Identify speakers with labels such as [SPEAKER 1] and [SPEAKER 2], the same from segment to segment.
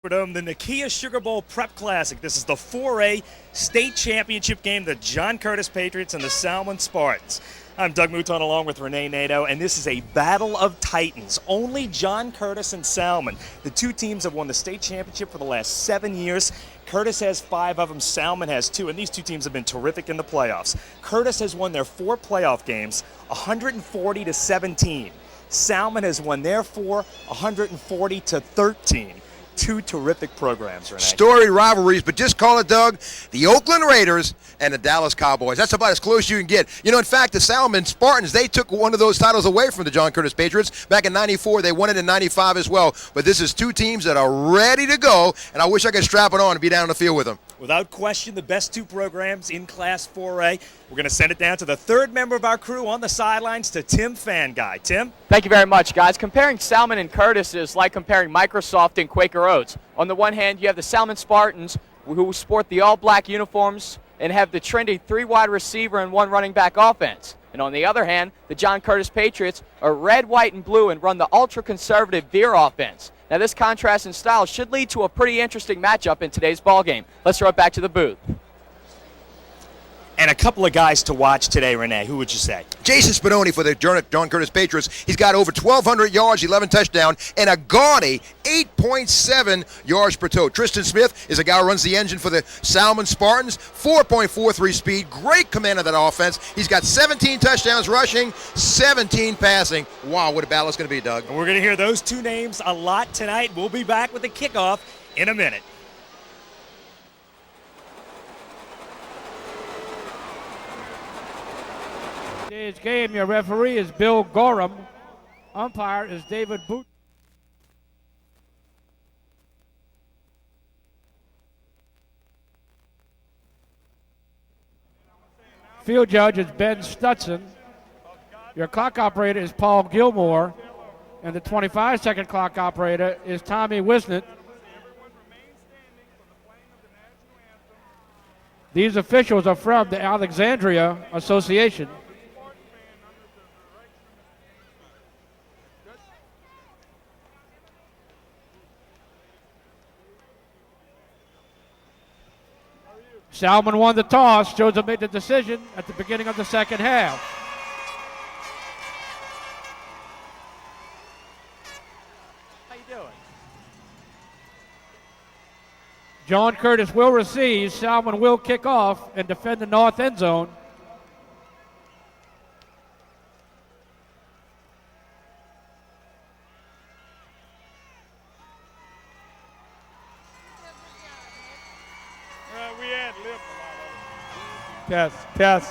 [SPEAKER 1] The Nakia Sugar Bowl Prep Classic. This is the 4A state championship game, the John Curtis Patriots and the Salmen Spartans. I'm Doug Mouton along with Renee Nato, and this is a battle of titans. Only John Curtis and Salmen. The two teams have won the state championship for the last 7 years. Curtis has 5 of them, Salmen has 2, and these two teams have been terrific in the playoffs. Curtis has won their 4 playoff games, 140-17. Salmen has won their 4, 140-13. Two terrific programs, Renee.
[SPEAKER 2] Storied rivalries, but just call it, Doug, the Oakland Raiders and the Dallas Cowboys. That's about as close as you can get. You know, in fact, the Salmen Spartans, they took one of those titles away from the John Curtis Patriots back in '94. They won it in '95 as well. But this is two teams that are ready to go, and I wish I could strap it on and be down on the field with them.
[SPEAKER 1] Without question, the best two programs in Class 4A. We're going to send it down to the third member of our crew on the sidelines, to Tim Fanguy. Tim?
[SPEAKER 3] Thank you very much, guys. Comparing Salmen and Curtis is like comparing Microsoft and Quaker Oats. On the one hand, you have the Salmen Spartans, who sport the all-black uniforms and have the trendy 3-wide receiver and 1 running back offense. And on the other hand, the John Curtis Patriots are red, white, and blue and run the ultra-conservative veer offense. Now, this contrast in style should lead to a pretty interesting matchup in today's ballgame. Let's throw it back to the booth.
[SPEAKER 1] And a couple of guys to watch today, Renee. Who would you say?
[SPEAKER 2] Jason Spadoni for the John Curtis Patriots. He's got over 1,200 yards, 11 touchdowns, and a gaudy 8.7 yards per tote. Tristan Smith is a guy who runs the engine for the Salmen Spartans. 4.43 speed, great command of that offense. He's got 17 touchdowns rushing, 17 passing. Wow, what a battle it's going to be, Doug.
[SPEAKER 1] And we're going to hear those two names a lot tonight. We'll be back with the kickoff in a minute.
[SPEAKER 4] Today's game, your referee is Bill Gorham. Umpire is David Boot. Field judge is Ben Stutson. Your clock operator is Paul Gilmore. And the 25-second clock operator is Tommy Wisnett. These officials are from the Alexandria Association. Salmen won the toss. Joseph made the decision at the beginning of the second half.
[SPEAKER 3] How you doing?
[SPEAKER 4] John Curtis will receive. Salmen will kick off and defend the north end zone.
[SPEAKER 5] We ad libbed a lot of it.
[SPEAKER 4] Pass.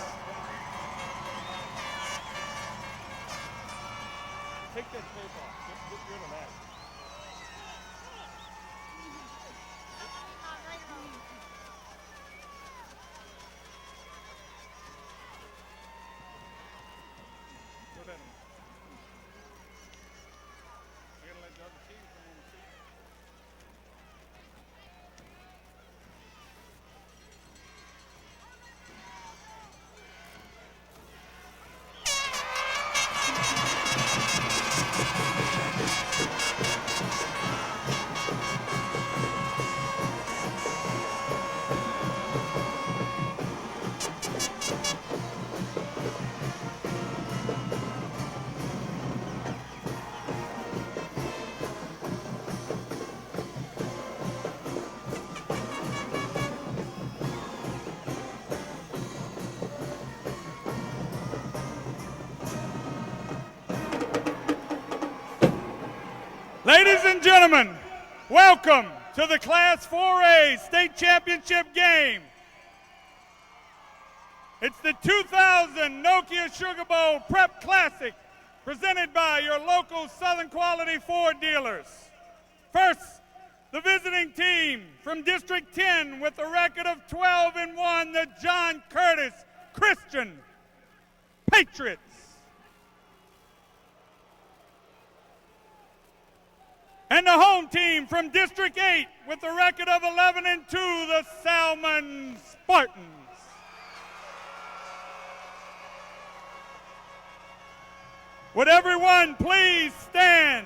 [SPEAKER 5] Take that tape off. Get rid of that. Go ahead. We're gonna let the other team come on the field. Ladies and gentlemen, welcome to the Class 4A State Championship game. It's the 2000 Nokia Sugar Bowl Prep Classic, presented by your local Southern Quality Ford dealers. First, the visiting team from District 10 with a record of 12-1, the John Curtis Christian Patriots. And the home team from District 8 with a record of 11-2, the Salmen Spartans. Would everyone please stand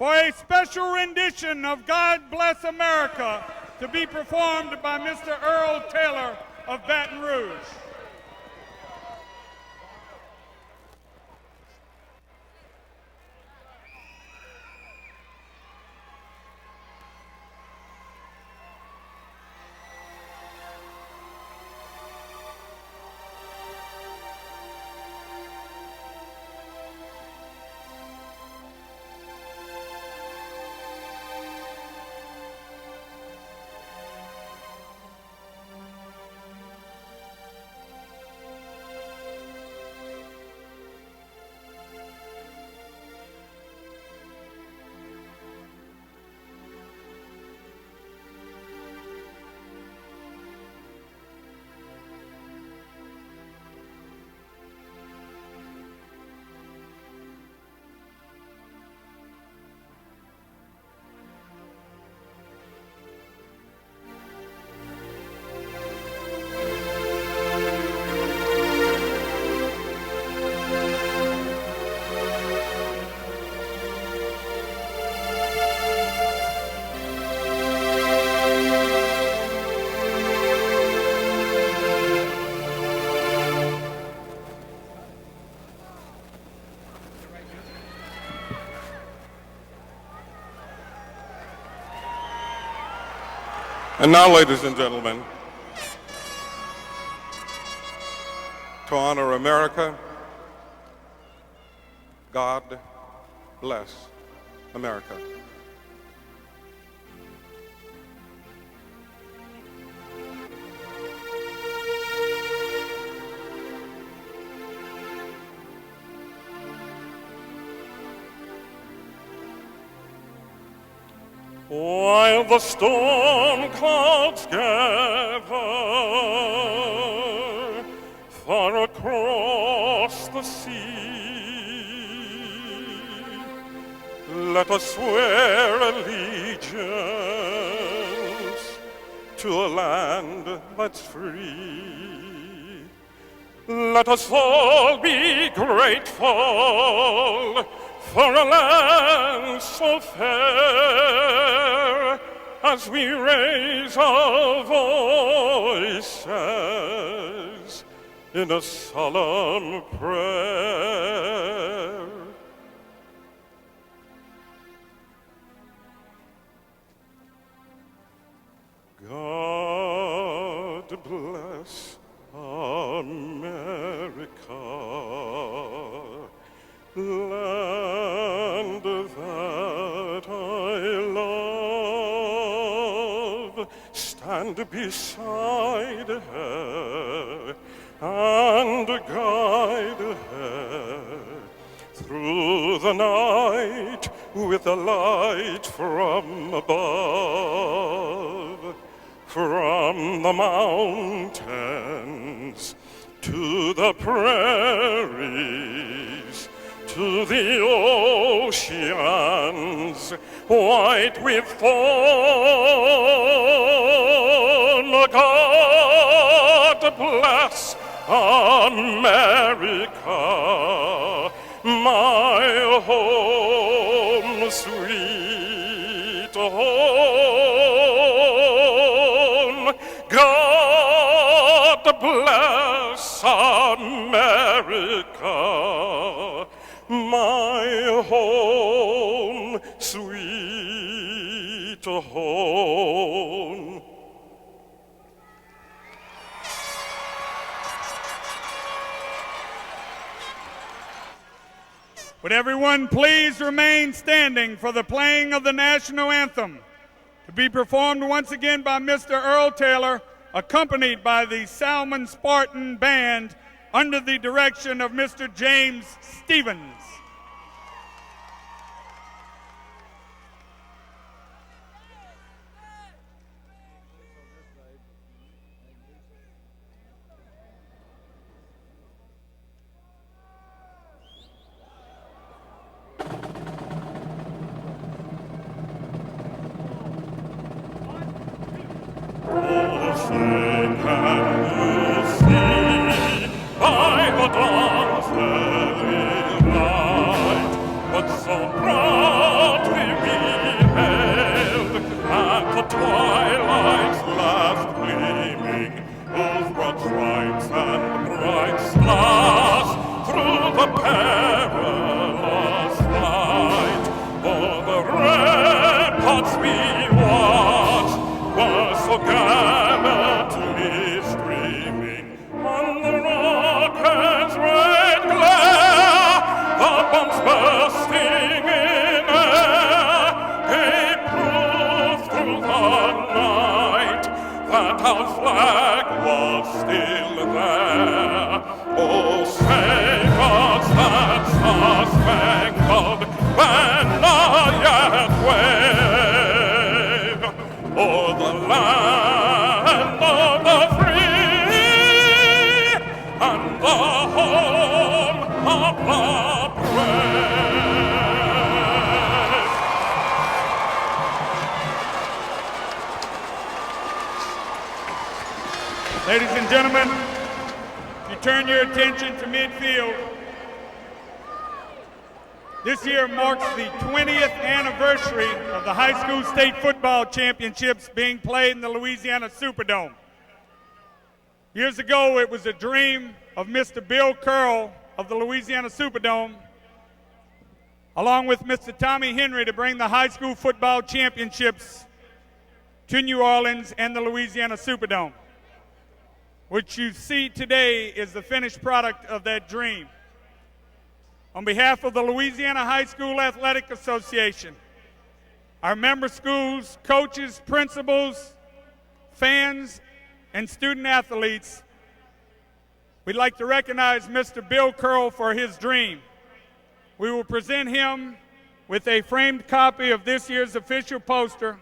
[SPEAKER 5] for a special rendition of God Bless America to be performed by Mr. Earl Taylor of Baton Rouge.
[SPEAKER 6] And now, ladies and gentlemen, to honor America, God bless America. While the storm clouds gather far across the sea, let us swear allegiance to a land that's free. Let us all be grateful for a land so fair, as we raise our voices in a solemn prayer. God bless America, land that I love. Stand beside her and guide her through the night with a light from above, from the mountains to the prairies, to the oceans white with foam. God bless America, my home, sweet home. God bless America, my home, sweet home.
[SPEAKER 5] Would everyone please remain standing for the playing of the national anthem, to be performed once again by Mr. Earl Taylor, accompanied by the Salmen Spartan Band under the direction of Mr. James Stevens.
[SPEAKER 6] But so proud we twilight's last gleaming, those broad stripes and bright stars through the perilous flight. O'er the ramparts we watched were so gallantly streaming, on the rocket's red glare, the bombs bursting in air gave proof through the night that our flag was still there. Oh, save us that star-spangled banner yet wave o'er the land of the free and the home of the brave.
[SPEAKER 5] Ladies and gentlemen, if you turn your attention to midfield, this year marks the 20th anniversary of the high school state football championships being played in the Louisiana Superdome. Years ago, it was a dream of Mr. Bill Curl of the Louisiana Superdome, along with Mr. Tommy Henry, to bring the high school football championships to New Orleans and the Louisiana Superdome. What you see today is the finished product of that dream. On behalf of the Louisiana High School Athletic Association, our member schools, coaches, principals, fans, and student athletes, we'd like to recognize Mr. Bill Curl for his dream. We will present him with a framed copy of this year's official poster,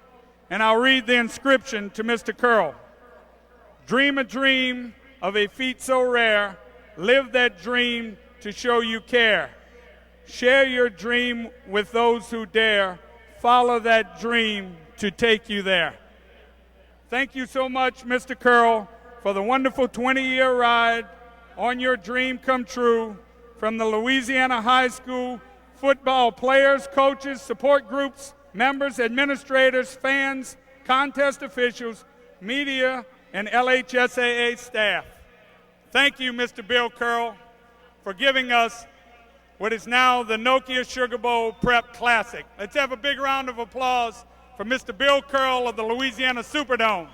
[SPEAKER 5] and I'll read the inscription to Mr. Curl. Dream a dream of a feat so rare, live that dream to show you care. Share your dream with those who dare, follow that dream to take you there. Thank you so much, Mr. Curl, for the wonderful 20-year ride on your dream come true from the Louisiana High School football players, coaches, support groups, members, administrators, fans, contest officials, media, and LHSAA staff. Thank you, Mr. Bill Curl, for giving us what is now the Nokia Sugar Bowl Prep Classic. Let's have a big round of applause for Mr. Bill Curl of the Louisiana Superdome.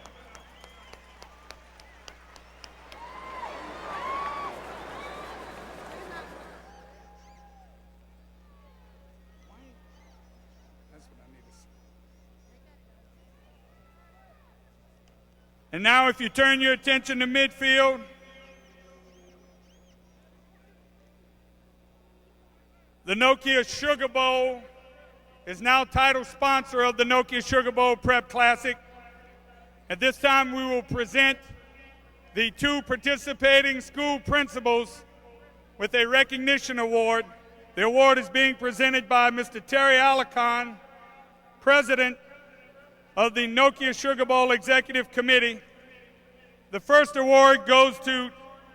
[SPEAKER 5] And now if you turn your attention to midfield, the Nokia Sugar Bowl is now title sponsor of the Nokia Sugar Bowl Prep Classic. At this time, we will present the two participating school principals with a recognition award. The award is being presented by Mr. Terry Alicon, President of the Nokia Sugar Bowl Executive Committee. The first award goes to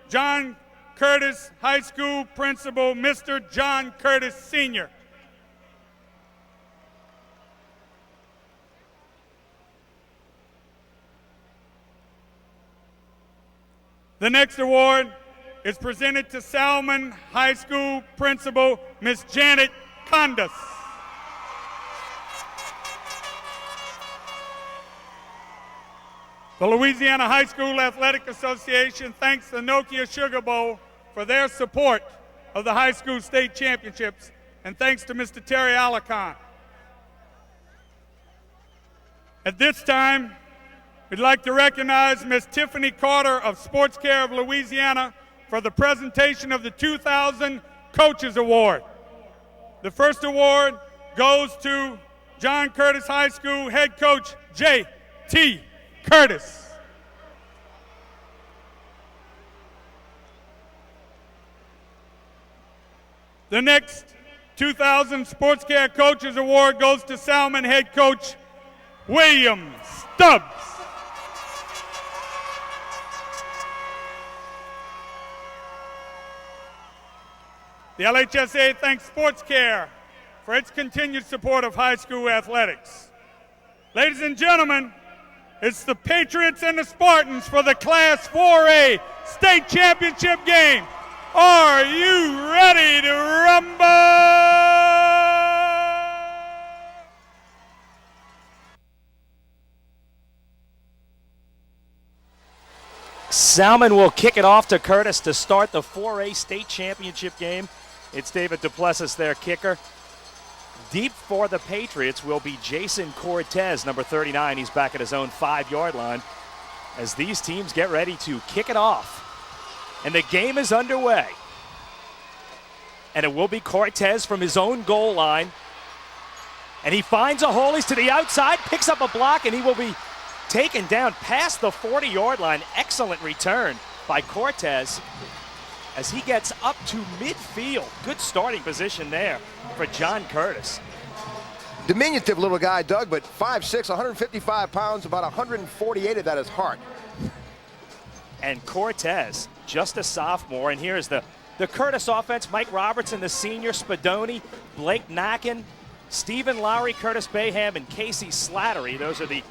[SPEAKER 5] John Curtis High School Principal, Mr. John Curtis Sr. The next award is presented to Salmen High School Principal, Ms. Janet Condas. The Louisiana High School Athletic Association thanks the Nokia Sugar Bowl for their support of the high school state championships, and thanks to Mr. Terry Alicon. At this time, we'd like to recognize Ms. Tiffany Carter of Sports Care of Louisiana for the presentation of the 2000 Coaches Award. The first award goes to John Curtis High School head coach J.T. Curtis. The next 2000 Sports Care Coaches Award goes to Salmen head coach William Stubbs. The LHSAA thanks Sports Care for its continued support of high school athletics. Ladies and gentlemen, It's the Patriots and the Spartans for the Class 4A State Championship game. Are you ready to rumble?
[SPEAKER 1] Salmen will kick it off to Curtis to start the 4A state championship game. It's David Duplessis, their kicker. Deep for the Patriots will be Jason Cortez, number 39. He's back at his own 5-yard line as these teams get ready to kick it off. And the game is underway. And it will be Cortez from his own goal line. And he finds a hole. He's to the outside, picks up a block, and he will be taken down past the 40-yard line. Excellent return by Cortez as he gets up to midfield. Good starting position there for John Curtis.
[SPEAKER 2] Diminutive little guy, Doug, but 5'6", 155 pounds, about 148 of that is heart.
[SPEAKER 1] And Cortez, just a sophomore, and here's the Curtis offense. Mike Robertson, the senior, Spadoni, Blake Knockin, Stephen Lowry, Curtis Baham, and Casey Slattery. Those are the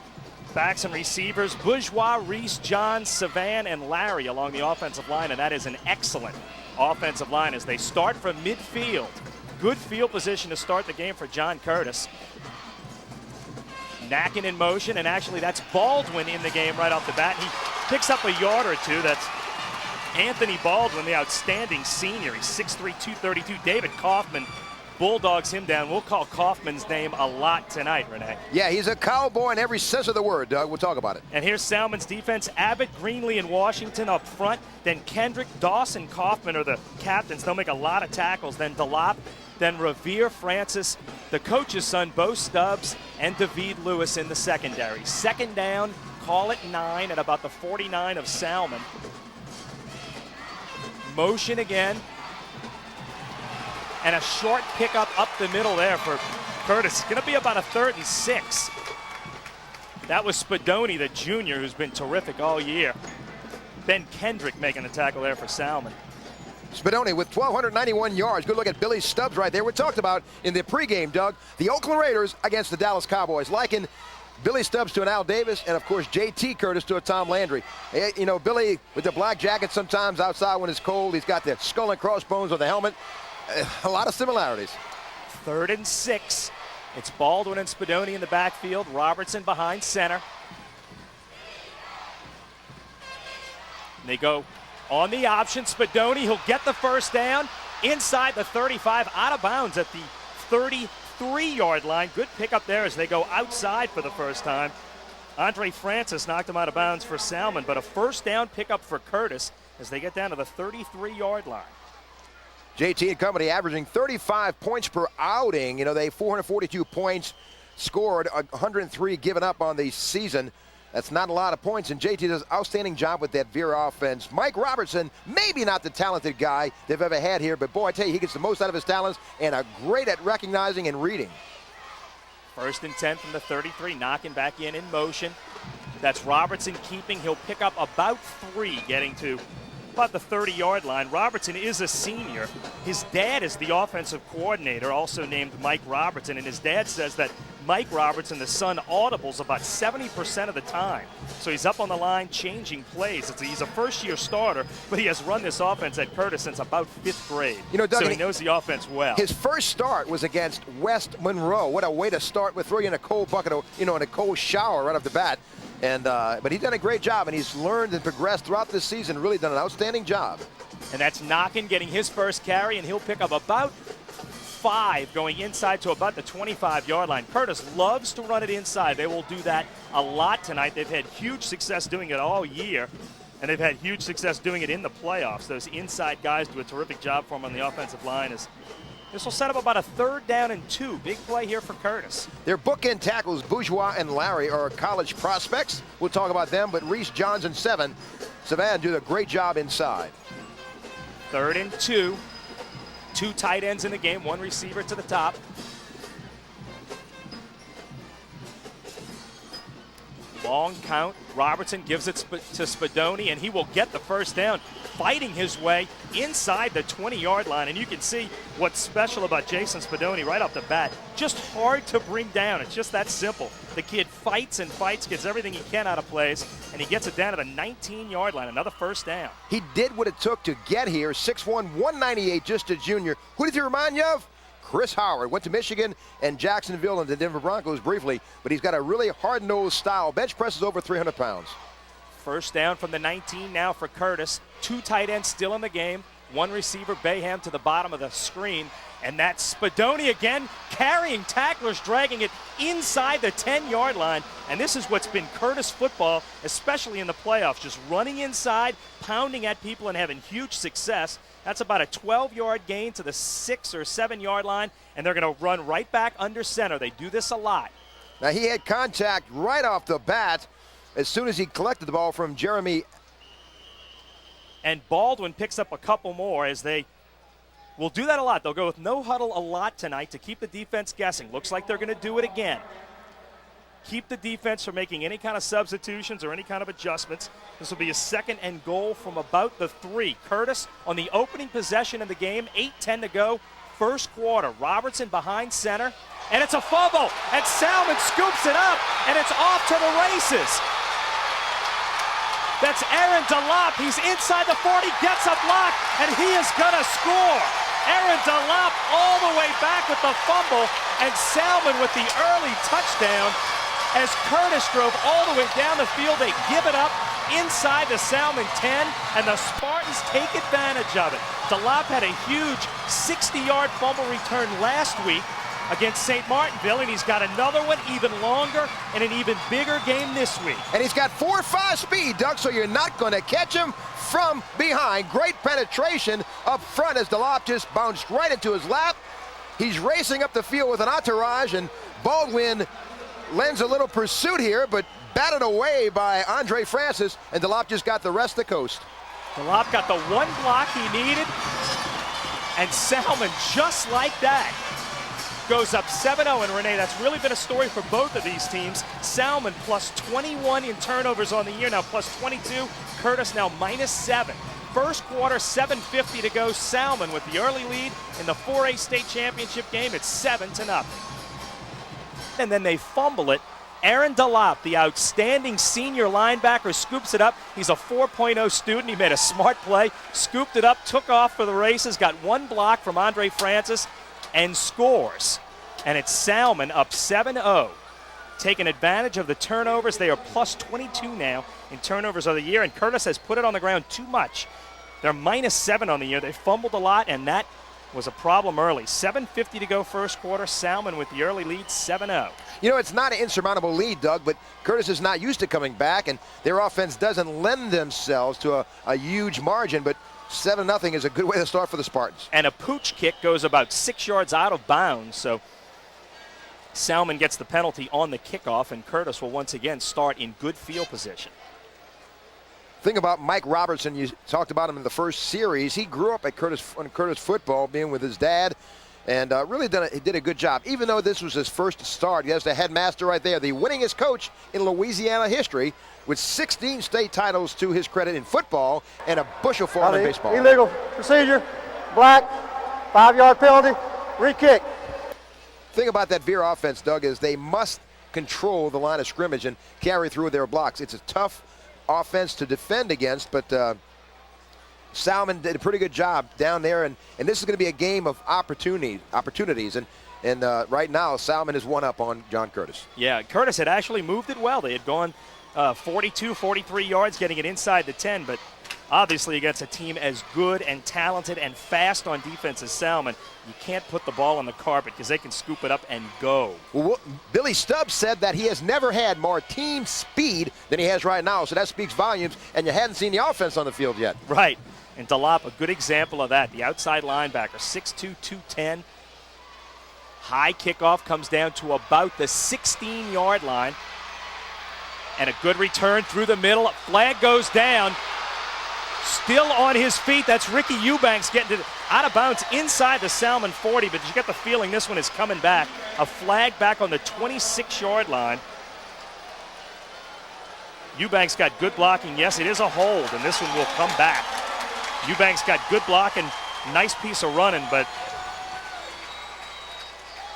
[SPEAKER 1] backs and receivers. Bourgeois, Reese, John, Savan, and Larry along the offensive line, and that is an excellent offensive line as they start from midfield. Good field position to start the game for John Curtis. Knackin in motion, and actually that's Baldwin in the game right off the bat. He picks up a yard or two. That's Anthony Baldwin, the outstanding senior. He's 6'3", 232. David Kaufman bulldogs him down. We'll call Kaufman's name a lot tonight, Renee.
[SPEAKER 2] Yeah, he's a cowboy in every sense of the word, Doug. We'll talk about it.
[SPEAKER 1] And here's Salmen's defense. Abbott, Greenlee, and Washington up front. Then Kendrick, Dawson, Kaufman are the captains. They'll make a lot of tackles. Then Delop, then Revere, Francis, the coach's son, Bo Stubbs, and David Lewis in the secondary. Second down, call it 9 at about the 49 of Salmen. Motion again. And a short pickup up the middle there for Curtis. It's going to be about a 3rd and 6. That was Spadoni, the junior, who's been terrific all year. Ben Kendrick making the tackle there for Salmen.
[SPEAKER 2] Spadoni with 1,291 yards. Good look at Billy Stubbs right there. We talked about in the pregame, Doug, the Oakland Raiders against the Dallas Cowboys. Liking Billy Stubbs to an Al Davis, and of course J.T. Curtis to a Tom Landry. You know, Billy with the black jacket sometimes outside when it's cold. He's got the skull and crossbones on the helmet. A lot of similarities.
[SPEAKER 1] 3rd and 6. It's Baldwin and Spadoni in the backfield. Robertson behind center. And they go on the option. Spadoni, he'll get the first down inside the 35, out of bounds at the 33-yard line. Good pickup there as they go outside for the first time. Andre Francis knocked him out of bounds for Salmen, but a first down pickup for Curtis as they get down to the 33-yard line.
[SPEAKER 2] JT and company averaging 35 points per outing. You know, they 442 points scored, 103 given up on the season. That's not a lot of points, and JT does an outstanding job with that Veer offense. Mike Robertson, maybe not the talented guy they've ever had here, but boy, I tell you, he gets the most out of his talents and are great at recognizing and reading.
[SPEAKER 1] 1st and 10 from the 33, knocking back in motion. That's Robertson keeping. He'll pick up about 3, getting to about the 30-yard line. Robertson is a senior. His dad is the offensive coordinator, also named Mike Robertson, and his dad says that Mike Robertson, the son, audibles about 70% of the time. So he's up on the line changing plays. He's a first-year starter, but he has run this offense at Curtis since about 5th grade. You know, Doug, so he knows the offense well.
[SPEAKER 2] His first start was against West Monroe. What a way to start with throwing in a cold bucket, in a cold shower right off the bat. And but he's done a great job, and he's learned and progressed throughout this season, really done an outstanding job.
[SPEAKER 1] And that's Knockin getting his first carry, and he'll pick up about 5 going inside to about the 25-yard line. Curtis loves to run it inside. They will do that a lot tonight. They've had huge success doing it all year, and they've had huge success doing it in the playoffs. Those inside guys do a terrific job for them on the offensive line. This will set up about a 3rd down and 2. Big play here for Curtis.
[SPEAKER 2] Their bookend tackles, Bourgeois and Larry, are college prospects. We'll talk about them, but Reese, Johns, and Savan do a great job inside.
[SPEAKER 1] 3rd and 2. 2 tight ends in the game, 1 receiver to the top. Long count. Robertson gives it to Spadoni, and he will get the first down, fighting his way inside the 20-yard line. And you can see what's special about Jason Spadoni right off the bat. Just hard to bring down. It's just that simple. The kid fights and fights, gets everything he can out of plays, and he gets it down to the 19-yard line. Another first down.
[SPEAKER 2] He did what it took to get here. 6'1", 198, just a junior. Who did he remind you of? Chris Howard. Went to Michigan and Jacksonville and the Denver Broncos briefly, but he's got a really hard-nosed style. Bench presses over 300 pounds.
[SPEAKER 1] First down from the 19 now for Curtis. 2 tight ends still in the game. 1 receiver, Bayham, to the bottom of the screen. And that's Spadoni again, carrying tacklers, dragging it inside the 10-yard line. And this is what's been Curtis football, especially in the playoffs, just running inside, pounding at people, and having huge success. That's about a 12-yard gain to the 6 or 7-yard line, and they're going to run right back under center. They do this a lot.
[SPEAKER 2] Now, he had contact right off the bat as soon as he collected the ball from Jeremy.
[SPEAKER 1] And Baldwin picks up a couple more as they will do that a lot. They'll go with no huddle a lot tonight to keep the defense guessing. Looks like they're going to do it again. Keep the defense from making any kind of substitutions or any kind of adjustments. This will be a 2nd and goal from about the 3. Curtis on the opening possession of the game, 8:10 to go, first quarter. Robertson behind center, and it's a fumble, and Salmen scoops it up, and it's off to the races. That's Aaron DeLop. He's inside the 40, gets a block, and he is going to score. Aaron DeLop all the way back with the fumble, and Salmen with the early touchdown. As Curtis drove all the way down the field, they give it up inside the Salmen 10, and the Spartans take advantage of it. DeLop had a huge 60-yard fumble return last week against St. Martinville, and he's got another one even longer and an even bigger game this week.
[SPEAKER 2] And he's got 4.5 speed, Doug, so you're not going to catch him from behind. Great penetration up front as DeLop just bounced right into his lap. He's racing up the field with an entourage, and Baldwin lends a little pursuit here, but batted away by Andre Francis, and DeLop just got the rest of the coast.
[SPEAKER 1] DeLop got the one block he needed, and Salmen, just like that, goes up 7-0. And Renee, that's really been a story for both of these teams. Salmen plus 21 in turnovers on the year, now plus 22. Curtis now minus 7. First quarter, 7:50 to go. Salmen with the early lead in the 4A state championship game. It's 7-0. And then they fumble it. Aaron DeLop, the outstanding senior linebacker, scoops it up. He's a 4.0 student. He made a smart play, scooped it up, took off for the races, got one block from Andre Francis, and scores. And it's Salmen up 7-0. Taking advantage of the turnovers. They are plus 22 now in turnovers of the year, and Curtis has put it on the ground too much. They're minus 7 on the year. They fumbled a lot, and that was a problem early. 7:50 to go first quarter. Salmen with the early lead, 7-0.
[SPEAKER 2] You know, it's not an insurmountable lead, Doug, but Curtis is not used to coming back, and their offense doesn't lend themselves to a huge margin, but 7-0 is a good way to start for the Spartans.
[SPEAKER 1] And a pooch kick goes about 6 yards out of bounds, so Salmen gets the penalty on the kickoff, and Curtis will once again start in good field position.
[SPEAKER 2] Thing about Mike Robertson, you talked about him in the first series. He grew up at Curtis football, being with his dad, and really did a good job. Even though this was his first start, he has the headmaster right there, the winningest coach in Louisiana history, with 16 state titles to his credit in football and a bushel for him in baseball.
[SPEAKER 7] Illegal procedure, black, 5-yard penalty, re-kick.
[SPEAKER 2] Thing about that Veer offense, Doug, is they must control the line of scrimmage and carry through their blocks. It's a tough offense to defend against, but Salmen did a pretty good job down there, and this is going to be a game of opportunities, and right now Salmen is one up on John Curtis.
[SPEAKER 1] Yeah, Curtis had actually moved it well. They had gone 42, 43 yards, getting it inside the 10, but obviously against a team as good and talented and fast on defense as Salmen, you can't put the ball on the carpet because they can scoop it up and go.
[SPEAKER 2] Well, Billy Stubbs said that he has never had more team speed than he has right now, so that speaks volumes, and you hadn't seen the offense on the field yet.
[SPEAKER 1] Right, and DeLop, a good example of that. The outside linebacker, 6'2", 210. High kickoff comes down to about the 16-yard line. And a good return through the middle. Flag goes down. Still on his feet. That's Ricky Eubanks getting out of bounds inside the Salmen 40, but you get the feeling this one is coming back. A flag back on the 26-yard line. Eubanks got good blocking. Yes, it is a hold, and this one will come back. Eubanks got good blocking, nice piece of running, but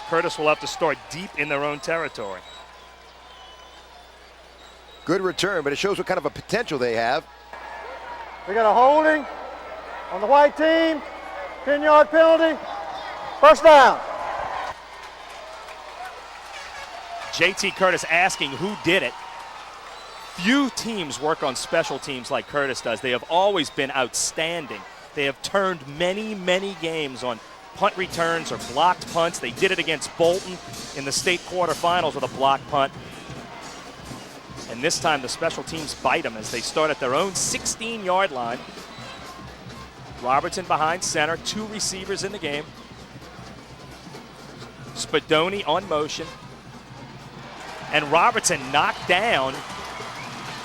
[SPEAKER 1] Curtis will have to start deep in their own territory.
[SPEAKER 2] Good return, but it shows what kind of a potential they have.
[SPEAKER 7] We got a holding on the white team, 10-yard penalty, first down.
[SPEAKER 1] JT Curtis asking who did it. Few teams work on special teams like Curtis does. They have always been outstanding. They have turned many, many games on punt returns or blocked punts. They did it against Bolton in the state quarterfinals with a blocked punt. And this time the special teams bite them as they start at their own 16-yard line. Robertson behind center, 2 receivers in the game. Spadoni on motion. And Robertson knocked down.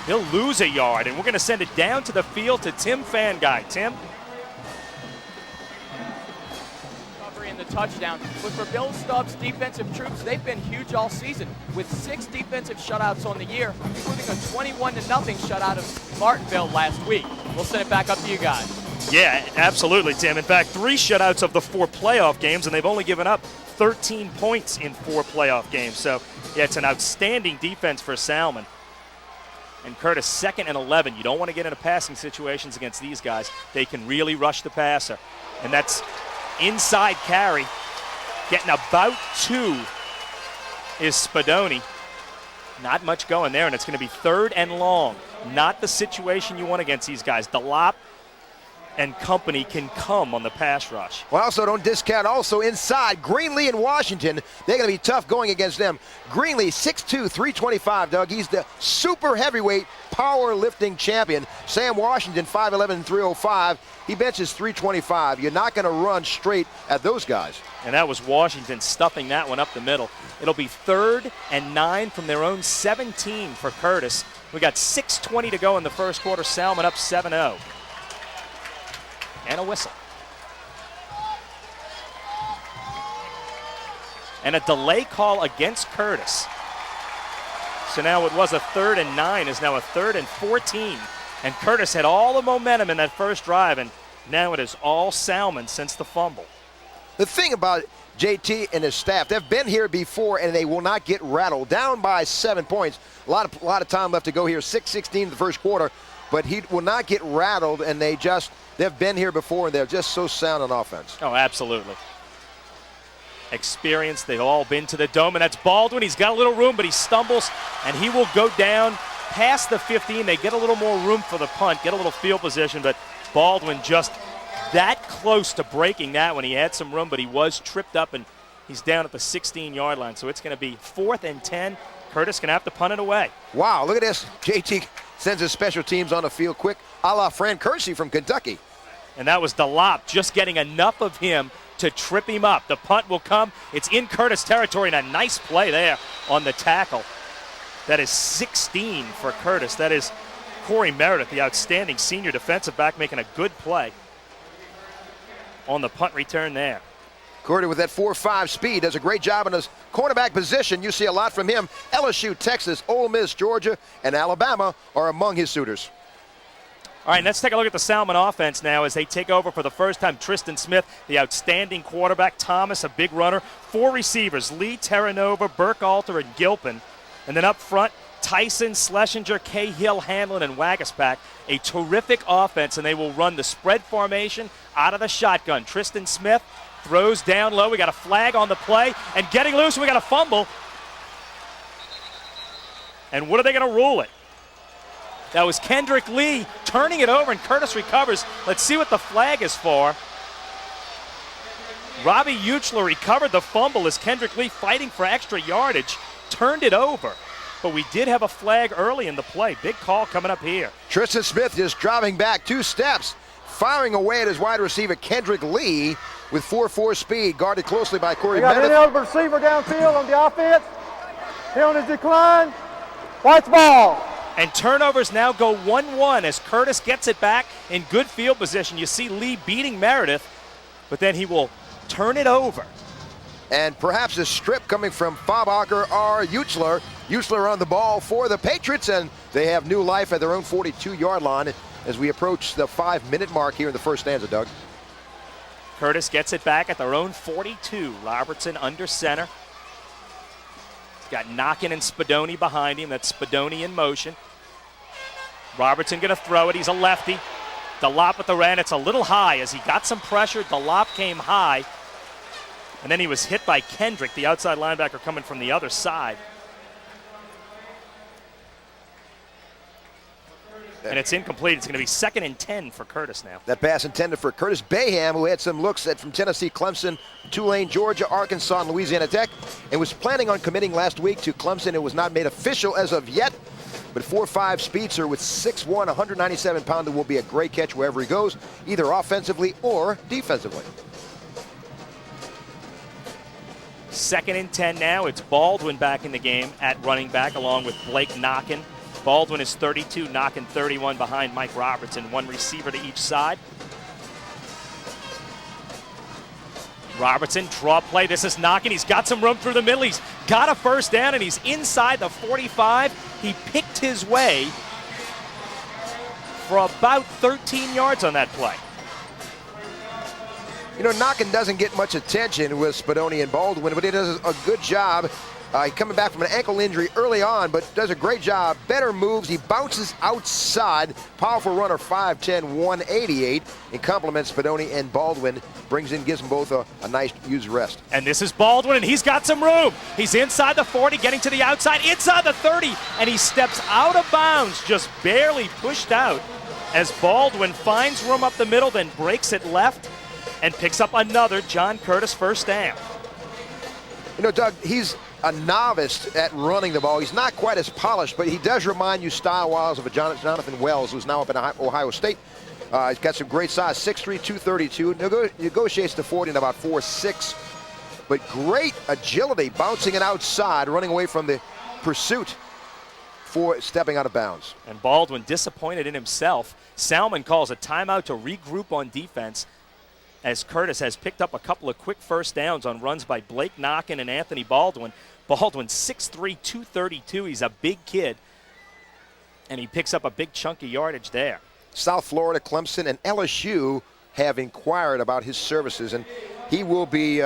[SPEAKER 1] He'll lose a yard, and we're going to send it down to the field to Tim Fanguy. Tim?
[SPEAKER 3] Recovery in the touchdown. But for Bill Stubbs' defensive troops, they've been huge all season with 6 defensive shutouts on the year, including a 21-0 shutout of Martinville last week. We'll send it back up to you guys.
[SPEAKER 1] Yeah, absolutely, Tim. In fact, 3 shutouts of the 4 playoff games, and they've only given up 13 points in 4 playoff games. So, yeah, it's an outstanding defense for Salmen. And Curtis, 2nd and 11. You don't want to get into passing situations against these guys. They can really rush the passer. And that's inside carry. Getting about 2 is Spadoni. Not much going there, and it's going to be 3rd and long. Not the situation you want against these guys. Delop and company can come on the pass rush.
[SPEAKER 2] Well, also don't discount also inside Greenlee and Washington. They're going to be tough going against them. Greenlee 6'2", 325, Doug. He's the super heavyweight powerlifting champion. Sam Washington 5'11", 305. He benches 325. You're not going to run straight at those guys.
[SPEAKER 1] And that was Washington stuffing that one up the middle. It'll be 3rd and 9 from their own 17 for Curtis. We got 6:20 to go in the first quarter. Salmen up 7-0. And a whistle. And a delay call against Curtis. So now it was a 3rd and 9 is now a 3rd and 14. And Curtis had all the momentum in that first drive, and now it is all Salmen since the fumble.
[SPEAKER 2] The thing about JT and his staff, they've been here before and they will not get rattled. Down by 7 points. A lot of time left to go here. 6:16 in the first quarter. But he will not get rattled, and they've been here before, and they're just so sound on offense.
[SPEAKER 1] Oh, absolutely. Experienced, they've all been to the dome, and that's Baldwin. He's got a little room, but he stumbles, and he will go down past the 15. They get a little more room for the punt, get a little field position, but Baldwin just that close to breaking that when he had some room, but he was tripped up, and he's down at the 16-yard line. So it's going to be 4th and 10. Curtis going to have to punt it away.
[SPEAKER 2] Wow, look at this. JT sends his special teams on the field quick, a la Fran Kersey from Kentucky.
[SPEAKER 1] And that was Delop just getting enough of him to trip him up. The punt will come. It's in Curtis territory, and a nice play there on the tackle. That is 16 for Curtis. That is Corey Meredith, the outstanding senior defensive back, making a good play on the punt return there.
[SPEAKER 2] Corey with that 4.5 speed does a great job in his cornerback position. You see a lot from him. LSU, Texas, Ole Miss, Georgia, and Alabama are among his suitors.
[SPEAKER 1] All right, let's take a look at the Salmen offense now as they take over for the first time. Tristan Smith, the outstanding quarterback. Thomas, a big runner. 4 receivers, Lee, Terranova, Burkhalter, and Gilpin. And then up front, Tyson, Schlesinger, Cahill, Hanlon, and Wagaspack. A terrific offense, and they will run the spread formation out of the shotgun. Tristan Smith throws down low. We got a flag on the play, and getting loose, we got a fumble. And what are they going to rule it? That was Kendrick Lee turning it over, and Curtis recovers. Let's see what the flag is for. Robbie Uchler recovered the fumble as Kendrick Lee, fighting for extra yardage, turned it over. But we did have a flag early in the play. Big call coming up here.
[SPEAKER 2] Tristan Smith just driving back 2 steps, firing away at his wide receiver, Kendrick Lee, with 4.4 speed, guarded closely by Corey
[SPEAKER 7] We got
[SPEAKER 2] Meredith.
[SPEAKER 7] an eligible receiver downfield on the offense. Penalty decline. White's ball.
[SPEAKER 1] And turnovers now go 1-1 as Curtis gets it back in good field position. You see Lee beating Meredith, but then he will turn it over.
[SPEAKER 2] And perhaps a strip coming from Fabacher or Uchler. Uchler on the ball for the Patriots, and They have new life at their own 42-yard line as we approach the 5-minute mark here in the first stanza, Doug.
[SPEAKER 1] Curtis gets it back at their own 42. Robertson under center. He's got Knockin and Spadoni behind him. That's Spadoni in motion. Robertson going to throw it. He's a lefty. Delop at the end. It's a little high as he got some pressure. Delop came high. And then he was hit by Kendrick, the outside linebacker coming from the other side. And it's incomplete. It's going to be 2nd and 10 for Curtis now.
[SPEAKER 2] That pass intended for Curtis Bayham, who had some looks at from Tennessee, Clemson, Tulane, Georgia, Arkansas, and Louisiana Tech, and was planning on committing last week to Clemson. It was not made official as of yet, but 4'5" Speedster with 6'1", 197 pounder will be a great catch wherever he goes, either offensively or defensively.
[SPEAKER 1] 2nd and 10 now. It's Baldwin back in the game at running back along with Blake Knockin. Baldwin is 32, Knockin 31 behind Mike Robertson. One receiver to each side. Robertson, draw play. This is Knockin. He's got some room through the middle. He's got a first down, and he's inside the 45. He picked his way for about 13 yards on that play.
[SPEAKER 2] You know, Knockin doesn't get much attention with Spadoni and Baldwin, but he does a good job. Coming back from an ankle injury early on, but does a great job. Better moves. He bounces outside. Powerful runner, 5'10", 188. And complements Spadoni and Baldwin. Gives them both a nice used rest.
[SPEAKER 1] And this is Baldwin, and he's got some room. He's inside the 40, getting to the outside, inside the 30, and he steps out of bounds, just barely pushed out as Baldwin finds room up the middle, then breaks it left and picks up another John Curtis first down.
[SPEAKER 2] You know, Doug, he's a novice at running the ball. He's not quite as polished, but he does remind you style-wise of a Jonathan Wells, who's now up in Ohio State. He's got some great size, 6'3", 232. Negotiates the 40 in about 4'6". But great agility, bouncing it outside, running away from the pursuit for stepping out of bounds.
[SPEAKER 1] And Baldwin disappointed in himself. Salmen calls a timeout to regroup on defense, as Curtis has picked up a couple of quick first downs on runs by Blake Knockin and Anthony Baldwin. Baldwin 6'3", 232. He's a big kid, and he picks up a big chunk of yardage there.
[SPEAKER 2] South Florida, Clemson, and LSU have inquired about his services, and he'll be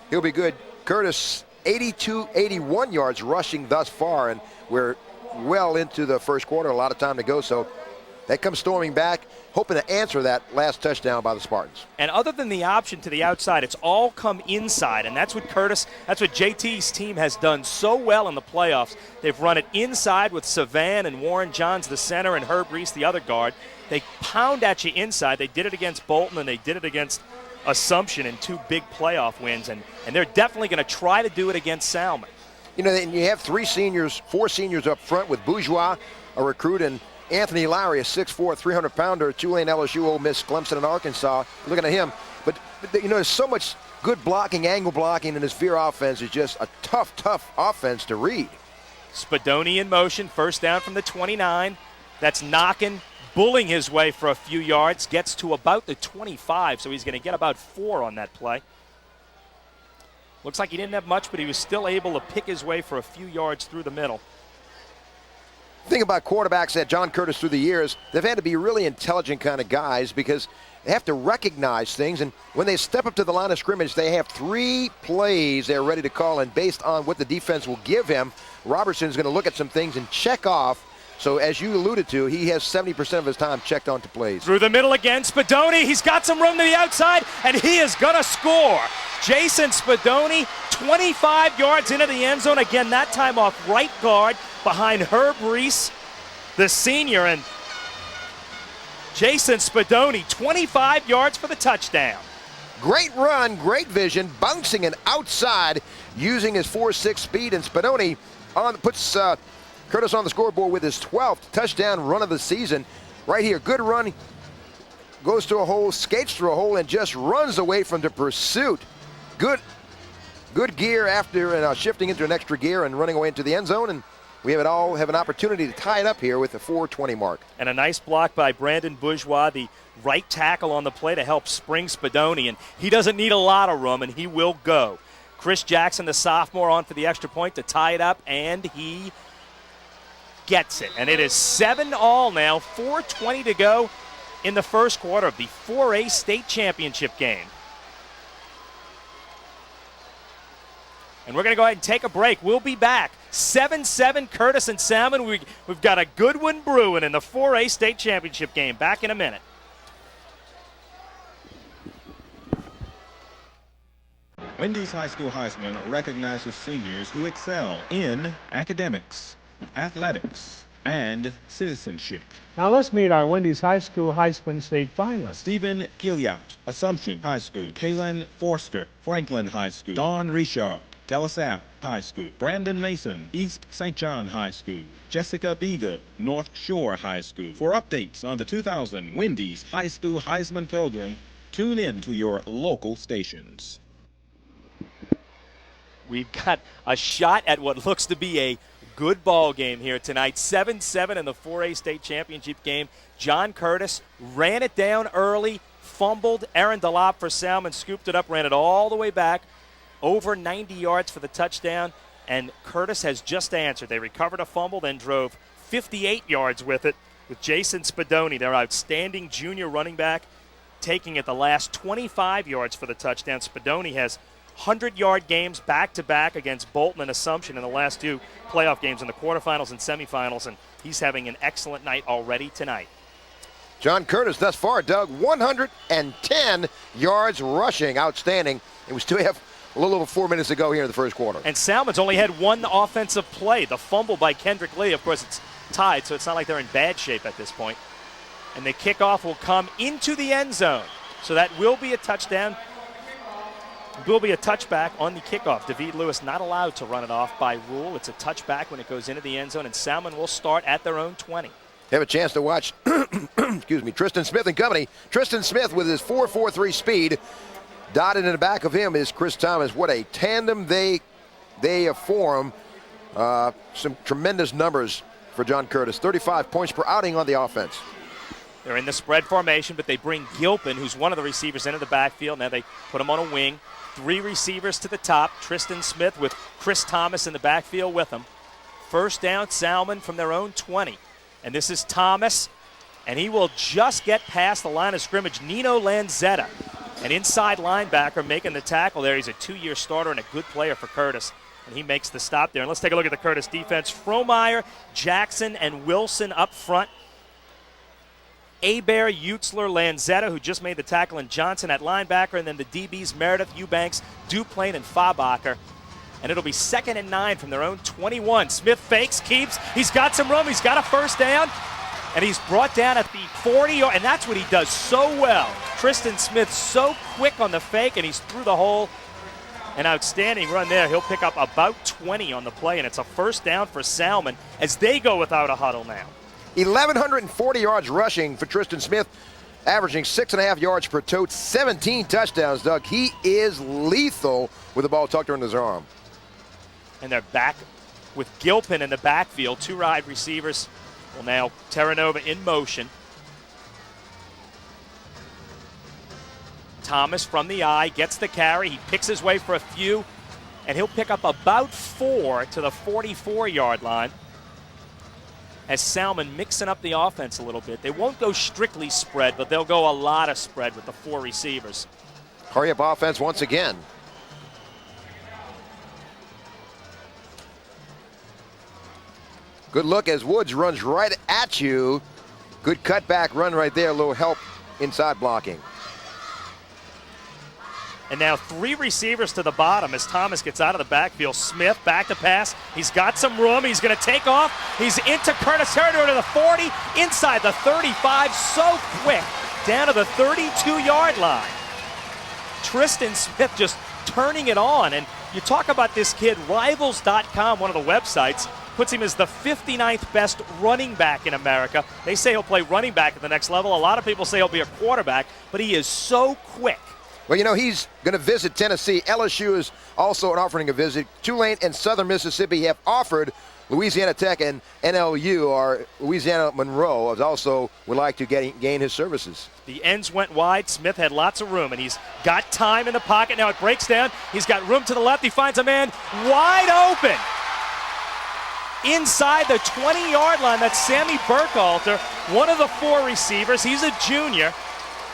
[SPEAKER 2] good. Curtis, 81 yards rushing thus far, and we're well into the first quarter, a lot of time to go, so they come storming back, hoping to answer that last touchdown by the Spartans.
[SPEAKER 1] And other than the option to the outside, it's all come inside, and that's what JT's team has done so well in the playoffs. They've run it inside with Savan and Warren Johns, the center, and Herb Reese, the other guard. They pound at you inside. They did it against Bolton, and they did it against Assumption in 2 big playoff wins, and they're definitely going to try to do it against Salmen.
[SPEAKER 2] You know, and you have 4 seniors up front with Bourgeois, a recruit, and Anthony Lowry, a 6'4", 300-pounder, Tulane, LSU, Ole Miss, Clemson, and Arkansas. Looking at him. But you know, there's so much good blocking, angle blocking, and this Veer offense is just a tough offense to read.
[SPEAKER 1] Spadoni in motion, first down from the 29. That's Knockin, bulling his way for a few yards, gets to about the 25, so he's going to get about 4 on that play. Looks like he didn't have much, but he was still able to pick his way for a few yards through the middle.
[SPEAKER 2] The thing about quarterbacks at John Curtis through the years, they've had to be really intelligent kind of guys because they have to recognize things, and when they step up to the line of scrimmage, they have 3 plays they're ready to call, and based on what the defense will give him, Robertson's going to look at some things and check off. So as you alluded to, he has 70% of his time checked onto plays.
[SPEAKER 1] Through the middle again, Spadoni, he's got some room to the outside, and he is going to score. Jason Spadoni, 25 yards into the end zone, again that time off right guard behind Herb Reese, the senior, and Jason Spadoni, 25 yards for the touchdown.
[SPEAKER 2] Great run, great vision, bouncing it outside using his 4'6" speed, and Spadoni puts Curtis on the scoreboard with his 12th touchdown run of the season. Right here, good run, goes to a hole, skates through a hole, and just runs away from the pursuit. Good gear after shifting into an extra gear and running away into the end zone, and we have an opportunity to tie it up here with the 4:20 mark.
[SPEAKER 1] And a nice block by Brandon Bourgeois, the right tackle on the play to help spring Spadoni, and he doesn't need a lot of room, and he will go. Chris Jackson, the sophomore, on for the extra point to tie it up, and he gets it. And it is 7-all now, 4:20 to go in the first quarter of the 4A state championship game. And we're going to go ahead and take a break. We'll be back. 7-7 Curtis and Salmen. We've got a good one brewing in the 4A state championship game. Back in a minute.
[SPEAKER 8] Wendy's High School Heisman recognizes seniors who excel in academics, athletics, and citizenship.
[SPEAKER 9] Now let's meet our Wendy's High School Heisman State finalists.
[SPEAKER 8] Stephen Gilliat, Assumption High School. Kaylin Forster, Franklin High School. Dawn Richard, Delasap High School. Brandon Mason, East St. John High School. Jessica Beager, North Shore High School. For updates on the 2000 Wendy's High School Heisman Program, tune in to your local stations.
[SPEAKER 1] We've got a shot at what looks to be a good ball game here tonight. 7-7 in the 4A state championship game. John Curtis ran it down early, fumbled. Aaron DeLop for Salmen scooped it up, ran it all the way back, over 90 yards for the touchdown, and Curtis has just answered. They recovered a fumble, then drove 58 yards with it with Jason Spadoni, their outstanding junior running back, taking it the last 25 yards for the touchdown. Spadoni has 100-yard games back-to-back against Bolton and Assumption in the last two playoff games in the quarterfinals and semifinals, and he's having an excellent night already tonight.
[SPEAKER 2] John Curtis thus far, Doug, 110 yards rushing. Outstanding. And we still have a little over 4 minutes to go here in the first quarter.
[SPEAKER 1] And Salmon's only had one offensive play, the fumble by Kendrick Lee. Of course, it's tied, so it's not like they're in bad shape at this point. And the kickoff will come into the end zone. So that will be a touchdown. Will be a touchback on the kickoff. David Lewis not allowed to run it off by rule. It's a touchback when it goes into the end zone, and Salmen will start at their own 20.
[SPEAKER 2] Have a chance to watch, excuse me, Tristan Smith and company. Tristan Smith with his 4.43 speed. Dotted in the back of him is Chris Thomas. What a tandem they form. Some tremendous numbers for John Curtis. 35 points per outing on the offense.
[SPEAKER 1] They're in the spread formation, but they bring Gilpin, who's one of the receivers, into the backfield. Now they put him on a wing. 3 receivers to the top. Tristan Smith with Chris Thomas in the backfield with him. First down, Salmen from their own 20. And this is Thomas, and he will just get past the line of scrimmage. Nino Lanzetta, an inside linebacker, making the tackle there. He's a 2-year starter and a good player for Curtis. And he makes the stop there. And let's take a look at the Curtis defense. Fromeyer, Jackson, and Wilson up front. Hebert, Utzler, Lanzetta, who just made the tackle, and Johnson at linebacker, and then the DBs, Meredith, Eubanks, Duplain, and Fabacher. And it'll be 2nd and 9 from their own 21. Smith fakes, keeps. He's got some room. He's got a first down. And he's brought down at the 40, and that's what he does so well. Tristan Smith so quick on the fake, and he's through the hole. An outstanding run there. He'll pick up about 20 on the play, and it's a first down for Salmen as they go without a huddle now.
[SPEAKER 2] 1,140 yards rushing for Tristan Smith, averaging 6.5 yards per tote, 17 touchdowns, Doug. He is lethal with the ball tucked under his arm.
[SPEAKER 1] And they're back with Gilpin in the backfield. 2 wide receivers. Well, now Terranova in motion. Thomas from the eye gets the carry. He picks his way for a few, and he'll pick up about 4 to the 44-yard line. As Salmen mixing up the offense a little bit. They won't go strictly spread, but they'll go a lot of spread with the 4 receivers.
[SPEAKER 2] Hurry up offense once again. Good look as Woods runs right at you. Good cutback run right there. A little help inside blocking.
[SPEAKER 1] And now 3 receivers to the bottom as Thomas gets out of the backfield. Smith back to pass. He's got some room. He's going to take off. He's into Curtis territory to the 40, inside the 35, so quick, down to the 32-yard line. Tristan Smith just turning it on. And you talk about this kid, Rivals.com, one of the websites, puts him as the 59th best running back in America. They say he'll play running back at the next level. A lot of people say he'll be a quarterback, but he is so quick.
[SPEAKER 2] Well, you know, he's going to visit Tennessee. LSU is also offering a visit. Tulane and Southern Mississippi have offered. Louisiana Tech and NLU, or Louisiana Monroe, also would like to gain his services.
[SPEAKER 1] The ends went wide. Smith had lots of room, and he's got time in the pocket. Now it breaks down. He's got room to the left. He finds a man wide open. inside the 20-yard line. That's Sammy Burkhalter, one of the 4 receivers. He's a junior.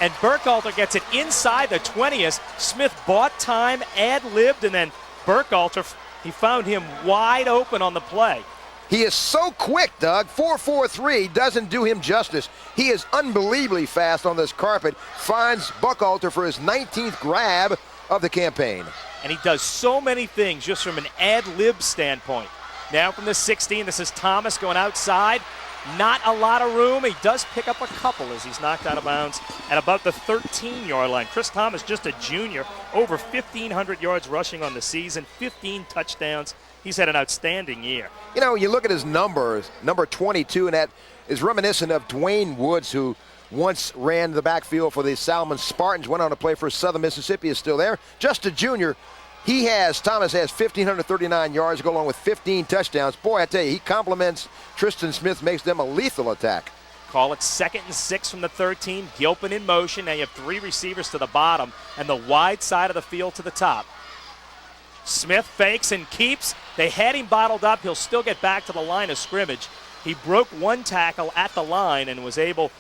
[SPEAKER 1] And Burkhalter gets it inside the 20 as Smith bought time, ad-libbed, and then Burkhalter, he found him wide open on the play.
[SPEAKER 2] He is so quick, Doug. 4.43 doesn't do him justice. He is unbelievably fast on this carpet. Finds Burkhalter for his 19th grab of the campaign.
[SPEAKER 1] And he does so many things just from an ad-lib standpoint. Now from the 16, this is Thomas going outside. Not a lot of room. He does pick up a couple as he's knocked out of bounds at about the 13-yard line. Chris Thomas, just a junior, over 1,500 yards rushing on the season, 15 touchdowns. He's had an outstanding year.
[SPEAKER 2] You know, you look at his numbers, number 22, and that is reminiscent of Dwayne Woods, who once ran the backfield for the Salmen Spartans, went on to play for Southern Mississippi, is still there. Just a junior. Thomas has 1,539 yards, go along with 15 touchdowns. Boy, I tell you, he compliments Tristan Smith, makes them a lethal attack.
[SPEAKER 1] Call it 2nd and 6 from the 13. Gilpin in motion. Now you have 3 receivers to the bottom and the wide side of the field to the top. Smith fakes and keeps. They had him bottled up. He'll still get back to the line of scrimmage. He broke 1 tackle at the line and was able,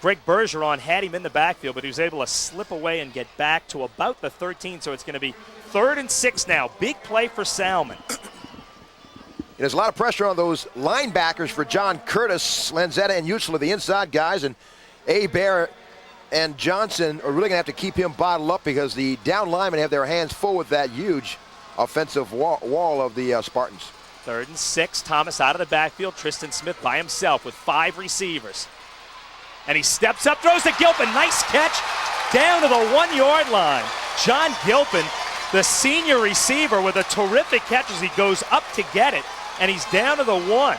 [SPEAKER 1] Greg Bergeron had him in the backfield, but he was able to slip away and get back to about the 13, so it's going to be 3rd and 6 now. Big play for Salmen.
[SPEAKER 2] There's a lot of pressure on those linebackers for John Curtis, Lanzetta, and Utsler, the inside guys, and Bear and Johnson are really going to have to keep him bottled up because the down linemen have their hands full with that huge offensive wall of the Spartans.
[SPEAKER 1] 3rd and 6, Thomas out of the backfield. Tristan Smith by himself with 5 receivers. And he steps up, throws to Gilpin. Nice catch down to the 1-yard line. John Gilpin, the senior receiver, with a terrific catch as he goes up to get it, and he's down to the 1.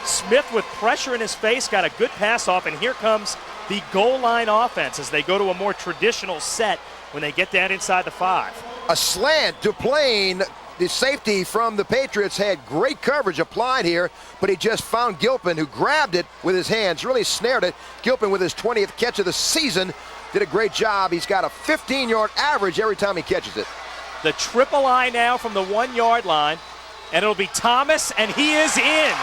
[SPEAKER 1] Smith with pressure in his face got a good pass off, and here comes the goal line offense as they go to a more traditional set when they get down inside the 5.
[SPEAKER 2] A slant to Plain. The safety from the Patriots had great coverage applied here, but he just found Gilpin, who grabbed it with his hands, really snared it. Gilpin with his 20th catch of the season did a great job. He's got a 15-yard average every time he catches it.
[SPEAKER 1] The triple I now from the 1-yard line, and it'll be Thomas, and he is in.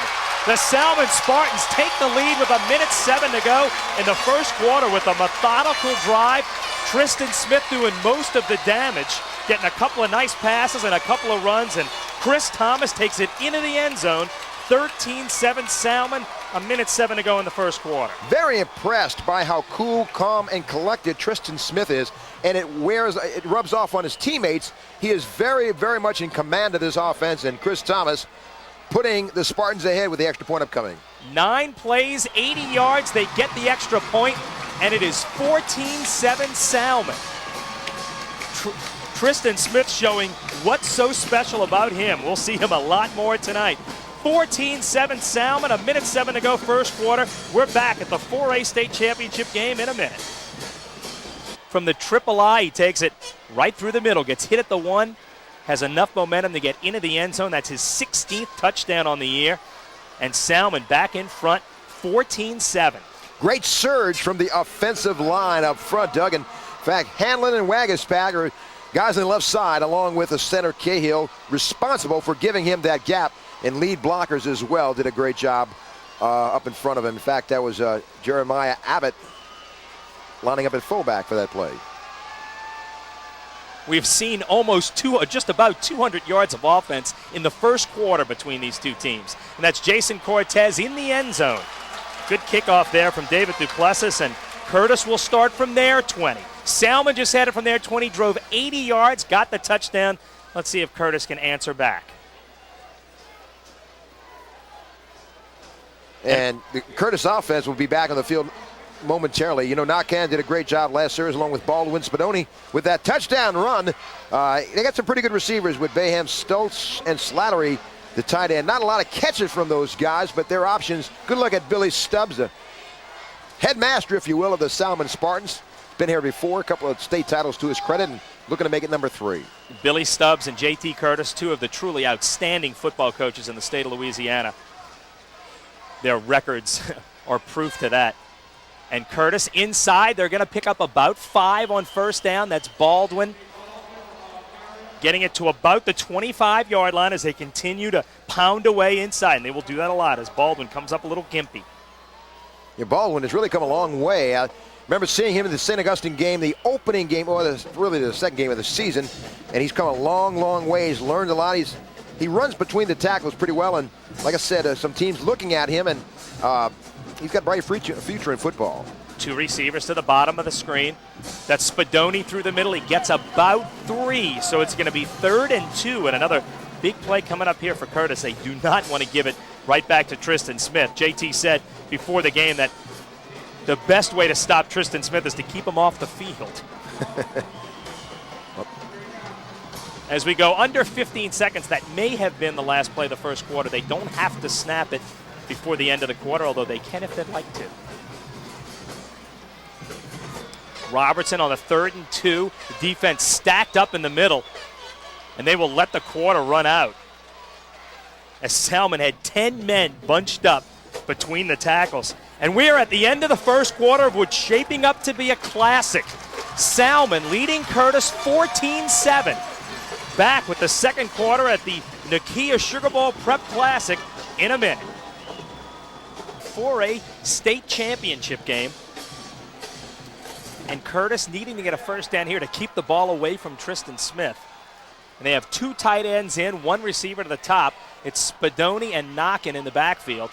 [SPEAKER 1] The Salmen Spartans take the lead with 1:07 to go in the first quarter with a methodical drive. Tristan Smith doing most of the damage, getting a couple of nice passes and a couple of runs, and Chris Thomas takes it into the end zone. 13-7 Salmen, 1:07 to go in the first quarter.
[SPEAKER 2] Very impressed by how cool, calm, and collected Tristan Smith is, and it rubs off on his teammates. He is very, very much in command of this offense, and Chris Thomas putting the Spartans ahead with the extra point upcoming.
[SPEAKER 1] 9 plays, 80 yards. They get the extra point, and it is 14-7 Salmen. Tristan Smith showing what's so special about him. We'll see him a lot more tonight. 14-7 Salmen, 1:07 to go first quarter. We're back at the 4A state championship game in a minute. From the triple I, he takes it right through the middle, gets hit at the 1, has enough momentum to get into the end zone. That's his 16th touchdown on the year. And Salmen back in front, 14-7.
[SPEAKER 2] Great surge from the offensive line up front, Doug. In fact, Hanlon and Wagaspack are guys on the left side, along with the center Cahill, responsible for giving him that gap. And lead blockers as well did a great job up in front of him. In fact, that was Jeremiah Abbott lining up at fullback for that play.
[SPEAKER 1] We've seen just about 200 yards of offense in the first quarter between these two teams. And that's Jason Cortez in the end zone. Good kickoff there from David Duplessis, and Curtis will start from their 20. Salmen just had it from their 20, drove 80 yards, got the touchdown. Let's see if Curtis can answer back.
[SPEAKER 2] And the Curtis offense will be back on the field momentarily. You know, Nakan did a great job last series along with Baldwin Spadoni with that touchdown run. They got some pretty good receivers with Bayham, Stoltz, and Slattery, the tight end. Not a lot of catches from those guys, but their options. Good look at Billy Stubbs, the headmaster, if you will, of the Salmen Spartans. Been here before, a couple of state titles to his credit, and looking to make it number 3.
[SPEAKER 1] Billy Stubbs and J.T. Curtis, 2 of the truly outstanding football coaches in the state of Louisiana. Their records are proof to that. And Curtis inside, they're going to pick up about 5 on first down. That's Baldwin. getting it to about the 25-yard line as they continue to pound away inside, and they will do that a lot as Baldwin comes up a little gimpy.
[SPEAKER 2] Yeah, Baldwin has really come a long way. I remember seeing him in the St. Augustine game, the opening game, or really the second game of the season, and he's come a long, long way. He's learned a lot. He runs between the tackles pretty well, and like I said, some teams looking at him, and he's got a bright future in football.
[SPEAKER 1] 2 receivers to the bottom of the screen. That's Spadoni through the middle. He gets about 3, so it's going to be 3rd and 2, and another big play coming up here for Curtis. They do not want to give it right back to Tristan Smith. JT said before the game that the best way to stop Tristan Smith is to keep him off the field. As we go under 15 seconds, that may have been the last play of the first quarter. They don't have to snap it before the end of the quarter, although they can if they'd like to. Robertson on the 3rd and 2. The defense stacked up in the middle, and they will let the quarter run out. As Salmen had 10 men bunched up between the tackles. And we are at the end of the first quarter of what's shaping up to be a classic. Salmen leading Curtis 14-7. Back with the second quarter at the Nakia Sugar Bowl Prep Classic in a minute. 4A state championship game. And Curtis needing to get a first down here to keep the ball away from Tristan Smith. And they have 2 tight ends in, 1 receiver to the top. It's Spadoni and Knockin in the backfield.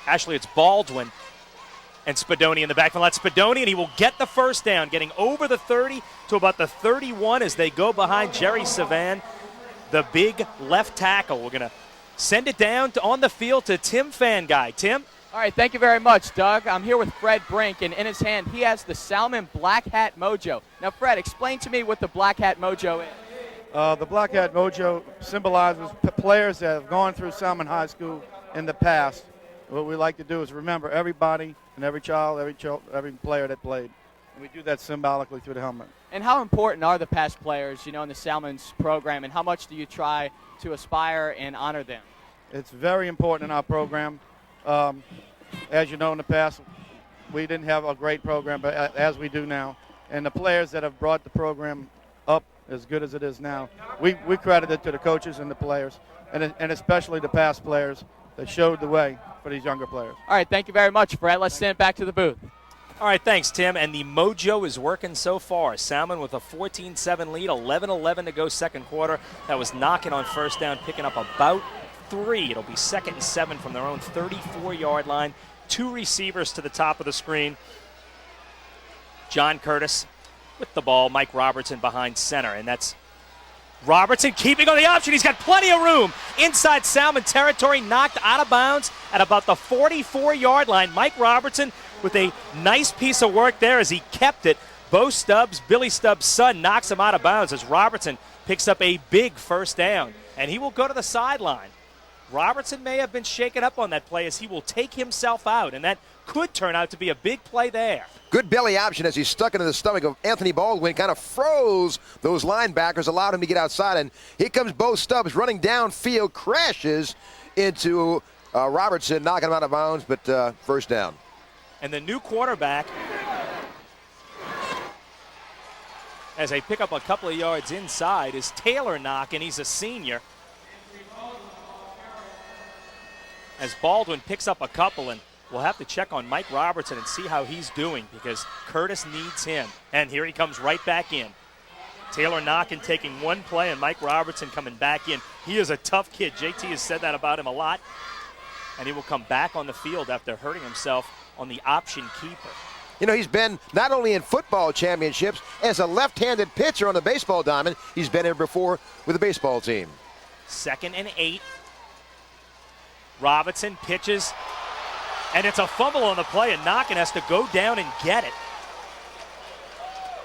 [SPEAKER 1] Actually, it's Baldwin and Spadoni in the backfield. That's Spadoni, and he will get the first down, getting over the 30 to about the 31 as they go behind Jerry Savan, the big left tackle. We're going to send it down on the field to Tim Fanguy. Tim?
[SPEAKER 3] All right, thank you very much, Doug. I'm here with Fred Brink, and in his hand, he has the Salmen Black Hat Mojo. Now, Fred, explain to me what the Black Hat Mojo is.
[SPEAKER 7] The Black Hat Mojo symbolizes players that have gone through Salmen High School in the past. What we like to do is remember everybody and every child, every player that played. And we do that symbolically through the helmet.
[SPEAKER 3] And how important are the past players, in the Salmen's program, and how much do you try to aspire and honor them?
[SPEAKER 7] It's very important in our program. As you know, in the past, we didn't have a great program, but as we do now. And the players that have brought the program up as good as it is now, we credit it to the coaches and the players, and especially the past players that showed the way for these younger players.
[SPEAKER 3] All right, thank you very much, Fred. Let's send it back to the booth.
[SPEAKER 1] All right, thanks, Tim. And the mojo is working so far. Salmen with a 14-7 lead, 11-11 to go second quarter. That was Knockin on first down, picking up about 3. It'll be 2nd and 7 from their own 34-yard line. 2 receivers to the top of the screen. John Curtis with the ball. Mike Robertson behind center, and that's Robertson keeping on the option. He's got plenty of room inside Salmen territory, knocked out of bounds at about the 44-yard line. Mike Robertson with a nice piece of work there as he kept it. Bo Stubbs, Billy Stubbs' son, knocks him out of bounds as Robertson picks up a big first down, and he will go to the sideline. Robertson may have been shaken up on that play as he will take himself out, and that could turn out to be a big play there.
[SPEAKER 2] Good belly option as he stuck into the stomach of Anthony Baldwin, kind of froze those linebackers, allowed him to get outside, and here comes Bo Stubbs running downfield, crashes into Robertson, knocking him out of bounds, but first down.
[SPEAKER 1] And the new quarterback, as they pick up a couple of yards inside, is Taylor Knockin. He's a senior. As Baldwin picks up a couple, and we'll have to check on Mike Robertson and see how he's doing because Curtis needs him. And here he comes right back in. Taylor Knockin taking one play and Mike Robertson coming back in. He is a tough kid. JT has said that about him a lot. And he will come back on the field after hurting himself on the option keeper.
[SPEAKER 2] He's been not only in football championships, as a left-handed pitcher on the baseball diamond, he's been here before with the baseball team.
[SPEAKER 1] 2nd and 8. Robinson pitches, and it's a fumble on the play, and Knockin has to go down and get it.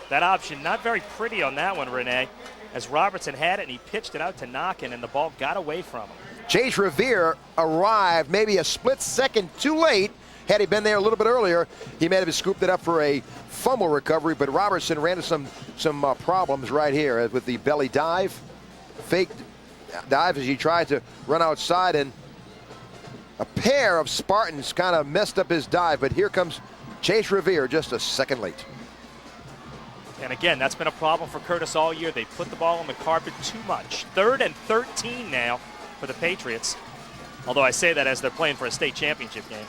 [SPEAKER 1] That option not very pretty on that one, Renee, as Robertson had it, and he pitched it out to Knockin, and the ball got away from him.
[SPEAKER 2] Chase Revere arrived maybe a split second too late. Had he been there a little bit earlier, he may have scooped it up for a fumble recovery, but Robertson ran into some problems right here with the belly dive, fake dive as he tried to run outside, and a pair of Spartans kind of messed up his dive, but here comes Chase Revere just a second late.
[SPEAKER 1] And again, that's been a problem for Curtis all year. They put the ball on the carpet too much. 3rd and 13 now for the Patriots. Although I say that as they're playing for a state championship game.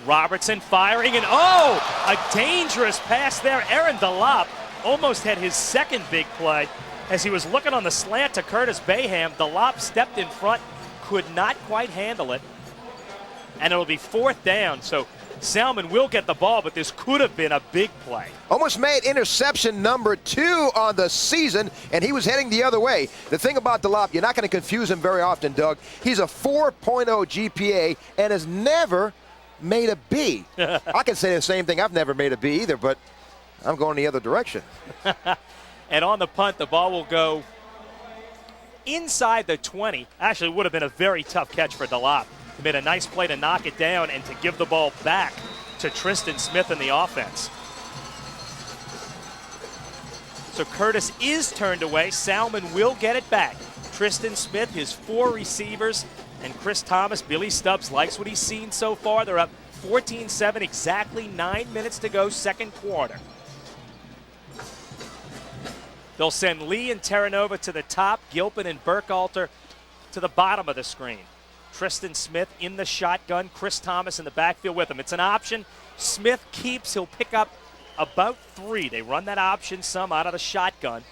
[SPEAKER 1] Robertson firing, and a dangerous pass there. Aaron DeLopp almost had his second big play as he was looking on the slant to Curtis Bayham. DeLopp stepped in front, could not quite handle it. And it'll be 4th down, so Salmen will get the ball, but this could have been a big play.
[SPEAKER 2] Almost made interception number 2 on the season, and he was heading the other way. The thing about DeLopp, you're not going to confuse him very often, Doug. He's a 4.0 GPA and has never made a B. I can say the same thing. I've never made a B either, but I'm going the other direction.
[SPEAKER 1] And on the punt, the ball will go inside the 20. Actually, it would have been a very tough catch for DeLopp. He made a nice play to knock it down and to give the ball back to Tristan Smith in the offense. So Curtis is turned away. Salmen will get it back. Tristan Smith, his 4 receivers, and Chris Thomas. Billy Stubbs likes what he's seen so far. They're up 14-7, exactly 9 minutes to go, second quarter. They'll send Lee and Terranova to the top, Gilpin and Burkhalter to the bottom of the screen. Tristan Smith in the shotgun, Chris Thomas in the backfield with him. It's an option. Smith keeps, he'll pick up about 3. They run that option some out of the shotgun.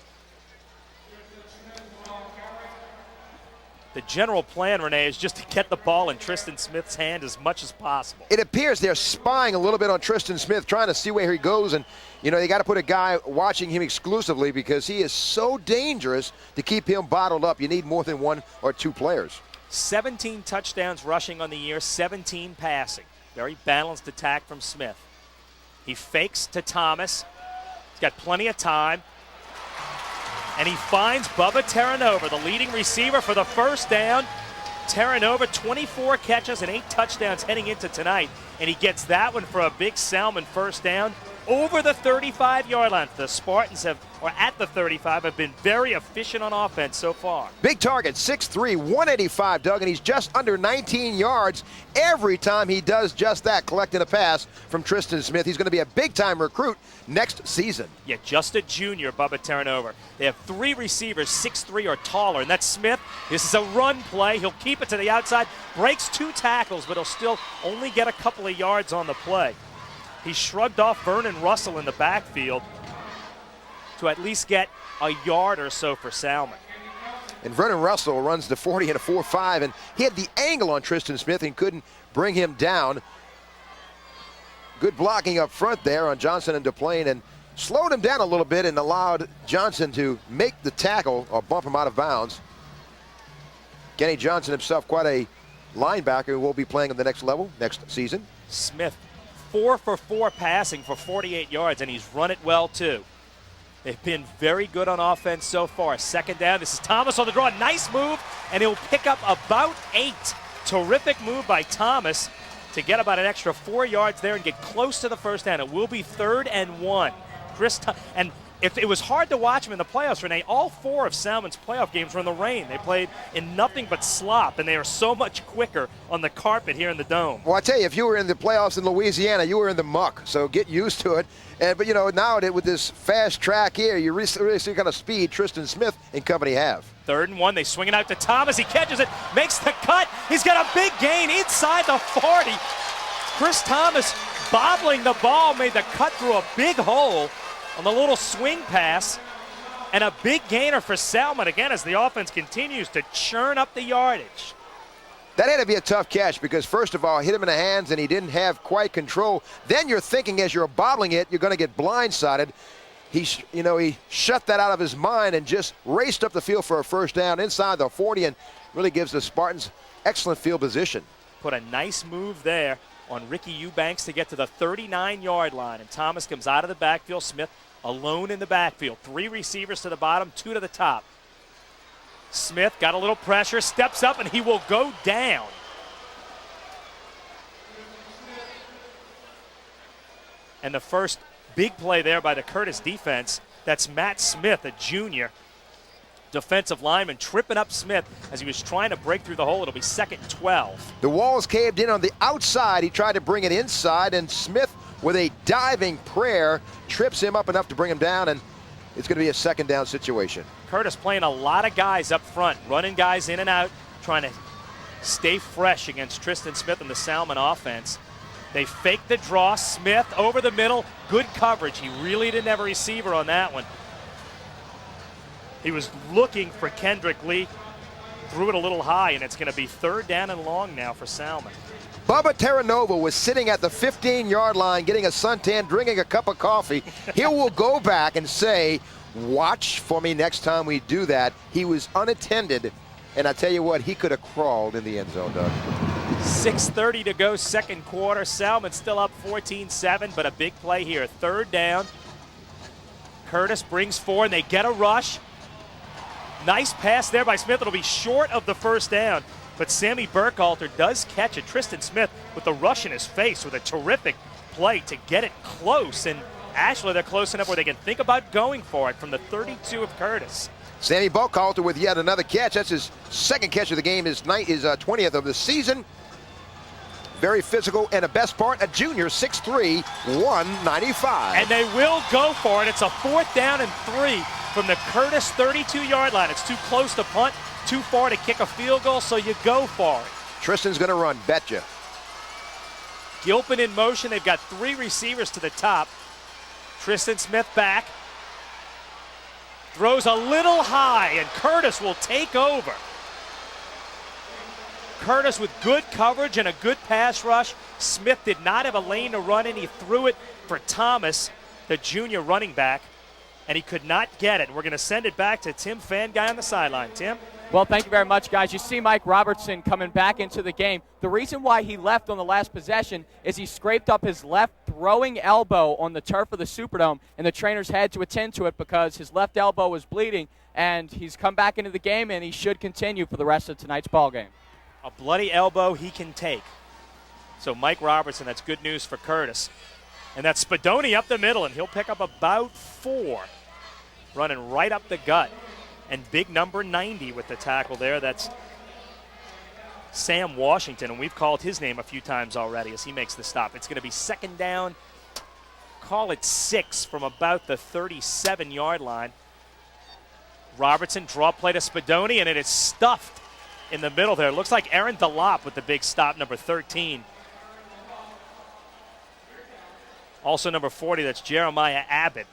[SPEAKER 1] The general plan, Renee, is just to get the ball in Tristan Smith's hand as much as possible.
[SPEAKER 2] It appears they're spying a little bit on Tristan Smith, trying to see where he goes, and they got to put a guy watching him exclusively because he is so dangerous to keep him bottled up. You need more than 1 or 2 players.
[SPEAKER 1] 17 touchdowns rushing on the year, 17 passing. Very balanced attack from Smith. He fakes to Thomas. He's got plenty of time. And he finds Bubba Terranova, the leading receiver, for the first down. Terranova, 24 catches and 8 touchdowns heading into tonight. And he gets that one for a big Salmen first down over the 35-yard line. The Spartans at the 35, have been very efficient on offense so far.
[SPEAKER 2] Big target, 6'3", 185, Doug, and he's just under 19 yards every time he does just that, collecting a pass from Tristan Smith. He's going to be a big-time recruit next season.
[SPEAKER 1] Yeah, just a junior, Bubba Terranova. They have 3 receivers, 6'3" or taller, and that's Smith. This is a run play. He'll keep it to the outside, breaks 2 tackles, but he'll still only get a couple of yards on the play. He shrugged off Vernon Russell in the backfield to at least get a yard or so for Salmen.
[SPEAKER 2] And Vernon Russell runs the 40 and a 4.5, and he had the angle on Tristan Smith and couldn't bring him down. Good blocking up front there on Johnson and DePlane, and slowed him down a little bit and allowed Johnson to make the tackle or bump him out of bounds. Kenny Johnson himself, quite a linebacker who will be playing on the next level next season.
[SPEAKER 1] Smith, 4 for 4 passing for 48 yards, and he's run it well too. They've been very good on offense so far. Second down, this is Thomas on the draw. Nice move, and he'll pick up about 8. Terrific move by Thomas to get about an extra 4 yards there and get close to the first down. It will be 3rd and 1. And if it was hard to watch him in the playoffs, Renee, all 4 of Salmen's playoff games were in the rain. They played in nothing but slop, and they are so much quicker on the carpet here in the Dome.
[SPEAKER 2] Well, I tell you, if you were in the playoffs in Louisiana, you were in the muck, so get used to it. But, now with this fast track here, you really see what kind of speed Tristan Smith and company have.
[SPEAKER 1] 3rd and 1, they swing it out to Thomas. He catches it, makes the cut. He's got a big gain inside the 40. Chris Thomas bobbling the ball, made the cut through a big hole on the little swing pass, and a big gainer for Salmen again as the offense continues to churn up the yardage.
[SPEAKER 2] That had to be a tough catch because, first of all, hit him in the hands and he didn't have quite control. Then you're thinking as you're bobbling it, you're going to get blindsided. He shut that out of his mind and just raced up the field for a first down inside the 40 and really gives the Spartans excellent field position.
[SPEAKER 1] Put a nice move there on Ricky Eubanks to get to the 39-yard line, and Thomas comes out of the backfield. Smith alone in the backfield. 3 receivers to the bottom, 2 to the top. Smith got a little pressure, steps up, and he will go down. And the first big play there by the Curtis defense, that's Matt Smith, a junior. defensive lineman tripping up Smith as he was trying to break through the hole. It'll be 2nd and 12.
[SPEAKER 2] The walls caved in on the outside. He tried to bring it inside, and Smith, with a diving prayer, trips him up enough to bring him down, and it's going to be a 2nd down situation.
[SPEAKER 1] Curtis playing a lot of guys up front, running guys in and out, trying to stay fresh against Tristan Smith and the Salmen offense. They fake the draw. Smith over the middle. Good coverage. He really didn't have a receiver on that one. He was looking for Kendrick Lee. Threw it a little high, and it's going to be 3rd down and long now for Salmen.
[SPEAKER 2] Bubba Terranova was sitting at the 15-yard line getting a suntan, drinking a cup of coffee. He will go back and say, watch for me next time we do that. He was unattended, and I tell you what, he could have crawled in the end zone, Doug.
[SPEAKER 1] 6:30 to go, 2nd quarter. Salmen still up 14-7, but a big play here. 3rd down. Curtis brings 4, and they get a rush. Nice pass there by Smith. It'll be short of the 1st down, but Sammy Burkhalter does catch it. Tristan Smith with the rush in his face with a terrific play to get it close, and actually they're close enough where they can think about going for it from the 32 of Curtis.
[SPEAKER 2] Sammy Burkhalter with yet another catch. That's his 2nd catch of the game. His 20th of the season. Very physical, and the best part, a junior, 6'3", 195.
[SPEAKER 1] And they will go for it. It's a 4th down and 3 from the Curtis 32-yard line. It's too close to punt, too far to kick a field goal, so you go for it.
[SPEAKER 2] Tristan's going to run, betcha.
[SPEAKER 1] Gilpin in motion. They've got 3 receivers to the top. Tristan Smith back. Throws a little high, and Curtis will take over. Curtis with good coverage and a good pass rush. Smith did not have a lane to run in. He threw it for Thomas, the junior running back, and he could not get it. We're going to send it back to Tim Fanguy on the sideline. Tim?
[SPEAKER 3] Well, thank you very much, guys. You see Mike Robertson coming back into the game. The reason why he left on the last possession is he scraped up his left throwing elbow on the turf of the Superdome, and the trainers had to attend to it because his left elbow was bleeding, and he's come back into the game, and he should continue for the rest of tonight's ball game.
[SPEAKER 1] A bloody elbow he can take. So Mike Robertson, that's good news for Curtis. And that's Spadoni up the middle, and he'll pick up about 4. Running right up the gut. And big number 90 with the tackle there. That's Sam Washington, and we've called his name a few times already as he makes the stop. It's going to be 2nd down, call it 6 from about the 37-yard line. Robertson draw play to Spadoni, and it is stuffed in the middle there. It looks like Aaron DeLop with the big stop, number 13. Also number 40, that's Jeremiah Abbott.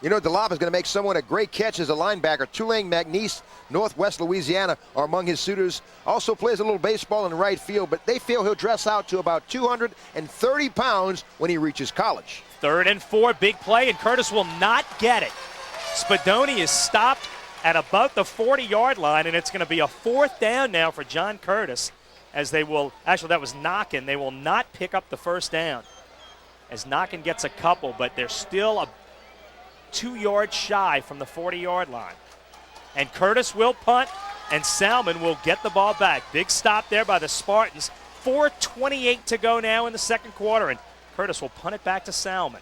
[SPEAKER 2] You know, DeLop is going to make someone a great catch as a linebacker. Tulane McNeese, Northwest Louisiana, are among his suitors. Also plays a little baseball in right field, but they feel he'll dress out to about 230 pounds when he reaches college.
[SPEAKER 1] 3rd and 4, big play, and Curtis will not get it. Spadoni is stopped at about the 40-yard line, and it's going to be a 4th down now for John Curtis, as they will, actually that was Knockin. They will not pick up the 1st down, as Knockin gets a couple, but they're still a 2 yards shy from the 40-yard line. And Curtis will punt, and Salmen will get the ball back. Big stop there by the Spartans. 4:28 to go now in the 2nd quarter, and Curtis will punt it back to Salmen.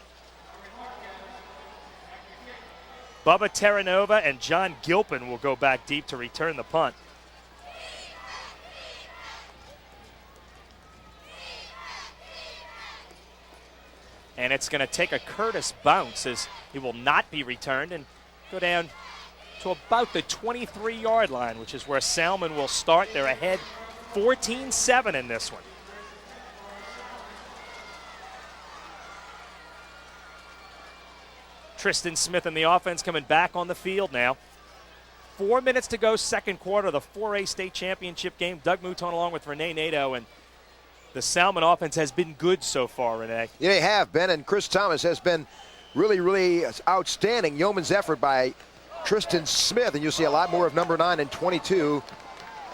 [SPEAKER 1] Bubba Terranova and John Gilpin will go back deep to return the punt. And it's going to take a Curtis bounce as he will not be returned and go down to about the 23-yard line, which is where Salmen will start. They're ahead 14-7 in this one. Tristan Smith and the offense coming back on the field now. 4 minutes to go, 2nd quarter of the 4A state championship game. Doug Mouton along with Renee Nadeau, and the Salmen offense has been good so far, Renee.
[SPEAKER 2] Yeah, they have, Ben, and Chris Thomas has been really, really outstanding. Yeoman's effort by Tristan Smith, and you'll see a lot more of number 9 and 22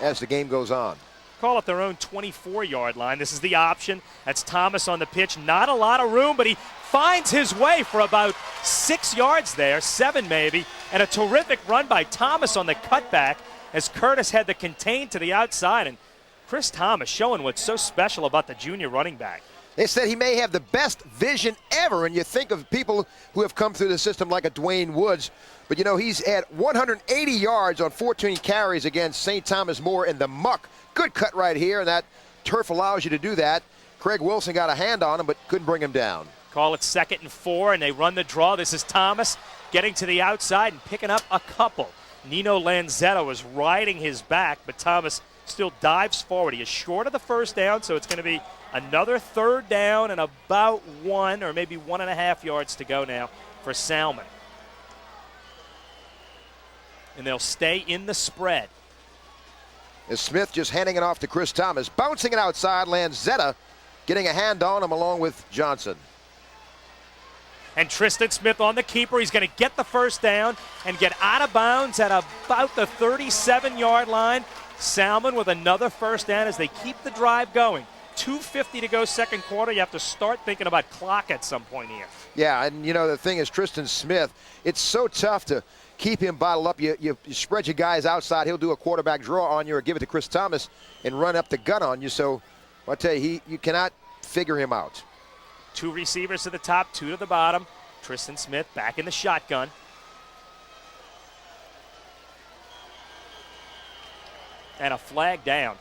[SPEAKER 2] as the game goes on.
[SPEAKER 1] Call it their own 24-yard line. This is the option. That's Thomas on the pitch. Not a lot of room, but he finds his way for about 6 yards there, 7 maybe, and a terrific run by Thomas on the cutback as Curtis had to contain to the outside. And Chris Thomas showing what's so special about the junior running back.
[SPEAKER 2] They said he may have the best vision ever, and you think of people who have come through the system like a Dwayne Woods, but you know, he's at 180 yards on 14 carries against St. Thomas More in the muck. Good cut right here, and that turf allows you to do that. Craig Wilson got a hand on him, but couldn't bring him down.
[SPEAKER 1] Call it 2nd and 4, and they run the draw. This is Thomas getting to the outside and picking up a couple. Nino Lanzetta was riding his back, but Thomas still dives forward. He is short of the first down, so it's going to be another 3rd down and about 1 or maybe 1.5 yards to go now for Salmen. And they'll stay in the spread.
[SPEAKER 2] As Smith just handing it off to Chris Thomas, bouncing it outside. Lanzetta getting a hand on him along with Johnson.
[SPEAKER 1] And Tristan Smith on the keeper. He's going to get the first down and get out of bounds at about the 37-yard line. Salmen with another first down as they keep the drive going. 2:50 to go second quarter. You have to start thinking about clock at some point here.
[SPEAKER 2] Yeah, and you know, the thing is, Tristan Smith, it's so tough to keep him bottled up. You spread your guys outside. He'll do a quarterback draw on you or give it to Chris Thomas and run up the gut on you. So I'll tell you, you cannot figure him out.
[SPEAKER 1] 2 receivers to the top, 2 to the bottom. Tristan Smith back in the shotgun. And a flag down.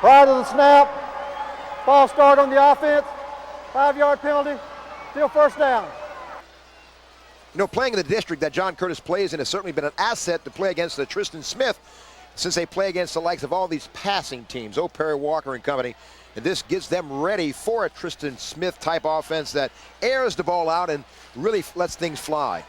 [SPEAKER 10] Prior to the snap, false start on the offense, 5-yard penalty, still first down.
[SPEAKER 2] You know, playing in the district that John Curtis plays in has certainly been an asset to play against the Tristan Smith, since they play against the likes of all these passing teams, Perry Walker and company. And this gets them ready for a Tristan Smith type offense that airs the ball out and really lets things fly.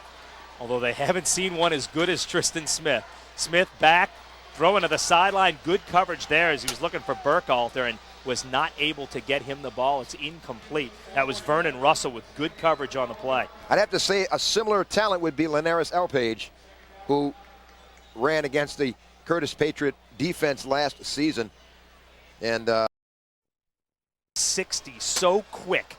[SPEAKER 1] Although they haven't seen one as good as Tristan Smith. Smith back, throwing to the sideline, good coverage there as he was looking for Burkhalter and was not able to get him the ball. It's incomplete. That was Vernon Russell with good coverage on the play.
[SPEAKER 2] I'd have to say a similar talent would be Linares Elpage, who ran against the Curtis Patriot defense last season. And
[SPEAKER 1] 60, so quick.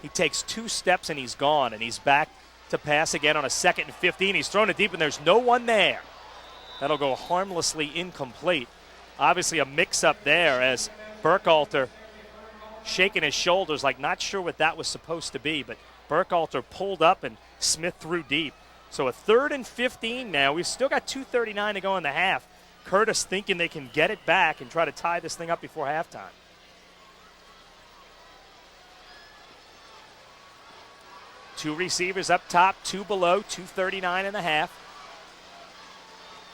[SPEAKER 1] He takes 2 steps and he's gone, and he's back to pass again on a 2nd and 15. He's thrown it deep and there's no one there. That'll go harmlessly incomplete. Obviously a mix-up there as Burkhalter shaking his shoulders like not sure what that was supposed to be, but Burkhalter pulled up and Smith threw deep. So a 3rd and 15 now. We've still got 2:39 to go in the half. Curtis thinking they can get it back and try to tie this thing up before halftime. Two receivers up top, 2 below, 2:39 in the half.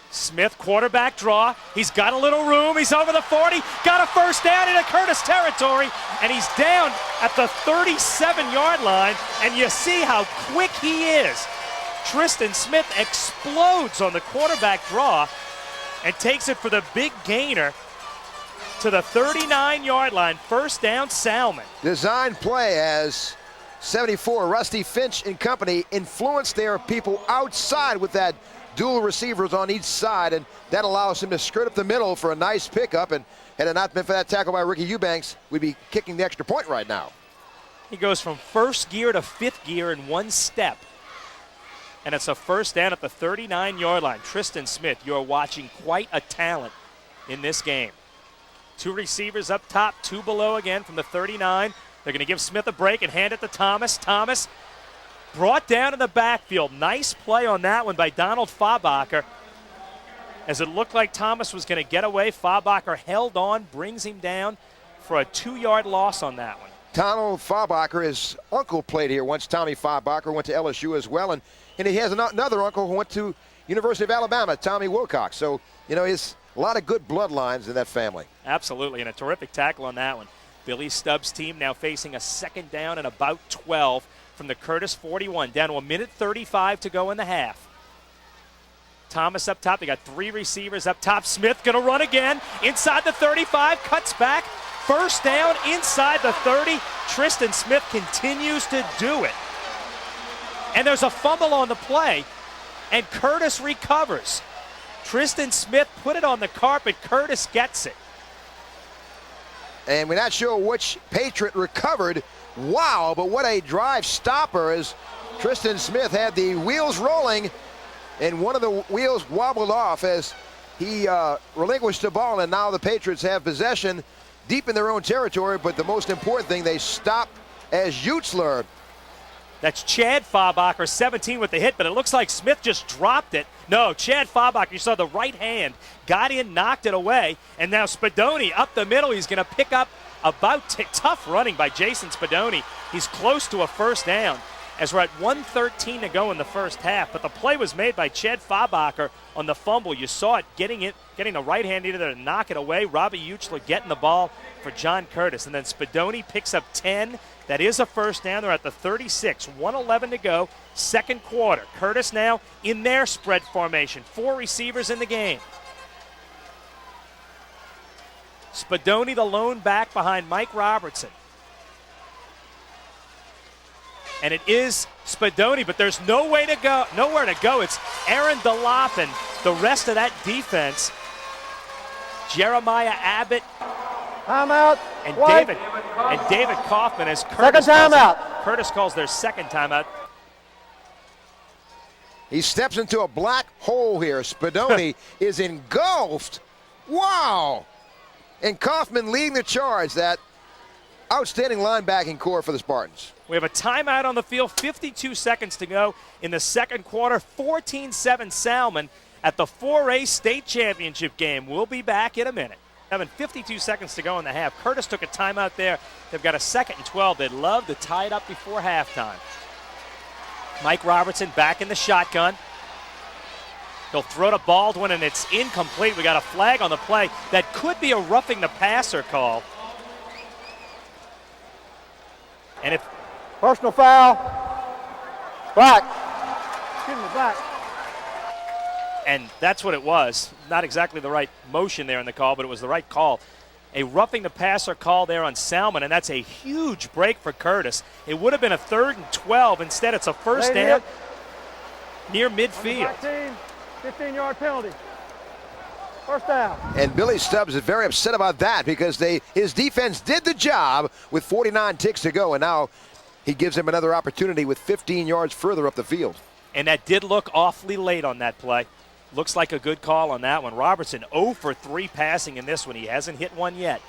[SPEAKER 1] Smith, quarterback draw. He's got a little room. He's over the 40. Got a first down into Curtis territory. And he's down at the 37-yard line. And you see how quick he is. Tristan Smith explodes on the quarterback draw and takes it for the big gainer to the 39-yard line. First down, Salmen.
[SPEAKER 2] Design play as 74, Rusty Finch and company influenced their people outside with that dual receivers on each side, and that allows him to skirt up the middle for a nice pickup. And had it not been for that tackle by Ricky Eubanks, we'd be kicking the extra point right now.
[SPEAKER 1] He goes from 1st gear to 5th gear in 1 step. And it's a first down at the 39-yard line. Tristan Smith, you're watching quite a talent in this game. 2 receivers up top, 2 below again from the 39. They're going to give Smith a break and hand it to Thomas. Thomas brought down in the backfield. Nice play on that one by Donald Fabacher. As it looked like Thomas was going to get away, Fabacher held on, brings him down for a 2-yard loss on that one.
[SPEAKER 2] Donald Fabacher, his uncle played here once. Tommy Fabacher went to LSU as well, and he has another uncle who went to University of Alabama, Tommy Wilcox. So, you know, a lot of good bloodlines in that family.
[SPEAKER 1] Absolutely, and a terrific tackle on that one. Billy Stubbs' team now facing a 2nd down and about 12 from the Curtis 41. Down to 1:35 to go in the half. Thomas up top. They got 3 receivers up top. Smith going to run again. Inside the 35, cuts back. First down inside the 30. Tristan Smith continues to do it. And there's a fumble on the play, and Curtis recovers. Tristan Smith put it on the carpet. Curtis gets it.
[SPEAKER 2] And we're not sure which Patriot recovered. Wow, but what a drive stopper as Tristan Smith had the wheels rolling and one of the wheels wobbled off as he relinquished the ball, and now the Patriots have possession deep in their own territory, but the most important thing, they stop as Utzler.
[SPEAKER 1] That's Chad Fabacher, 17 with the hit, but it looks like Smith just dropped it. No, Chad Fabacher, you saw the right hand, got in, knocked it away, and now Spadoni up the middle. He's going to pick up tough running by Jason Spadoni. He's close to a first down as we're at 1:13 to go in the first half, but the play was made by Chad Fabacher on the fumble. You saw it, getting the right hand either to knock it away. Robbie Utzler getting the ball for John Curtis, and then Spadoni picks up 10. That is a first down. They're at the 36, 1:11 to go, second quarter. Curtis now in their spread formation, 4 receivers in the game. Spadoni the lone back behind Mike Robertson. And it is Spadoni, but there's nowhere to go. It's Aaron Delop and the rest of that defense. Jeremiah Abbott.
[SPEAKER 10] Timeout.
[SPEAKER 1] And
[SPEAKER 10] White.
[SPEAKER 1] David Kaufman as Curtis
[SPEAKER 10] Second timeout.
[SPEAKER 1] Curtis calls their second timeout.
[SPEAKER 2] He steps into a black hole here. Spadoni is engulfed. Wow. And Kaufman leading the charge. That outstanding linebacking core for the Spartans.
[SPEAKER 1] We have a timeout on the field, 52 seconds to go in the second quarter, 14-7 Salmen at the 4A state championship game. We'll be back in a minute. Having 52 seconds to go in the half. Curtis took a timeout there. They've got a 2nd and 12. They'd love to tie it up before halftime. Mike Robertson back in the shotgun. He'll throw to Baldwin, and it's incomplete. We got a flag on the play. That could be a roughing the passer call. And if
[SPEAKER 10] Personal foul. Black. Excuse me, black.
[SPEAKER 1] And that's what it was. Not exactly the right motion there in the call, but it was the right call. A roughing the passer call there on Salmen, and that's a huge break for Curtis. It would have been a 3rd and 12. Instead, it's a first down near midfield.
[SPEAKER 10] 15-yard penalty. First down.
[SPEAKER 2] And Billy Stubbs is very upset about that because his defense did the job with 49 ticks to go, and now he gives him another opportunity with 15 yards further up the field.
[SPEAKER 1] And that did look awfully late on that play. Looks like a good call on that one. Robertson 0 for 3 passing in this one. He hasn't hit one yet.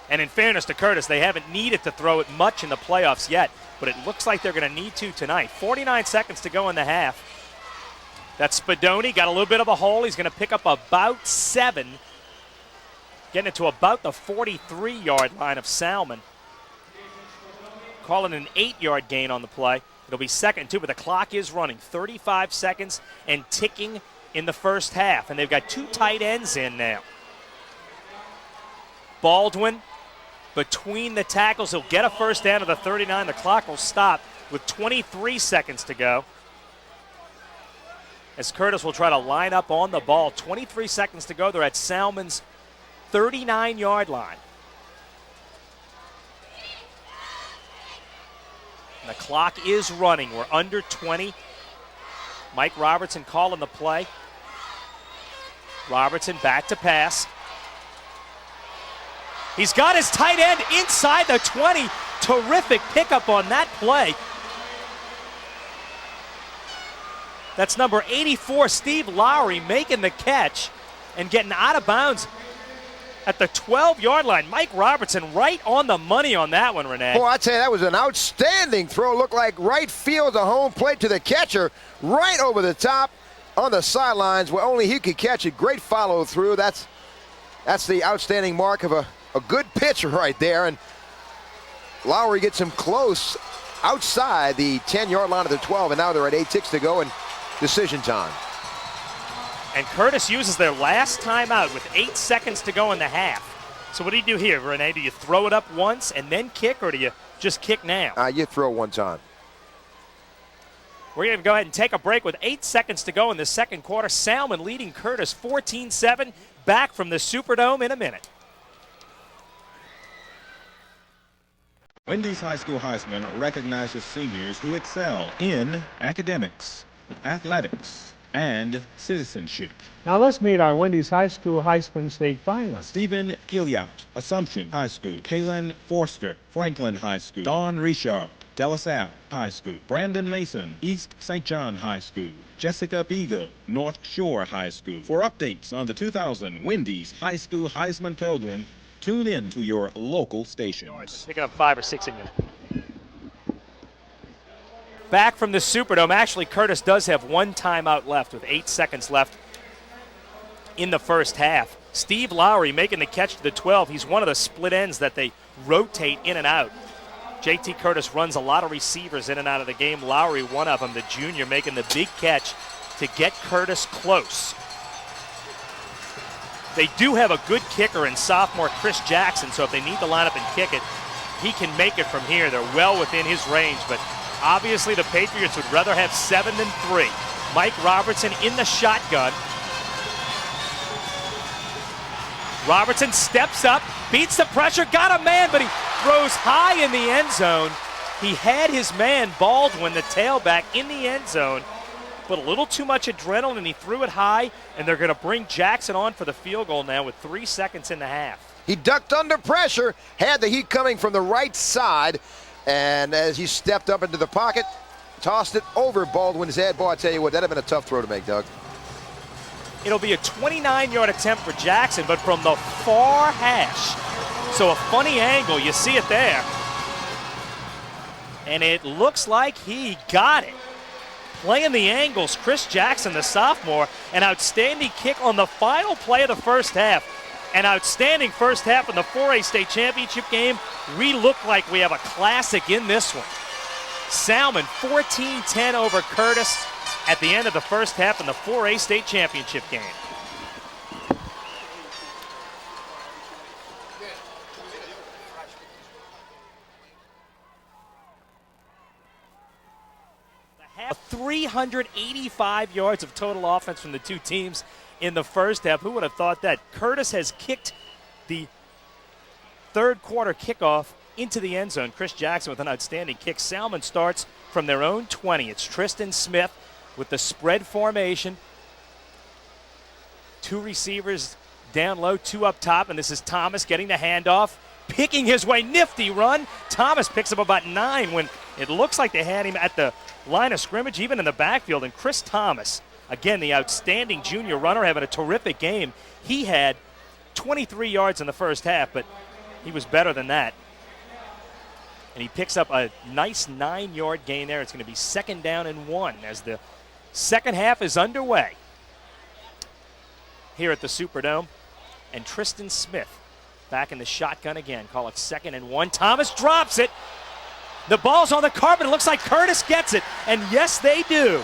[SPEAKER 1] And in fairness to Curtis, they haven't needed to throw it much in the playoffs yet, but it looks like they're going to need to tonight. 49 seconds to go in the half. That's Spadoni. Got a little bit of a hole. He's going to pick up about 7. Getting it to about the 43-yard line of Salmen. Calling an 8-yard gain on the play. It'll be 2nd and 2, but the clock is running. 35 seconds and ticking in the first half. And they've got 2 tight ends in now. Baldwin between the tackles. He'll get a first down to the 39. The clock will stop with 23 seconds to go. As Curtis will try to line up on the ball. 23 seconds to go. They're at Salmen's 39-yard line. And the clock is running. We're under 20. Mike Robertson calling the play. Robertson back to pass. He's got his tight end inside the 20. Terrific pickup on that play. That's number 84, Steve Lowry, making the catch and getting out of bounds at the 12-yard line. Mike Robertson right on the money on that one, Renee.
[SPEAKER 2] Boy, I tell you, that was an outstanding throw. Looked like right field, the home plate to the catcher, right over the top on the sidelines where only he could catch it. Great follow through. That's the outstanding mark of a good pitch right there. And Lowry gets him close outside the 10-yard line of the 12, and now they're at 8 ticks to go and decision time.
[SPEAKER 1] And Curtis uses their last timeout with 8 seconds to go in the half. So what do you do here, Renee? Do you throw it up once and then kick, or do you just kick now?
[SPEAKER 2] You throw one time.
[SPEAKER 1] We're going to go ahead and take a break with 8 seconds to go in the second quarter. Salmen leading Curtis 14-7. Back from the Superdome in a minute.
[SPEAKER 8] Wendy's High School Heisman recognizes seniors who excel in academics, athletics, and citizenship.
[SPEAKER 9] Now let's meet our Wendy's High School Heisman State finalists.
[SPEAKER 8] Stephen Gilliard, Assumption High School. Kaylin Forster, Franklin High School. Dawn Richard, DeLaSalle High School. Brandon Mason, East St. John High School. Jessica Beagle, North Shore High School. For updates on the 2000 Wendy's High School Heisman Program, tune in to your local stations.
[SPEAKER 1] Picking up 5 or 6 again. Back from the Superdome. Actually, Curtis does have one timeout left with 8 seconds left in the first half. Steve Lowry making the catch to the 12. He's one of the split ends that they rotate in and out. JT Curtis runs a lot of receivers in and out of the game. Lowry, one of them, the junior, making the big catch to get Curtis close. They do have a good kicker in sophomore Chris Jackson, so if they need to line up and kick it, he can make it from here. They're well within his range, but obviously the Patriots would rather have 7 than 3. Mike Robertson in the shotgun. Robertson steps up, beats the pressure, got a man, but he throws high in the end zone. He had his man, Baldwin, the tailback, in the end zone, but a little too much adrenaline, and he threw it high, and they're going to bring Jackson on for the field goal now with 3 seconds in the half.
[SPEAKER 2] He ducked under pressure, had the heat coming from the right side, and as he stepped up into the pocket, tossed it over Baldwin's head. Boy, I tell you what, that'd have been a tough throw to make, Doug.
[SPEAKER 1] It'll be a 29-yard attempt for Jackson, but from the far hash. So a funny angle, you see it there. And it looks like he got it. Playing the angles, Chris Jackson, the sophomore, an outstanding kick on the final play of the first half. An outstanding first half in the 4A state championship game. We look like we have a classic in this one. Salmen 14-10 over Curtis at the end of the first half in the 4A state championship game. The half, 385 yards of total offense from the two teams in the first half. Who would have thought that? Curtis has kicked the third quarter kickoff into the end zone. Chris Jackson with an outstanding kick. Salmen starts from their own 20. It's Tristan Smith with the spread formation. 2 receivers down low, 2 up top, and this is Thomas getting the handoff, picking his way, nifty run. Thomas picks up about 9 when it looks like they had him at the line of scrimmage, even in the backfield. And Chris Thomas, again, the outstanding junior runner, having a terrific game. He had 23 yards in the first half, but he was better than that. And he picks up a nice 9-yard gain there. It's going to be 2nd down and 1 as the second half is underway here at the Superdome. And Tristan Smith back in the shotgun again. Call it 2nd and 1. Thomas drops it. The ball's on the carpet. It looks like Curtis gets it. And yes, they do.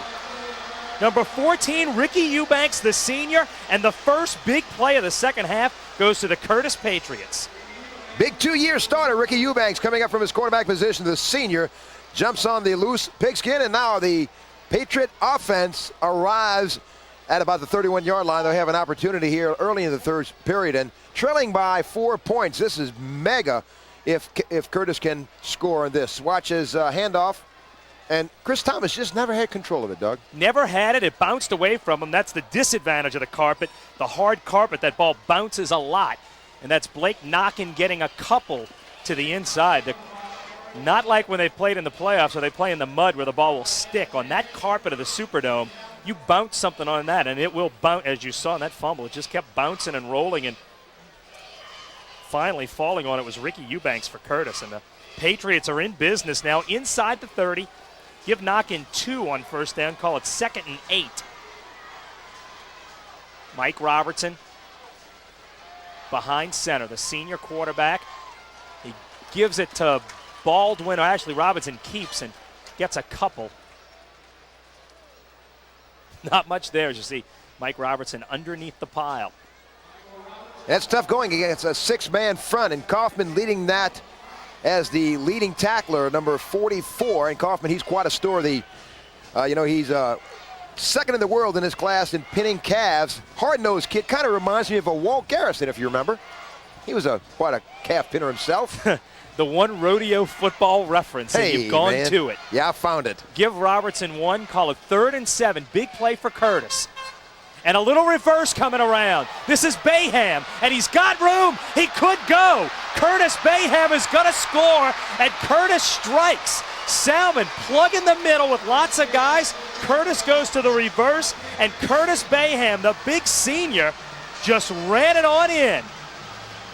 [SPEAKER 1] Number 14, Ricky Eubanks, the senior. And the first big play of the second half goes to the Curtis Patriots.
[SPEAKER 2] Big 2-year starter, Ricky Eubanks, coming up from his quarterback position. The senior jumps on the loose pigskin, and now the Patriot offense arrives at about the 31-yard line. They'll have an opportunity here early in the third period, and trailing by 4 points. This is mega if Curtis can score on this. Watch his handoff, and Chris Thomas just never had control of it, Doug.
[SPEAKER 1] Never had it. It bounced away from him. That's the disadvantage of the carpet, the hard carpet. That ball bounces a lot. And that's Blake Knockin getting a couple to the inside. Not like when they played in the playoffs where they play in the mud where the ball will stick. On that carpet of the Superdome, you bounce something on that, and it will bounce. As you saw in that fumble, it just kept bouncing and rolling, and finally falling on it was Ricky Eubanks for Curtis. And the Patriots are in business now inside the 30. Give Knockin 2 on first down. Call it 2nd and 8. Mike Robertson behind center, the senior quarterback. He gives it to Baldwin, or actually Robinson keeps and gets a couple. Not much there, as you see Mike Robertson underneath the pile.
[SPEAKER 2] That's tough going against a 6-man front, and Kaufman leading that as the leading tackler, number 44. And Kaufman, he's quite a store. He's second in the world in his class in pinning calves. Hard-nosed kid, kind of reminds me of a Walt Garrison, if you remember. He was quite a calf pinner himself.
[SPEAKER 1] The one rodeo football reference, and you've gone to it.
[SPEAKER 2] Yeah, I found it.
[SPEAKER 1] Give Robertson 1, call it 3rd and 7. Big play for Curtis. And a little reverse coming around. This is Bayham, and he's got room. He could go. Curtis Bayham is going to score, and Curtis strikes. Salmen plug in the middle with lots of guys. Curtis goes to the reverse, and Curtis Bayham, the big senior, just ran it on in.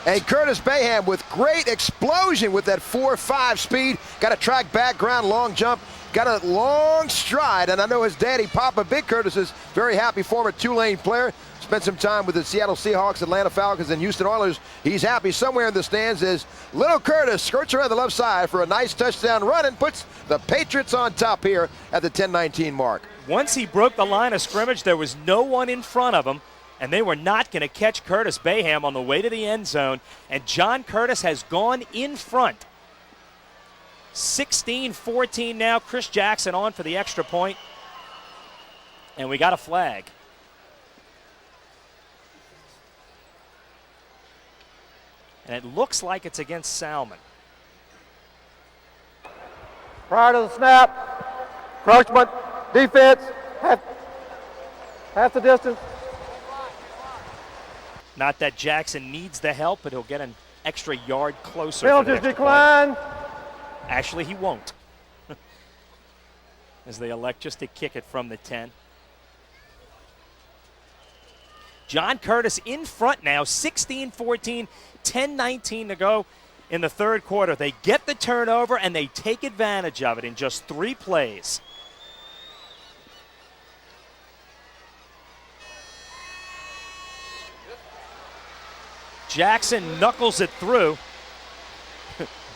[SPEAKER 2] And Curtis Bayham with great explosion with that 4.5 speed. Got a track background, long jump, got a long stride. And I know his daddy, Papa Big Curtis, is very happy, former Tulane player. Spent some time with the Seattle Seahawks, Atlanta Falcons, and Houston Oilers. He's happy. Somewhere in the stands is little Curtis, skirts around the left side for a nice touchdown run and puts the Patriots on top here at the 10-19 mark.
[SPEAKER 1] Once he broke the line of scrimmage, there was no one in front of him, and they were not going to catch Curtis Bayham on the way to the end zone. And John Curtis has gone in front. 16-14 now. Chris Jackson on for the extra point. And we got a flag. And it looks like it's against Salmen.
[SPEAKER 10] Prior to the snap, encroachment, defense, half the distance.
[SPEAKER 1] Not that Jackson needs the help, but he'll get an extra yard closer.
[SPEAKER 10] Penalties decline.
[SPEAKER 1] Actually, he won't. As they elect just to kick it from the 10. John Curtis in front now, 16-14, 10-19 to go in the third quarter. They get the turnover, and they take advantage of it in just 3 plays. Jackson knuckles it through.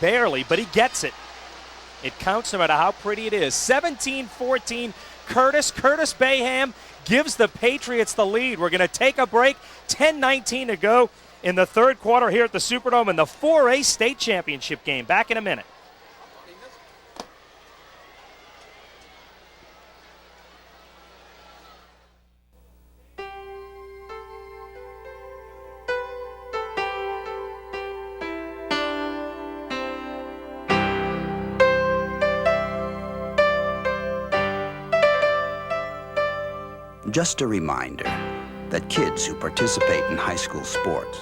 [SPEAKER 1] Barely, but he gets it. It counts no matter how pretty it is. 17-14, Curtis Bayham gives the Patriots the lead. We're going to take a break. 10-19 to go in the third quarter here at the Superdome in the 4A state championship game. Back in a minute.
[SPEAKER 11] Just a reminder that kids who participate in high school sports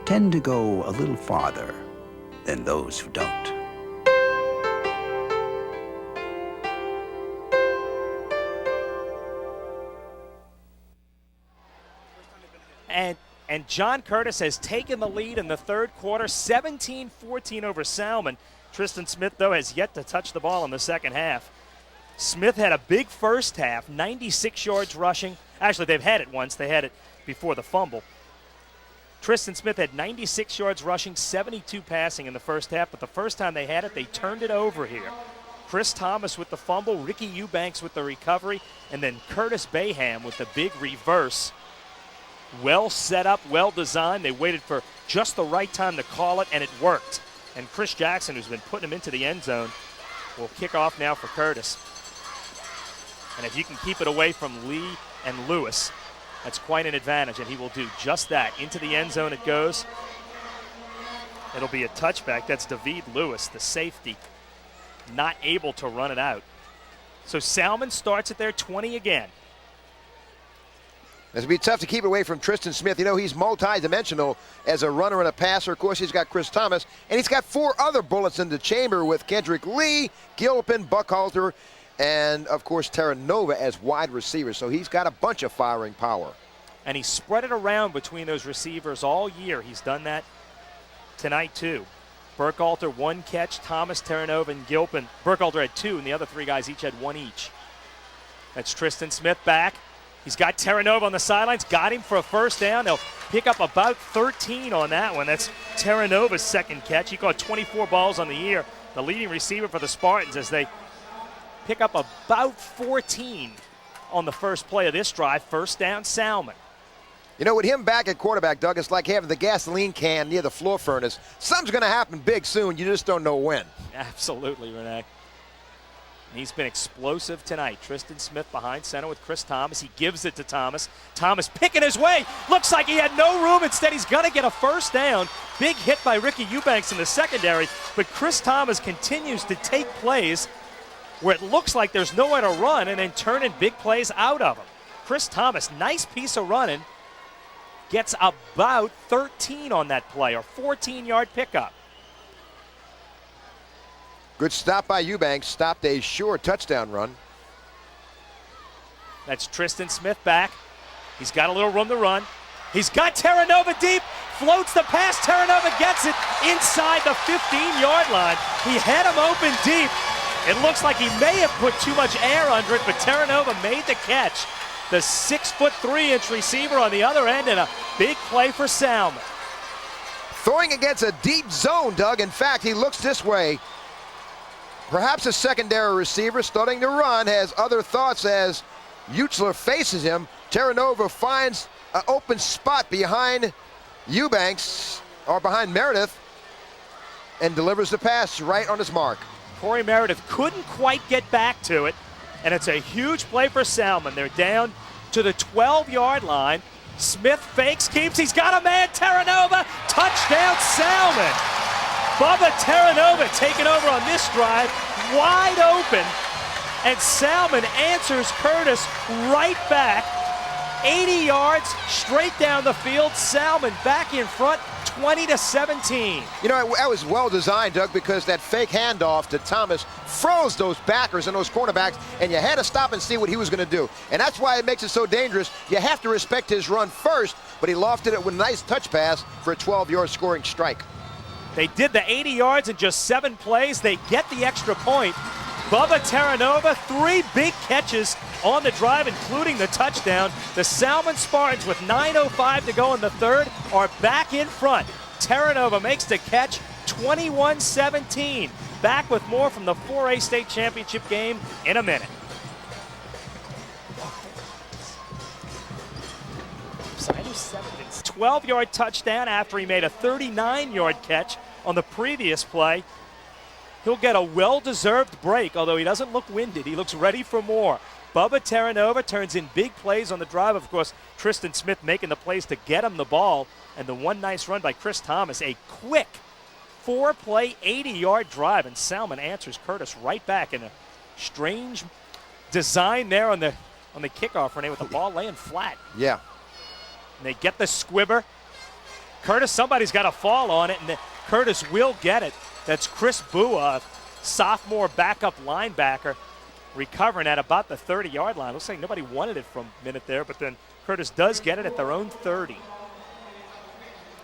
[SPEAKER 11] tend to go a little farther than those who don't.
[SPEAKER 1] And John Curtis has taken the lead in the third quarter, 17-14 over Salmen. Tristan Smith, though, has yet to touch the ball in the second half. Smith had a big first half, 96 yards rushing. Actually, they've had it once. They had it before the fumble. Tristan Smith had 96 yards rushing, 72 passing in the first half, but the first time they had it, they turned it over here. Chris Thomas with the fumble, Ricky Eubanks with the recovery, and then Curtis Bayham with the big reverse. Well set up, well designed. They waited for just the right time to call it, and it worked. And Chris Jackson, who's been putting him into the end zone, will kick off now for Curtis. And if you can keep it away from Lee and Lewis, that's quite an advantage, and he will do just that. Into the end zone it goes. It'll be a touchback. That's David Lewis, the safety, not able to run it out. So Salmen starts at their 20 again.
[SPEAKER 2] It's going to be tough to keep it away from Tristan Smith. You know, he's multi-dimensional as a runner and a passer. Of course, he's got Chris Thomas, and he's got 4 other bullets in the chamber with Kendrick Lee, Gilpin, Buckhalter, and, of course, Terranova as wide receivers. So he's got a bunch of firing power.
[SPEAKER 1] And he spread it around between those receivers all year. He's done that tonight, too. Burkhalter, 1 catch. Thomas, Terranova, and Gilpin. Burkhalter had 2, and the other 3 guys each had 1 each. That's Tristan Smith back. He's got Terranova on the sidelines. Got him for a first down. They'll pick up about 13 on that one. That's Terranova's second catch. He caught 24 balls on the year. The leading receiver for the Spartans as they pick up about 14 on the first play of this drive. First down, Salmen.
[SPEAKER 2] You know, with him back at quarterback, Doug, it's like having the gasoline can near the floor furnace. Something's going to happen big soon. You just don't know when.
[SPEAKER 1] Absolutely, Renee. He's been explosive tonight. Tristan Smith behind center with Chris Thomas. He gives it to Thomas. Thomas picking his way. Looks like he had no room. Instead, he's going to get a first down. Big hit by Ricky Eubanks in the secondary. But Chris Thomas continues to take plays where it looks like there's nowhere to run and then turning big plays out of him. Chris Thomas, nice piece of running, gets about 13 on that play, or 14-yard pickup.
[SPEAKER 2] Good stop by Eubanks. Stopped a sure touchdown run.
[SPEAKER 1] That's Tristan Smith back. He's got a little room to run. He's got Terranova deep. Floats the pass. Terranova gets it inside the 15-yard line. He had him open deep. It looks like he may have put too much air under it, but Terranova made the catch. The 6'3" receiver on the other end, and a big play for Salmen.
[SPEAKER 2] Throwing against a deep zone, Doug. In fact, he looks this way. Perhaps a secondary receiver starting to run, has other thoughts as Utzler faces him. Terranova finds an open spot behind Eubanks, or behind Meredith, and delivers the pass right on his mark.
[SPEAKER 1] Corey Meredith couldn't quite get back to it, and it's a huge play for Salmen. They're down to the 12-yard line. Smith fakes, keeps, he's got a man, Terranova, touchdown Salmen. Bubba Terranova taking over on this drive, wide open, and Salmen answers Curtis right back. 80 yards straight down the field. Salmen back in front, 20-17.
[SPEAKER 2] You know, that was well designed, Doug, because that fake handoff to Thomas froze those backers and those cornerbacks, and you had to stop and see what he was going to do. And that's why it makes it so dangerous. You have to respect his run first, but he lofted it with a nice touch pass for a 12-yard scoring strike.
[SPEAKER 1] They did the 80 yards in just 7 plays. They get the extra point. Bubba Terranova, 3 big catches on the drive, including the touchdown. The Salmen Spartans, with 9:05 to go in the third, are back in front. Terranova makes the catch, 21-17. Back with more from the 4A state championship game in a minute. 12-yard touchdown after he made a 39-yard catch on the previous play. He'll get a well-deserved break, although he doesn't look winded. He looks ready for more. Bubba Terranova turns in big plays on the drive. Of course, Tristan Smith making the plays to get him the ball. And the one nice run by Chris Thomas, a quick 4-play, 80-yard drive. And Salmen answers Curtis right back in a strange design there on the kickoff, Renee, with the ball laying flat.
[SPEAKER 2] Yeah.
[SPEAKER 1] And they get the squibber. Curtis, somebody's got to fall on it, and Curtis will get it. That's Chris Bua, sophomore backup linebacker, recovering at about the 30-yard line. Looks like nobody wanted it for a minute there, but then Curtis does get it at their own 30.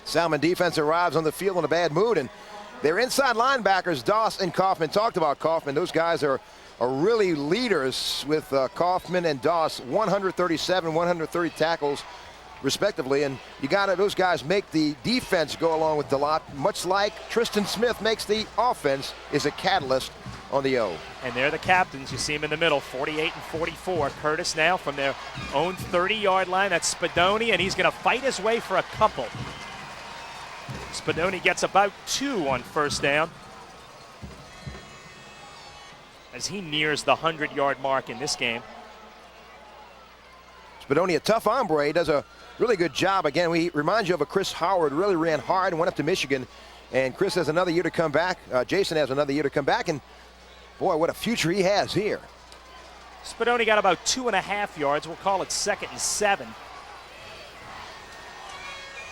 [SPEAKER 2] Salmen defense arrives on the field in a bad mood, and their inside linebackers, Doss and Kaufman, talked about Kaufman. Those guys are really leaders with Kaufman and Doss, 137, 130 tackles, respectively, and you got those guys make the defense go along with the lot, much like Tristan Smith makes the offense is a catalyst on the O.
[SPEAKER 1] And they're the captains. You see them in the middle, 48 and 44. Curtis now from their own 30-yard line. That's Spadoni, and he's going to fight his way for a couple. Spadoni gets about 2 on first down as he nears the 100-yard mark in this game.
[SPEAKER 2] Spadoni, a tough hombre, does a really good job. Again, he reminds you of a Chris Howard, really ran hard and went up to Michigan. And Chris has another year to come back. Jason has another year to come back. And boy, what a future he has here.
[SPEAKER 1] Spadoni got about 2.5 yards. We'll call it 2nd and 7.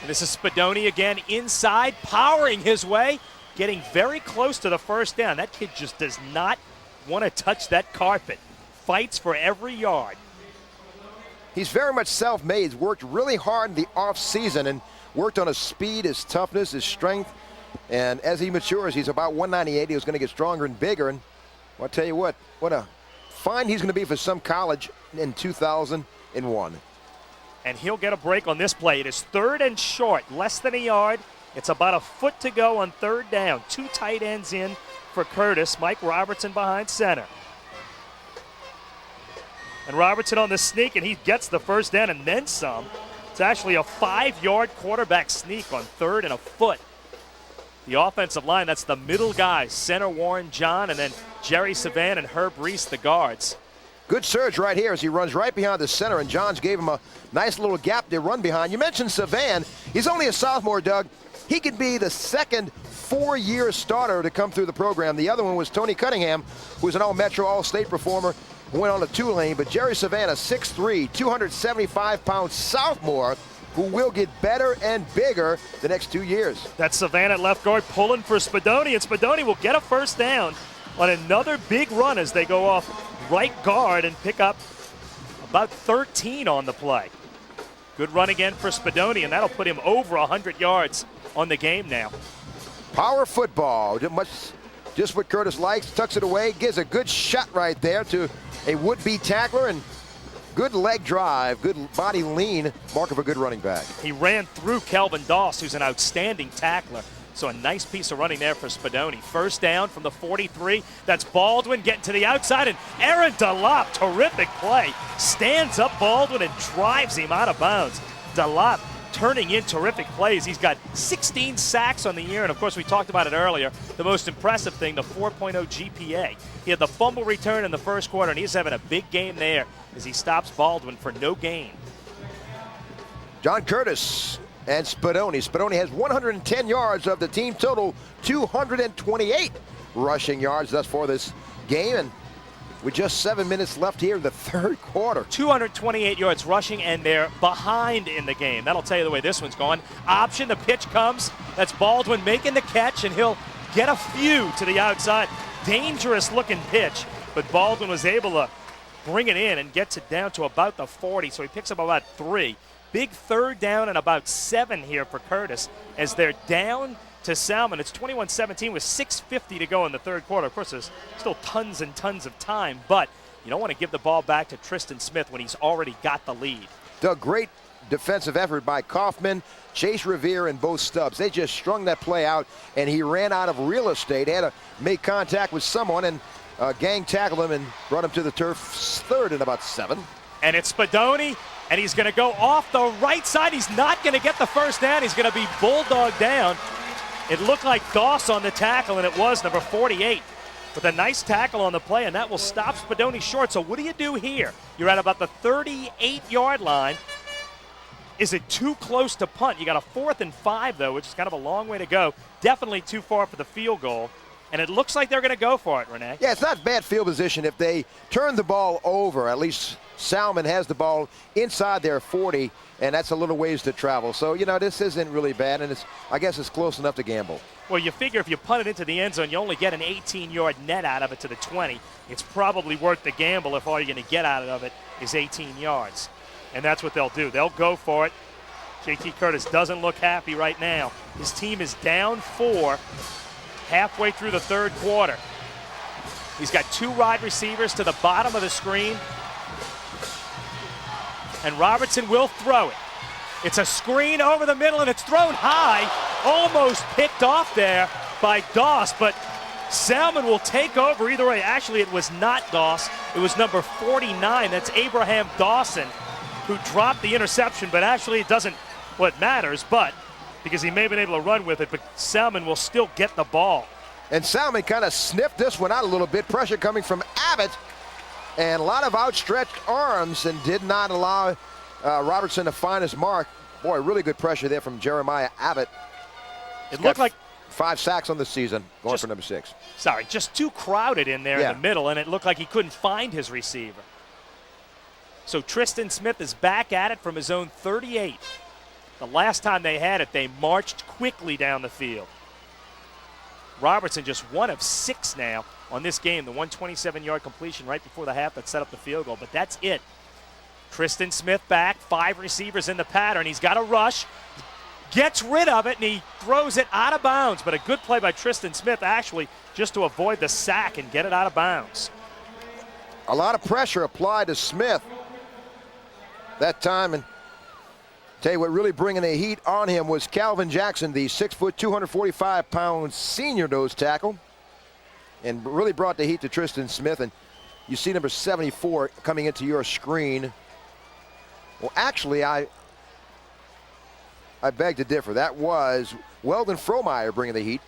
[SPEAKER 1] And this is Spadoni again inside, powering his way, getting very close to the first down. That kid just does not want to touch that carpet. Fights for every yard.
[SPEAKER 2] He's very much self-made. He's worked really hard in the off-season and worked on his speed, his toughness, his strength. And as he matures, he's about 198. He was going to get stronger and bigger. And I'll tell you what a find he's going to be for some college in 2001.
[SPEAKER 1] And he'll get a break on this play. It is 3rd and short, less than a yard. It's about a foot to go on 3rd down. 2 tight ends in for Curtis. Mike Robertson behind center. And Robertson on the sneak, and he gets the first down and then some. It's actually a 5-yard quarterback sneak on 3rd and a foot. The offensive line, that's the middle guys, center Warren John, and then Jerry Savan and Herb Reese, the guards.
[SPEAKER 2] Good surge right here as he runs right behind the center, and Johns gave him a nice little gap to run behind. You mentioned Savan. He's only a sophomore, Doug. He could be the second 4-year starter to come through the program. The other one was Tony Cunningham, who was an All-Metro, All-State performer, who went on to Tulane. But Jerry Savannah, 6'3", 275-pound sophomore, who will get better and bigger the next 2 years.
[SPEAKER 1] That's Savannah at left guard pulling for Spadoni, and Spadoni will get a first down on another big run as they go off right guard and pick up about 13 on the play. Good run again for Spadoni, and that'll put him over 100 yards on the game now.
[SPEAKER 2] Power football, just what Curtis likes. Tucks it away, gives a good shot right there to a would-be tackler, and good leg drive, good body lean, mark of a good running back.
[SPEAKER 1] He ran through Kelvin Doss, who's an outstanding tackler. So a nice piece of running there for Spadoni. First down from the 43. That's Baldwin getting to the outside, and Aaron Delop, terrific play. Stands up Baldwin and drives him out of bounds. Delop turning in terrific plays. He's got 16 sacks on the year, and of course we talked about it earlier. The most impressive thing, the 4.0 GPA. He had the fumble return in the first quarter, and he's having a big game there as he stops Baldwin for no gain.
[SPEAKER 2] John Curtis and Spadoni. Spadoni has 110 yards of the team total, 228 rushing yards thus far this game, and with just 7 minutes left here in the third quarter.
[SPEAKER 1] 228 yards rushing, and they're behind in the game. That'll tell you the way this one's going. Option, the pitch comes. That's Baldwin making the catch, and he'll get a few to the outside. Dangerous looking pitch, but Baldwin was able to bring it in and gets it down to about the 40, so he picks up about 3. Big third down and about 7 here for Curtis as they're down to Salmen. It's 21-17 with 6:50 to go in the third quarter. Of course, there's still tons and tons of time, but you don't want to give the ball back to Tristan Smith when he's already got the lead.
[SPEAKER 2] Doug, great defensive effort by Kaufman, Chase Revere, and both Stubbs. They just strung that play out, and he ran out of real estate. Had to make contact with someone, and gang tackled him and brought him to the turf, third and about 7.
[SPEAKER 1] And it's Spadoni, and he's going to go off the right side. He's not going to get the first down. He's going to be bulldog down. It looked like Doss on the tackle, and it was number 48 with a nice tackle on the play, and that will stop Spadoni short. So what do you do here? You're at about the 38-yard line. Is it too close to punt? You got a 4th and 5, though, which is kind of a long way to go. Definitely too far for the field goal. And it looks like they're going to go for it, Renee.
[SPEAKER 2] Yeah, it's not bad field position if they turn the ball over. At least Salmen has the ball inside their 40, and that's a little ways to travel. So, you know, this isn't really bad, and I guess it's close enough to gamble.
[SPEAKER 1] Well, you figure if you punt it into the end zone, you only get an 18-yard net out of it to the 20. It's probably worth the gamble if all you're going to get out of it is 18 yards. And that's what they'll do. They'll go for it. JT Curtis doesn't look happy right now. His team is down 4. Halfway through the third quarter. He's got 2 wide receivers to the bottom of the screen. And Robertson will throw it. It's a screen over the middle, and it's thrown high. Almost picked off there by Doss, but Salmen will take over either way. Actually, it was not Doss. It was number 49. That's Abraham Dawson, who dropped the interception, but actually it doesn't what matters, but because he may have been able to run with it, but Salmen will still get the ball.
[SPEAKER 2] And Salmen kind of sniffed this one out a little bit. Pressure coming from Abbott, and a lot of outstretched arms, and did not allow Robertson to find his mark. Boy, really good pressure there from Jeremiah Abbott.
[SPEAKER 1] It looked like
[SPEAKER 2] 5 sacks on the season, going for number 6.
[SPEAKER 1] Sorry, just too crowded in there in the middle, and it looked like he couldn't find his receiver. So Tristan Smith is back at it from his own 38. The last time they had it, they marched quickly down the field. Robertson just 1 of 6 now on this game. The 127-yard completion right before the half that set up the field goal, but that's it. Tristan Smith back, 5 receivers in the pattern. He's got a rush, gets rid of it, and he throws it out of bounds. But a good play by Tristan Smith, actually, just to avoid the sack and get it out of bounds.
[SPEAKER 2] A lot of pressure applied to Smith that time, and tell you what, really bringing the heat on him was Calvin Jackson, the 6', 245-pound senior nose tackle, and really brought the heat to Tristan Smith. And you see number 74 coming into your screen. Well, actually, I beg to differ. That was Weldon Fromeyer bringing the heat.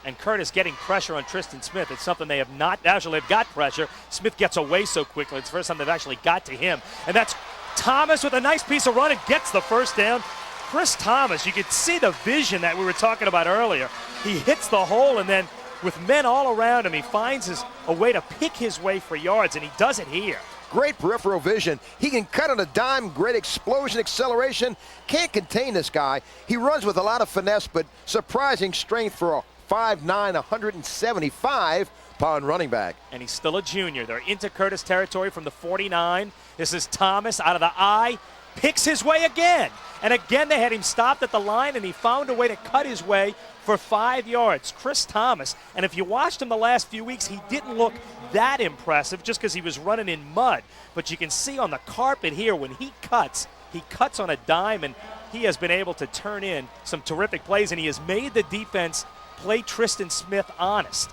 [SPEAKER 1] And Curtis getting pressure on Tristan Smith. It's something they have not. Actually, they've got pressure. Smith gets away so quickly. It's the first time they've actually got to him. And that's Thomas with a nice piece of run and gets the first down. Chris Thomas, you could see the vision that we were talking about earlier. He hits the hole, and then with men all around him, he finds a way to pick his way for yards, and he does it here.
[SPEAKER 2] Great peripheral vision. He can cut on a dime, great explosion, acceleration. Can't contain this guy. He runs with a lot of finesse, but surprising strength for a 5'9", 175-pound running back.
[SPEAKER 1] And he's still a junior. They're into Curtis territory from the 49. This is Thomas out of the I. Picks his way again. And again they had him stopped at the line, and he found a way to cut his way for 5 yards. Chris Thomas, and if you watched him the last few weeks, he didn't look that impressive just because he was running in mud. But you can see on the carpet here when he cuts on a dime, and he has been able to turn in some terrific plays, and he has made the defense play Tristan Smith honest.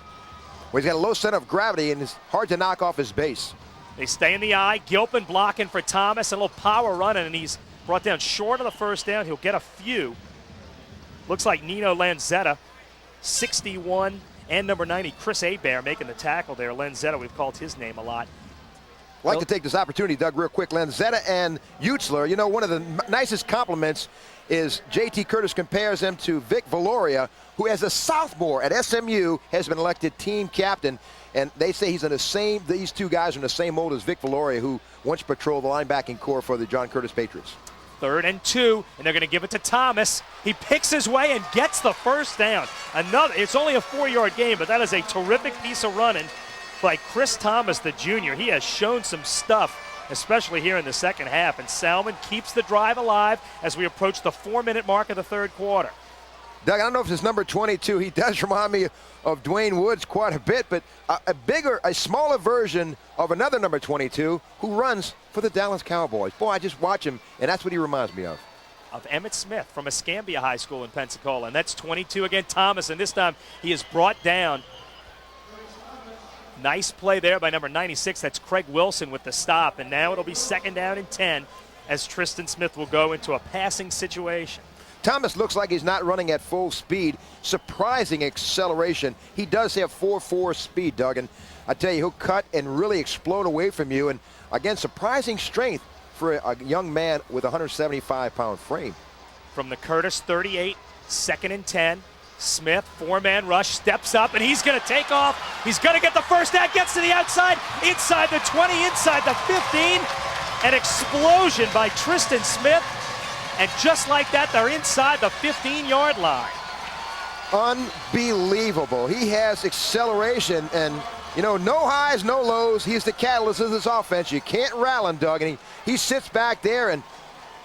[SPEAKER 2] Well, he's got a low center of gravity, and it's hard to knock off his base.
[SPEAKER 1] They stay in the eye. Gilpin blocking for Thomas, a little power running, and he's brought down short of the first down. He'll get a few. Looks like Nino Lanzetta, 61, and number 90, Chris Hebert, making the tackle there. Lanzetta, we've called his name a lot.
[SPEAKER 2] I'd like to take this opportunity, Doug, real quick. Lanzetta and Utzler, you know, one of the nicest compliments is J.T. Curtis compares them to Vic Valoria, who as a sophomore at SMU has been elected team captain. And they say he's in the same, these two guys are in the same mold as Vic Valoria, who once patrolled the linebacking corps for the John Curtis Patriots.
[SPEAKER 1] 3rd and 2, and they're going to give it to Thomas. He picks his way and gets the first down. It's only a 4-yard game, but that is a terrific piece of running by Chris Thomas, the junior. He has shown some stuff, especially here in the second half, and Salmen keeps the drive alive as we approach the 4-minute mark of the third quarter.
[SPEAKER 2] Doug, I don't know if it's number 22. He does remind me of Dwayne Woods quite a bit, but a smaller version of another number 22 who runs for the Dallas Cowboys. Boy, I just watch him, and that's what he reminds me of.
[SPEAKER 1] Of Emmett Smith from Escambia High School in Pensacola, and that's 22 again, Thomas, and this time he is brought down. Nice play there by number 96. That's Craig Wilson with the stop, and now it'll be 2nd down and 10 as Tristan Smith will go into a passing situation.
[SPEAKER 2] Thomas looks like he's not running at full speed. Surprising acceleration. He does have 4.4 speed, Doug, and I tell you, he'll cut and really explode away from you. And again, surprising strength for a young man with a 175-pound frame.
[SPEAKER 1] From the Curtis 38, 2nd and 10. Smith, 4-man rush, steps up, and he's going to take off. He's going to get the first down, gets to the outside, inside the 20, inside the 15. An explosion by Tristan Smith. And just like that, they're inside the 15-yard line.
[SPEAKER 2] Unbelievable. He has acceleration, and, you know, no highs, no lows. He's the catalyst of this offense. You can't rattle him, Doug. And he sits back there, and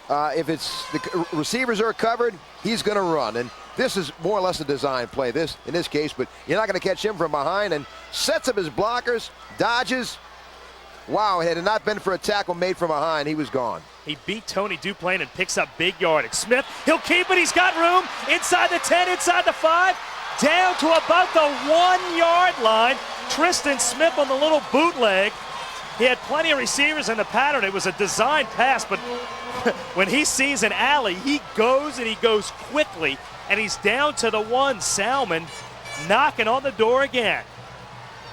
[SPEAKER 2] if it's the receivers are covered, he's going to run. And this is more or less a design play, in this case, but you're not going to catch him from behind, and sets up his blockers, dodges. Wow, had it not been for a tackle made from behind, he was gone.
[SPEAKER 1] He beat Tony Duplain and picks up big yardage. Smith, he'll keep it. He's got room inside the 10, inside the 5, down to about the 1-yard line. Tristan Smith on the little bootleg. He had plenty of receivers in the pattern. It was a design pass, but when he sees an alley, he goes and he goes quickly, and he's down to the 1. Salmen knocking on the door again.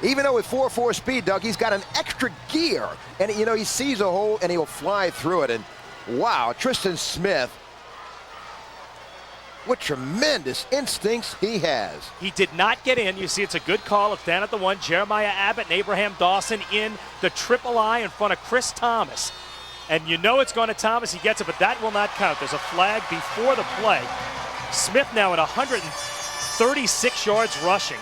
[SPEAKER 2] Even though with 4.4 speed, Doug, he's got an extra gear. And, you know, he sees a hole and he'll fly through it. And, wow, Tristan Smith, what tremendous instincts he has.
[SPEAKER 1] He did not get in. You see it's a good call. It's down at the 1. Jeremiah Abbott and Abraham Dawson in the triple I in front of Chris Thomas. And you know it's going to Thomas. He gets it, but that will not count. There's a flag before the play. Smith now at 136 yards rushing.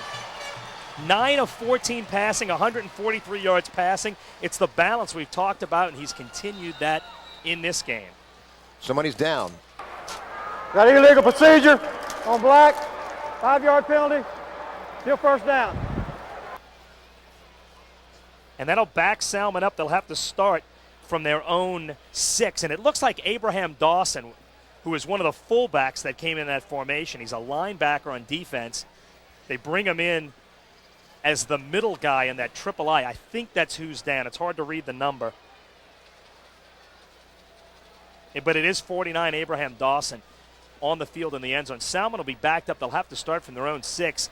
[SPEAKER 1] 9 of 14 passing, 143 yards passing. It's the balance we've talked about, and he's continued that in this game.
[SPEAKER 2] Somebody's down.
[SPEAKER 10] Got illegal procedure on Black. 5-yard penalty. Still first down.
[SPEAKER 1] And that'll back Salmen up. They'll have to start from their own 6. And it looks like Abraham Dawson, who is one of the fullbacks that came in that formation. He's a linebacker on defense. They bring him in as the middle guy in that triple I. I think that's who's down. It's hard to read the number. But it is 49, Abraham Dawson, on the field in the end zone. Salmen will be backed up. They'll have to start from their own 6.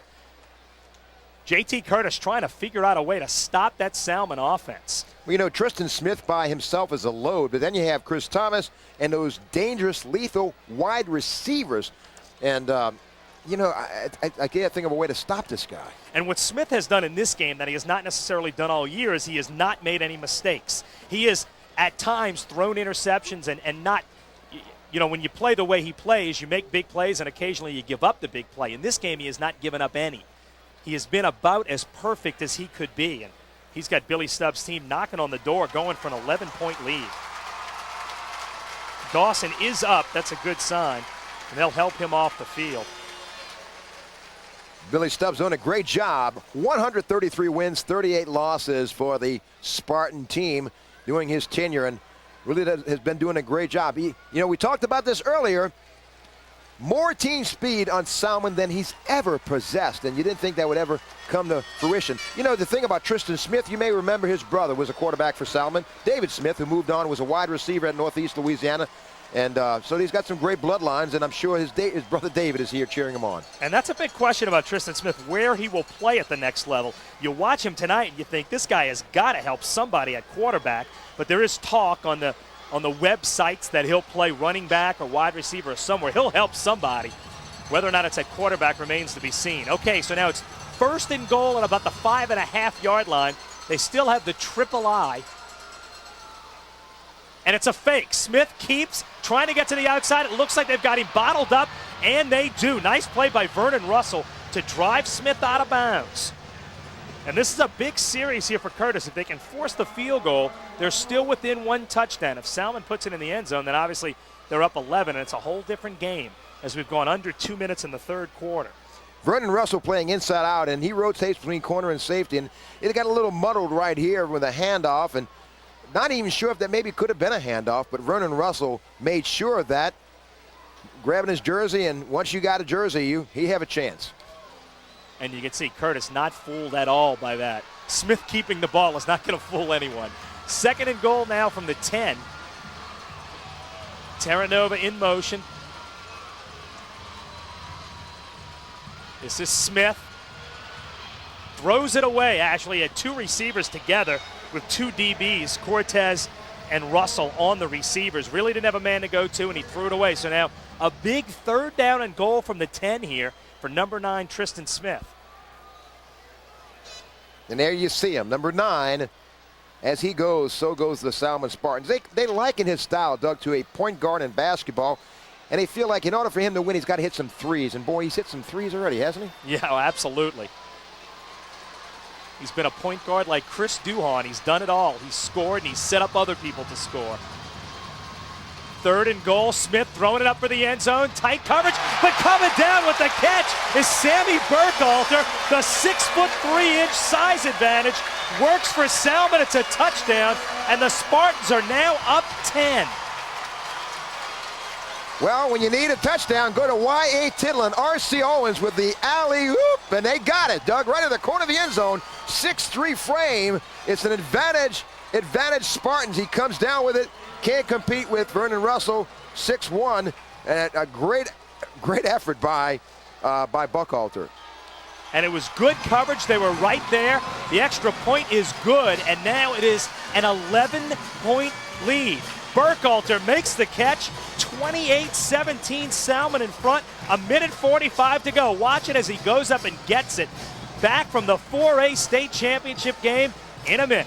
[SPEAKER 1] J.T. Curtis trying to figure out a way to stop that Salmen offense.
[SPEAKER 2] Well, you know, Tristan Smith by himself is a load, but then you have Chris Thomas and those dangerous, lethal wide receivers. And, you know, I can't think of a way to stop this guy.
[SPEAKER 1] And what Smith has done in this game that he has not necessarily done all year is he has not made any mistakes. He has, at times, thrown interceptions and not, you know, when you play the way he plays, you make big plays and occasionally you give up the big play. In this game, he has not given up any. He has been about as perfect as he could be, and he's got Billy Stubbs' team knocking on the door, going for an 11-point lead. Dawson is up. That's a good sign, and they'll help him off the field.
[SPEAKER 2] Billy Stubbs doing a great job. 133 wins, 38 losses for the Spartan team during his tenure, and really has been doing a great job. You know, we talked about this earlier. More team speed on Salmen than he's ever possessed, and you didn't think that would ever come to fruition. You know, the thing about Tristan Smith, you may remember his brother was a quarterback for Salmen. David Smith, who moved on, was a wide receiver at Northeast Louisiana. And so he's got some great bloodlines, and I'm sure his brother David is here cheering him on.
[SPEAKER 1] And that's a big question about Tristan Smith, where he will play at the next level. You watch him tonight, and you think this guy has got to help somebody at quarterback, but there is talk on the websites that he'll play running back or wide receiver or somewhere. He'll help somebody. Whether or not it's at quarterback remains to be seen. Okay, so now it's 1st and goal at about the 5.5-yard line. They still have the triple I. And it's a fake. Smith keeps trying to get to the outside. It looks like they've got him bottled up, and they do. Nice play by Vernon Russell to drive Smith out of bounds. And this is a big series here for Curtis. If they can force the field goal, they're still within 1 touchdown. If Salmen puts it in the end zone, then obviously they're up 11, and it's a whole different game as we've gone under 2 minutes in the 3rd quarter.
[SPEAKER 2] Vernon Russell playing inside out, and he rotates between corner and safety, and it got a little muddled right here with a handoff, and not even sure if that maybe could have been a handoff, but Vernon Russell made sure of that, grabbing his jersey, and once you got a jersey, he have a chance.
[SPEAKER 1] And you can see Curtis not fooled at all by that. Smith keeping the ball is not going to fool anyone. 2nd and goal now from the 10. Terranova in motion. This is Smith. Throws it away, actually, had 2 receivers together with 2 DBs, Cortez and Russell on the receivers. Really didn't have a man to go to, and he threw it away. So now a big 3rd down and goal from the 10 here for number 9, Tristan Smith.
[SPEAKER 2] And there you see him, number 9. As he goes, so goes the Salmen Spartans. They liken his style, Doug, to a point guard in basketball. And they feel like in order for him to win, he's got to hit some threes. And, boy, he's hit some threes already, hasn't he?
[SPEAKER 1] Yeah, absolutely. He's been a point guard like Chris Duhon. He's done it all. He's scored, and he's set up other people to score. 3rd and goal. Smith throwing it up for the end zone. Tight coverage, but coming down with the catch is Sammy Burkhalter. The 6'3" size advantage works for Salmen. It's a touchdown, and the Spartans are now up 10.
[SPEAKER 2] Well, when you need a touchdown, go to Y.A. Tittle and R.C. Owens with the alley-oop, and they got it, Doug, right in the corner of the end zone. 6'3" frame. It's an advantage Spartans. He comes down with it. Can't compete with Vernon Russell, 6'1", and a great effort by Buckhalter.
[SPEAKER 1] And it was good coverage. They were right there. The extra point is good, and now it is an 11-point lead. Burkhalter makes the catch. 28-17, Salmen in front. 1:45 to go. Watch it as he goes up and gets it. Back from the 4A state championship game in a minute.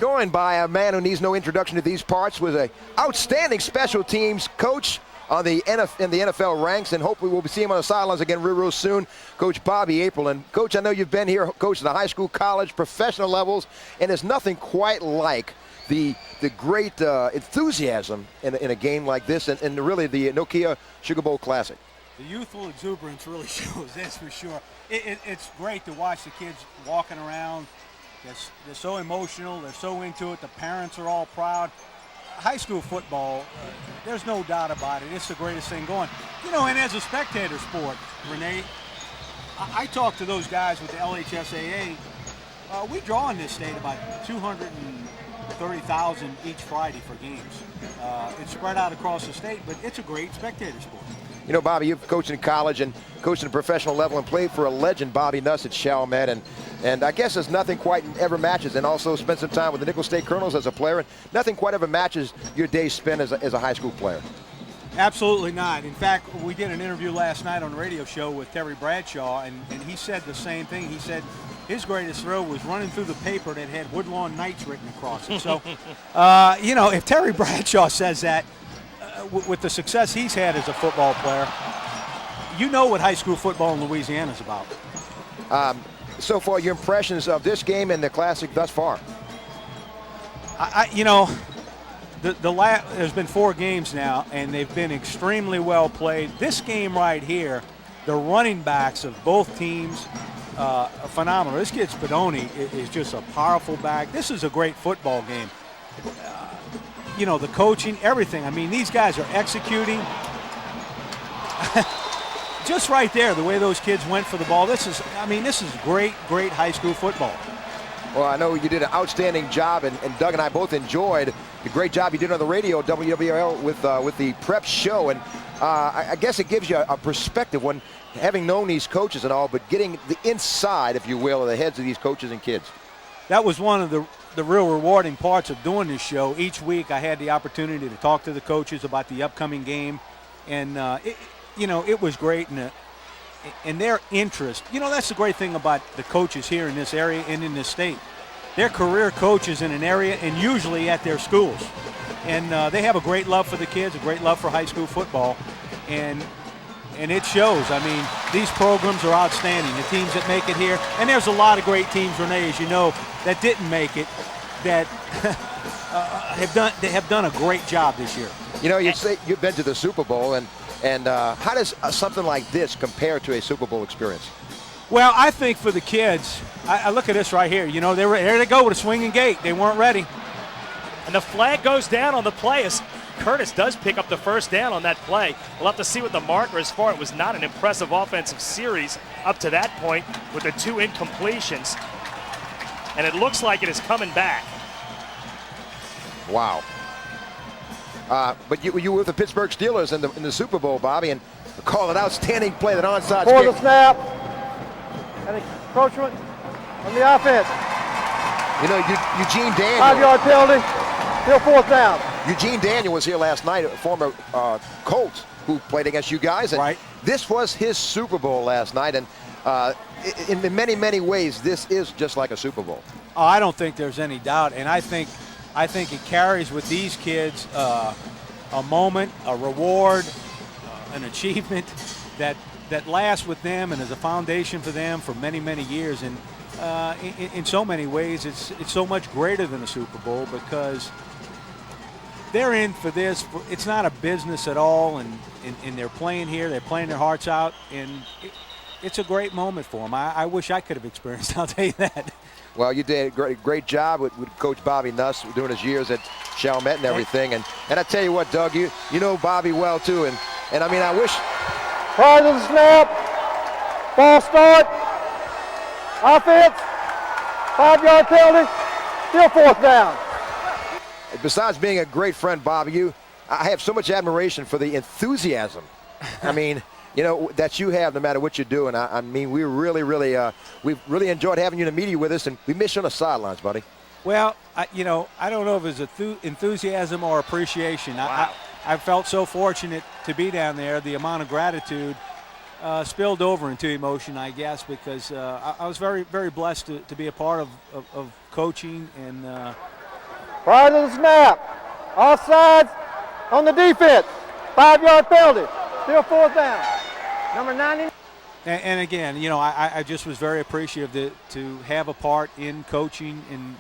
[SPEAKER 2] Joined by a man who needs no introduction to these parts, was an outstanding special teams coach in the NFL ranks, and hopefully we'll see him on the sidelines again real soon, Coach Bobby April. And Coach, I know you've been here, Coach, at the high school, college, professional levels, and there's nothing quite like the great enthusiasm in a game like this, and really the Nokia Sugar Bowl Classic.
[SPEAKER 12] The youthful exuberance really shows, that's for sure. It's great to watch the kids walking around. They're so emotional. They're so into it. The parents are all proud. High school football, there's no doubt about it. It's the greatest thing going. You know, and as a spectator sport, Renee, I talk to those guys with the LHSAA. We draw in this state about 230,000 each Friday for games. It's spread out across the state, but it's a great spectator sport.
[SPEAKER 2] You know, Bobby, you've coached in college and coached at a professional level and played for a legend, Bobby Nuss at Salmen, and I guess there's nothing quite ever matches, and also spent some time with the Nickel State Colonels as a player, and nothing quite ever matches your days spent as a high school player.
[SPEAKER 12] Absolutely not. In fact, we did an interview last night on the radio show with Terry Bradshaw, and he said the same thing. He said his greatest throw was running through the paper that had Woodlawn Knights written across it. So, if Terry Bradshaw says that, with the success he's had as a football player, you know what high school football in Louisiana is about.
[SPEAKER 2] So far, your impressions of this game and the Classic thus far?
[SPEAKER 12] There's been 4 games now, and they've been extremely well played. This game right here, the running backs of both teams are phenomenal. This kid Spadoni is just a powerful back. This is a great football game. The coaching, everything. I mean, these guys are executing. Just right there, the way those kids went for the ball. This is great high school football.
[SPEAKER 2] Well, I know you did an outstanding job, and Doug and I both enjoyed the great job you did on the radio, WWL, with the prep show. And I guess it gives you a perspective when having known these coaches and all, but getting the inside, if you will, of the heads of these coaches and kids.
[SPEAKER 12] That was one of the real rewarding parts of doing this show. Each week I had the opportunity to talk to the coaches about the upcoming game, and it was great. And their interest, that's the great thing about the coaches here in this area and in this state. They're career coaches in an area and usually at their schools. And they have a great love for the kids, a great love for high school football. And it shows. I mean, these programs are outstanding, the teams that make it here. And there's a lot of great teams, Renee, as you know, that didn't make it, that have done a great job this year.
[SPEAKER 2] You'd say you've been to the Super Bowl, and how does something like this compare to a Super Bowl experience?
[SPEAKER 12] Well, I think for the kids, I look at this right here. There they go with a swinging gate. They weren't ready.
[SPEAKER 1] And the flag goes down on the play as Curtis does pick up the first down on that play. We'll have to see what the marker is for. It was not an impressive offensive series up to that point with the 2 incompletions. And it looks like it is coming back.
[SPEAKER 2] Wow. But you were with the Pittsburgh Steelers in the Super Bowl, Bobby, and call an outstanding play, that onside
[SPEAKER 10] For
[SPEAKER 2] kick.
[SPEAKER 10] the snap, and encroachment on the offense.
[SPEAKER 2] Eugene Daniel.
[SPEAKER 10] 5-yard penalty, still 4th down.
[SPEAKER 2] Eugene Daniel was here last night, a former Colt who played against you guys. And
[SPEAKER 12] right.
[SPEAKER 2] This was his Super Bowl last night, and in many, many ways, this is just like a Super Bowl.
[SPEAKER 12] Oh, I don't think there's any doubt, and I think it carries with these kids a moment, a reward, an achievement that lasts with them and is a foundation for them for many, many years. And in so many ways, it's so much greater than a Super Bowl because they're in for this. It's not a business at all, and they're playing here. They're playing their hearts out, and it's a great moment for them. I wish I could have experienced it, I'll tell you that.
[SPEAKER 2] Well, you did a great job with Coach Bobby Nuss doing his years at Chalmette and everything. And I tell you what, Doug, you know Bobby well, too. And I mean, I wish.
[SPEAKER 10] Prior to the snap, ball start, offense, 5-yard penalty, still 4th down.
[SPEAKER 2] Besides being a great friend, Bobby, I have so much admiration for the enthusiasm. I mean, that you have no matter what you're doing. I mean, we've really enjoyed having you in the media with us, and we miss you on the sidelines, buddy.
[SPEAKER 12] Well, I don't know if it's enthusiasm or appreciation.
[SPEAKER 1] Wow.
[SPEAKER 12] I felt so fortunate to be down there. The amount of gratitude spilled over into emotion, I guess, because I was very, very blessed to be a part of coaching. And
[SPEAKER 10] Prior to the snap, offsides on the defense, 5-yard penalty, still 4th down. Number 90.
[SPEAKER 12] And again, I just was very appreciative to have a part in coaching, and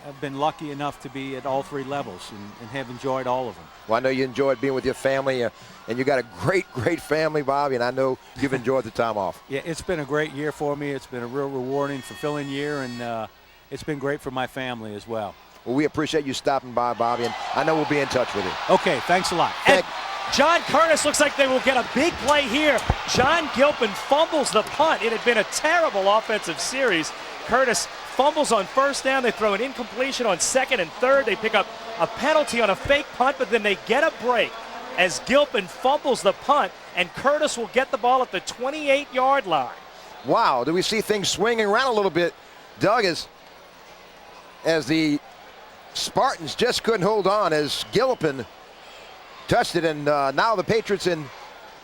[SPEAKER 12] I've been lucky enough to be at all 3 levels and have enjoyed all of them.
[SPEAKER 2] Well, I know you enjoyed being with your family, and you got a great, great family, Bobby, and I know you've enjoyed the time off.
[SPEAKER 12] Yeah, it's been a great year for me. It's been a real rewarding, fulfilling year, and it's been great for my family as well.
[SPEAKER 2] Well, we appreciate you stopping by, Bobby, and I know we'll be in touch with you.
[SPEAKER 12] Okay, thanks a lot.
[SPEAKER 1] And John Curtis looks like they will get a big play here. John Gilpin fumbles the punt. It had been a terrible offensive series. Curtis fumbles on 1st down. They throw an incompletion on 2nd and 3rd. They pick up a penalty on a fake punt, but then they get a break as Gilpin fumbles the punt, and Curtis will get the ball at the 28-yard line.
[SPEAKER 2] Wow, do we see things swinging around a little bit, Doug, as the Spartans just couldn't hold on as Gilpin touched it, and now the Patriots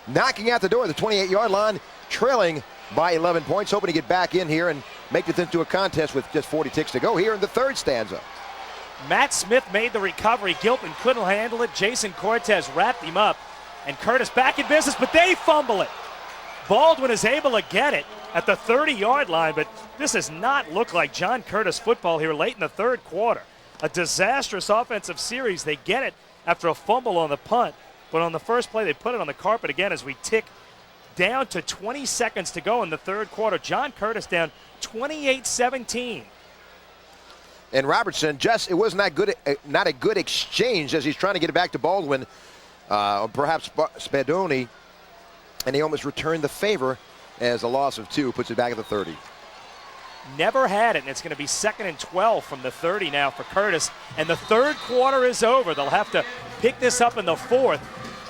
[SPEAKER 2] knocking out the door at the 28-yard line, trailing by 11 points, hoping to get back in here and make it into a contest with just 40 ticks to go here in the third stanza.
[SPEAKER 1] Matt Smith made the recovery. Gilpin couldn't handle it. Jason Cortez wrapped him up. And Curtis back in business, but they fumble it. Baldwin is able to get it at the 30-yard line, but this does not look like John Curtis football here late in the third quarter. A disastrous offensive series. They get it after a fumble on the punt, but on the first play they put it on the carpet again as we tick down to 20 seconds to go in the third quarter. John Curtis down 28-17.
[SPEAKER 2] And Robertson, it was not a good exchange as he's trying to get it back to Baldwin, perhaps Spadoni, and he almost returned the favor as a loss of 2 puts it back at the 30.
[SPEAKER 1] Never had it, and it's going to be 2nd and 12 from the 30 now for Curtis. And the third quarter is over. They'll have to pick this up in the fourth.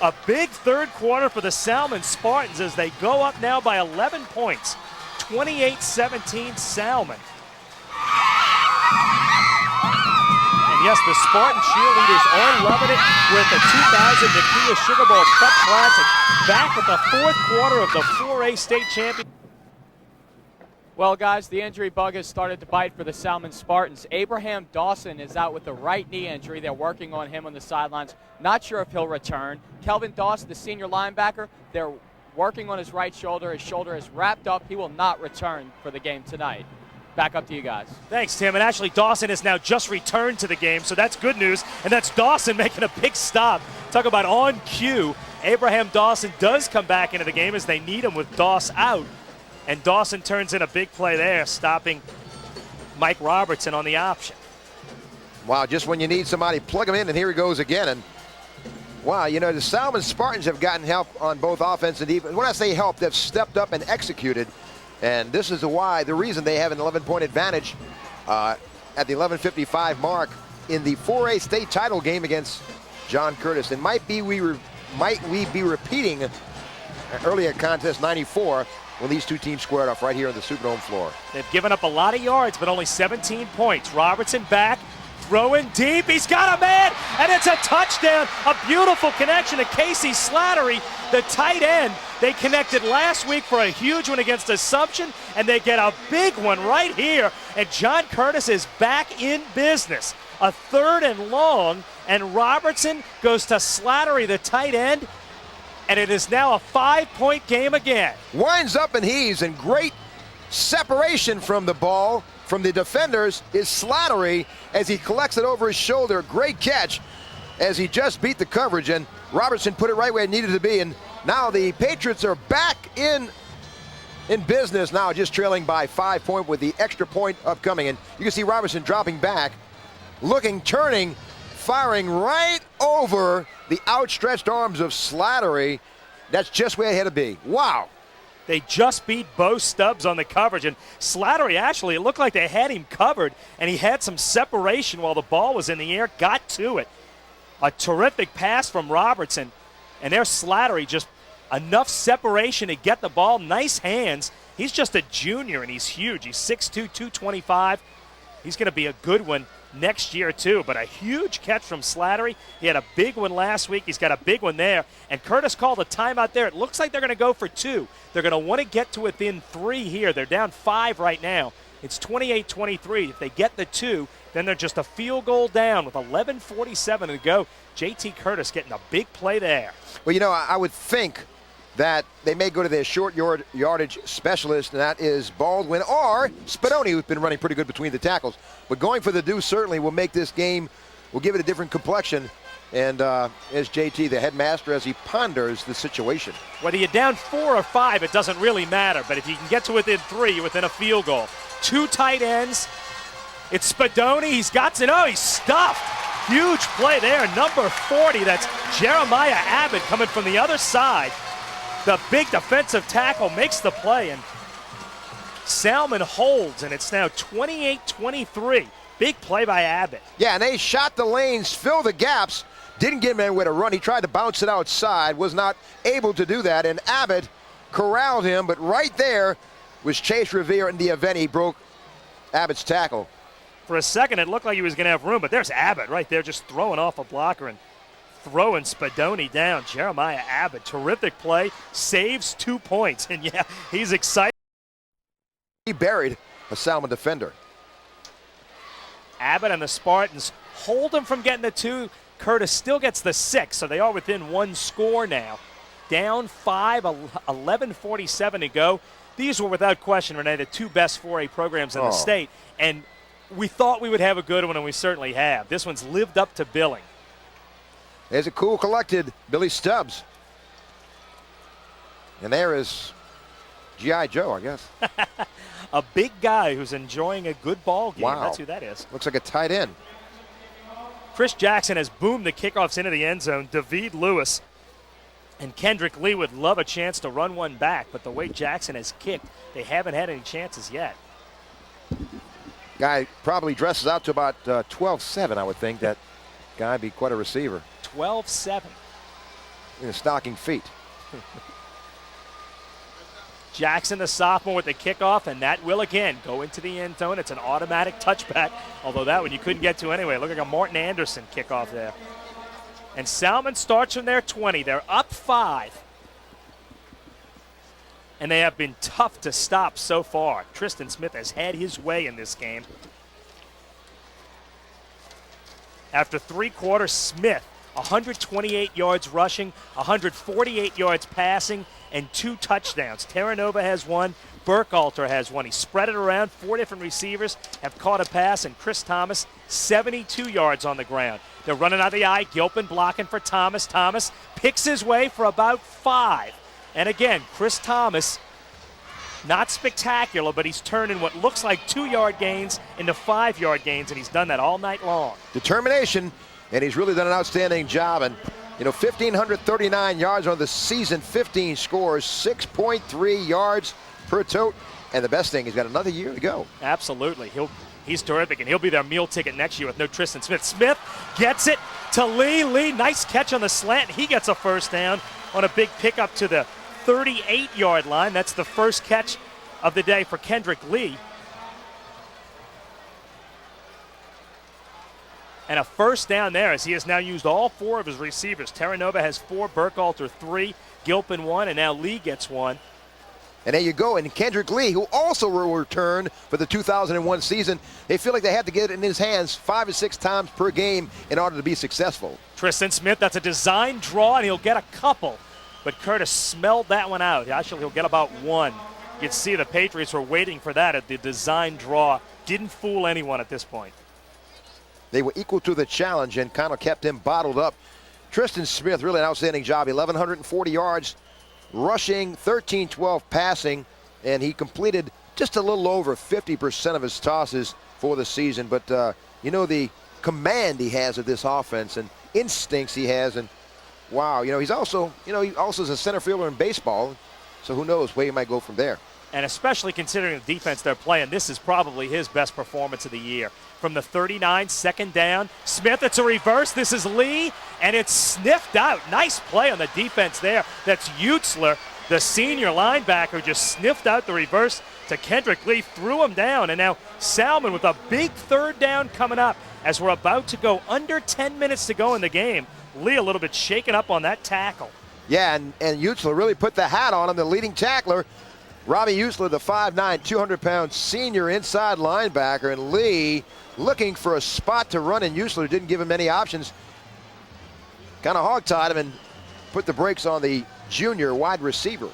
[SPEAKER 1] A big third quarter for the Salmen Spartans as they go up now by 11 points. 28-17 Salmen. And yes, the Spartan cheerleaders are loving it. We're at the 2000 Nokia Sugar Bowl Prep Classic. Back at the fourth quarter of the 4A state championship.
[SPEAKER 3] Well, guys, the injury bug has started to bite for the Salmen Spartans. Abraham Dawson is out with a right knee injury. They're working on him on the sidelines. Not sure if he'll return. Kelvin Dawson, the senior linebacker, they're working on his right shoulder. His shoulder is wrapped up. He will not return for the game tonight. Back up to you guys.
[SPEAKER 1] Thanks, Tim. And actually, Dawson has now just returned to the game, so that's good news. And that's Dawson making a big stop. Talk about on cue. Abraham Dawson does come back into the game as they need him with Doss out. And Dawson turns in a big play there, stopping Mike Robertson on the option.
[SPEAKER 2] Wow, just when you need somebody, plug him in, and here he goes again. And wow, you know, the Salmen Spartans have gotten help on both offense and defense. When I say help, they've stepped up and executed. And this is the reason they have an 11-point advantage at the 11:55 mark in the 4A state title game against John Curtis. And might we be repeating an earlier contest 94 when these two teams squared off right here on the Superdome floor.
[SPEAKER 1] They've given up a lot of yards, but only 17 points. Robertson back, throwing deep. He's got a man, and it's a touchdown. A beautiful connection to Casey Slattery, the tight end. They connected last week for a huge one against Assumption, and they get a big one right here. And John Curtis is back in business. A 3rd and long, and Robertson goes to Slattery, the tight end. And it is now a 5-point game again.
[SPEAKER 2] Winds up and heaves, and great separation from the ball from the defenders is Slattery as he collects it over his shoulder. Great catch as he just beat the coverage, and Robertson put it right where it needed to be. And now the Patriots are back in business now, just trailing by 5 points with the extra point upcoming. And you can see Robertson dropping back, looking, turning, firing right over the outstretched arms of Slattery. That's just where it had to be. Wow.
[SPEAKER 1] They just beat Bo Stubbs on the coverage, and Slattery actually, it looked like they had him covered, and he had some separation while the ball was in the air, got to it. A terrific pass from Robertson, and there's Slattery, just enough separation to get the ball. Nice hands. He's just a junior, and he's huge. He's 6'2", 225. He's going to be a good one next year too, but a huge catch from Slattery. He had a big one last week. He's got a big one there, and Curtis called a timeout there. It looks like they're going to go for 2. They're going to want to get to within 3 here. They're down 5 right now. It's 28-23. If they get the 2, then they're just a field goal down with 11:47 to go. JT Curtis getting a big play there.
[SPEAKER 2] Well, you know, I would think that they may go to their short yardage specialist, and that is Baldwin or Spadoni, who's been running pretty good between the tackles. But going for the deuce certainly will make this game, will give it a different complexion. And as JT, the headmaster, as he ponders the situation.
[SPEAKER 1] Whether you're down 4 or 5, it doesn't really matter. But if you can get to within 3, you're within a field goal. 2 tight ends. It's Spadoni. He's got to know. He's stuffed. Huge play there. Number 40. That's Jeremiah Abbott coming from the other side. The big defensive tackle makes the play, and Salmen holds, and it's now 28-23. Big play by Abbott.
[SPEAKER 2] Yeah, and they shot the lanes, filled the gaps, didn't get him anywhere to run. He tried to bounce it outside, was not able to do that, and Abbott corralled him, but right there was Chase Revere in the event. He broke Abbott's tackle.
[SPEAKER 1] For a second, it looked like he was going to have room, but there's Abbott right there just throwing off a blocker and throwing Spadoni down. Jeremiah Abbott, terrific play, saves 2 points. And yeah, he's excited.
[SPEAKER 2] He buried a Salmen defender.
[SPEAKER 1] Abbott and the Spartans hold him from getting the 2. Curtis still gets the 6, so they are within 1 score now. Down 5, 11:47 to go. These were without question, Renee, the 2 best 4A programs in the state. And we thought we would have a good one, and we certainly have. This one's lived up to billing.
[SPEAKER 2] There's a cool collected Billy Stubbs. And there is G.I. Joe, I guess.
[SPEAKER 1] A big guy who's enjoying a good ball game.
[SPEAKER 2] Wow.
[SPEAKER 1] That's who that is.
[SPEAKER 2] Looks like a tight end.
[SPEAKER 1] Chris Jackson has boomed the kickoffs into the end zone. David Lewis and Kendrick Lee would love a chance to run one back, but the way Jackson has kicked, they haven't had any chances yet.
[SPEAKER 2] Guy probably dresses out to about 12'7", I would think. That guy be quite a receiver.
[SPEAKER 1] 12'7".
[SPEAKER 2] In his stocking feet.
[SPEAKER 1] Jackson, the sophomore, with the kickoff, and that will again go into the end zone. It's an automatic touchback, although that one you couldn't get to anyway. Look like a Martin Anderson kickoff there. And Salmen starts from their 20. They're up 5. And they have been tough to stop so far. Tristan Smith has had his way in this game. After 3 quarters, Smith, 128 yards rushing, 148 yards passing, and 2 touchdowns. Terranova has 1. Burkhalter has 1. He spread it around. 4 different receivers have caught a pass, and Chris Thomas, 72 yards on the ground. They're running out of the eye. Gilpin blocking for Thomas. Thomas picks his way for about 5. And again, Chris Thomas, not spectacular, but he's turning what looks like 2-yard gains into 5-yard gains, and he's done that all night long.
[SPEAKER 2] Determination, and he's really done an outstanding job. And 1,539 yards on the season, 15 scores, 6.3 yards per tote. And the best thing, he's got another year to go.
[SPEAKER 1] Absolutely. He's terrific, and he'll be their meal ticket next year with no Tristan Smith. Smith gets it to Lee. Lee, nice catch on the slant. He gets a first down on a big pickup to the 38-yard line. That's the first catch of the day for Kendrick Lee. And a first down there as he has now used all 4 of his receivers. Terranova has 4, Burkhalter 3, Gilpin 1, and now Lee gets 1.
[SPEAKER 2] And there you go. And Kendrick Lee, who also will return for the 2001 season, they feel like they have to get it in his hands 5 or 6 times per game in order to be successful.
[SPEAKER 1] Tristan Smith, that's a design draw, and he'll get a couple. But Curtis smelled that one out. Actually, he'll get about 1. You can see the Patriots were waiting for that at the design draw. Didn't fool anyone at this point.
[SPEAKER 2] They were equal to the challenge and kind of kept him bottled up. Tristan Smith, really an outstanding job. 1,140 yards rushing, 1,312 passing, and he completed just a little over 50% of his tosses for the season. But, the command he has of this offense and instincts he has, and wow, he's also, he also is a center fielder in baseball, so who knows where he might go from there.
[SPEAKER 1] And especially considering the defense they're playing, this is probably his best performance of the year. From the 39, second down. Smith, it's a reverse. This is Lee, and it's sniffed out. Nice play on the defense there. That's Utzler, the senior linebacker, just sniffed out the reverse to Kendrick Lee, threw him down. And now Salmen with a big third down coming up as we're about to go under 10 minutes to go in the game. Lee a little bit shaken up on that tackle.
[SPEAKER 2] Yeah, and Utzler really put the hat on him, the leading tackler. Robbie Utzler, the 5'9", 200-pound senior inside linebacker, and Lee looking for a spot to run, and Utzler didn't give him any options. Kind of hog-tied him and put the brakes on the junior wide receiver.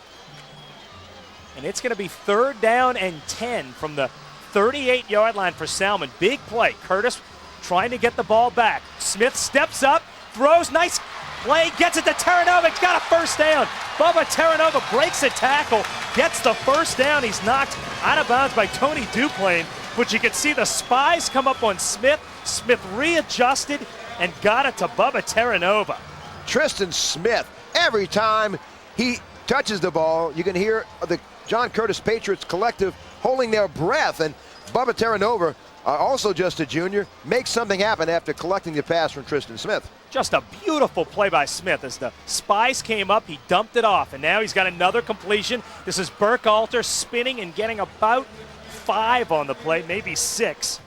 [SPEAKER 1] And it's going to be 3rd down and 10 from the 38-yard line for Salmen. Big play. Curtis trying to get the ball back. Smith steps up, throws, nice play, gets it to Terranova. He's got a first down. Bubba Terranova breaks a tackle, gets the first down. He's knocked out of bounds by Tony Duplain, but you can see the spies come up on Smith. Smith readjusted and got it to Bubba Terranova.
[SPEAKER 2] Tristan Smith, every time he touches the ball, you can hear the John Curtis Patriots collective holding their breath, and Bubba Terranova, also just a junior, makes something happen after collecting the pass from Tristan Smith.
[SPEAKER 1] Just a beautiful play by Smith. As the spies came up, he dumped it off, and now he's got another completion. This is Burkhalter spinning and getting about 5 on the play, maybe 6.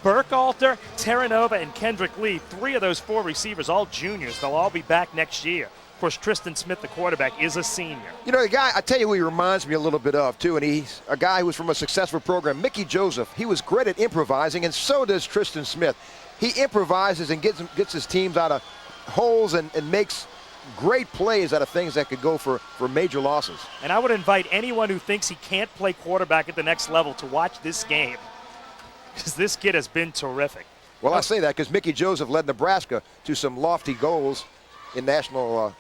[SPEAKER 1] Burkhalter, Terranova, and Kendrick Lee, 3 of those 4 receivers, all juniors. They'll all be back next year. Of course, Tristan Smith, the quarterback, is a senior.
[SPEAKER 2] You know, the guy, I tell you who he reminds me a little bit of, too, and he's a guy who was from a successful program, Mickey Joseph. He was great at improvising, and so does Tristan Smith. He improvises and gets his teams out of holes and makes great plays out of things that could go for major losses.
[SPEAKER 1] And I would invite anyone who thinks he can't play quarterback at the next level to watch this game, because this kid has been terrific.
[SPEAKER 2] Well, I say that because Mickey Joseph led Nebraska to some lofty goals in national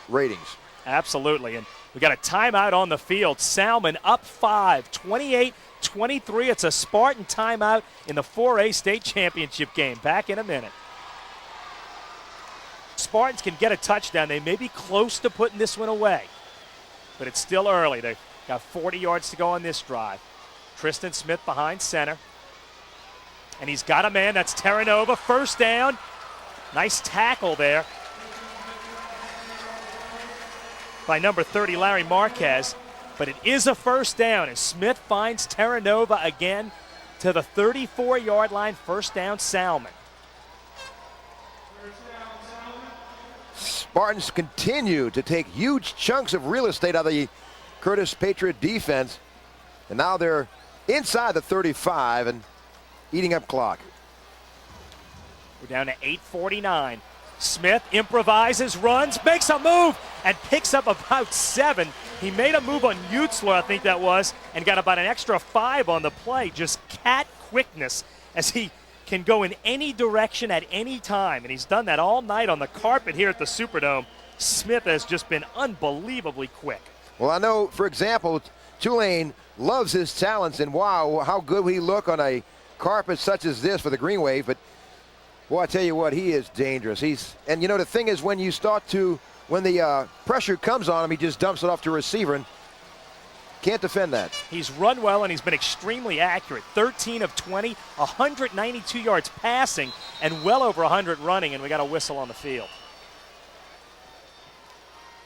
[SPEAKER 2] ratings.
[SPEAKER 1] Absolutely. And we got a timeout on the field. Salmen up 5, 28-23. It's a Spartan timeout in the 4A state championship game. Back in a minute. Spartans can get a touchdown. They may be close to putting this one away, but it's still early. They've got 40 yards to go on this drive. Tristan Smith behind center. And he's got a man. That's Terranova. First down. Nice tackle there by number 30, Larry Marquez. But it is a first down as Smith finds Terranova again to the 34-yard line. First down, Salmen.
[SPEAKER 2] Spartans continue to take huge chunks of real estate out of the Curtis Patriot defense. And now they're inside the 35 and eating up clock.
[SPEAKER 1] We're down to 8:49. Smith improvises, runs, makes a move, and picks up about 7. He made a move on Utzler, I think that was, and got about an extra 5 on the play. Just cat quickness as he can go in any direction at any time, and he's done that all night on the carpet here at the Superdome. Smith has just been unbelievably quick.
[SPEAKER 2] Well, I know, for example, Tulane loves his talents, and wow, how good would he look on a carpet such as this for the Green Wave. But boy, I tell you what, he is dangerous. And you know, the thing is, when the pressure comes on him, he just dumps it off to a receiver and can't defend that.
[SPEAKER 1] He's run well and he's been extremely accurate. 13 of 20, 192 yards passing, and well over 100 running, and we got a whistle on the field.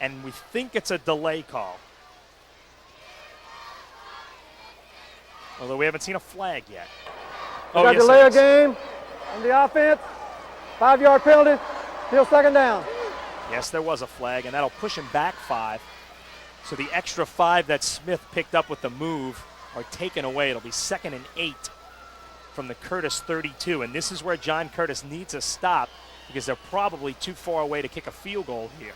[SPEAKER 1] And we think it's a delay call, although we haven't seen a flag yet.
[SPEAKER 10] We got delay a game on the offense. 5-yard penalty. Still second down.
[SPEAKER 1] Yes, there was a flag, and that'll push him back 5. So the extra 5 that Smith picked up with the move are taken away. It'll be 2nd and 8 from the Curtis 32. And this is where John Curtis needs a stop because they're probably too far away to kick a field goal here.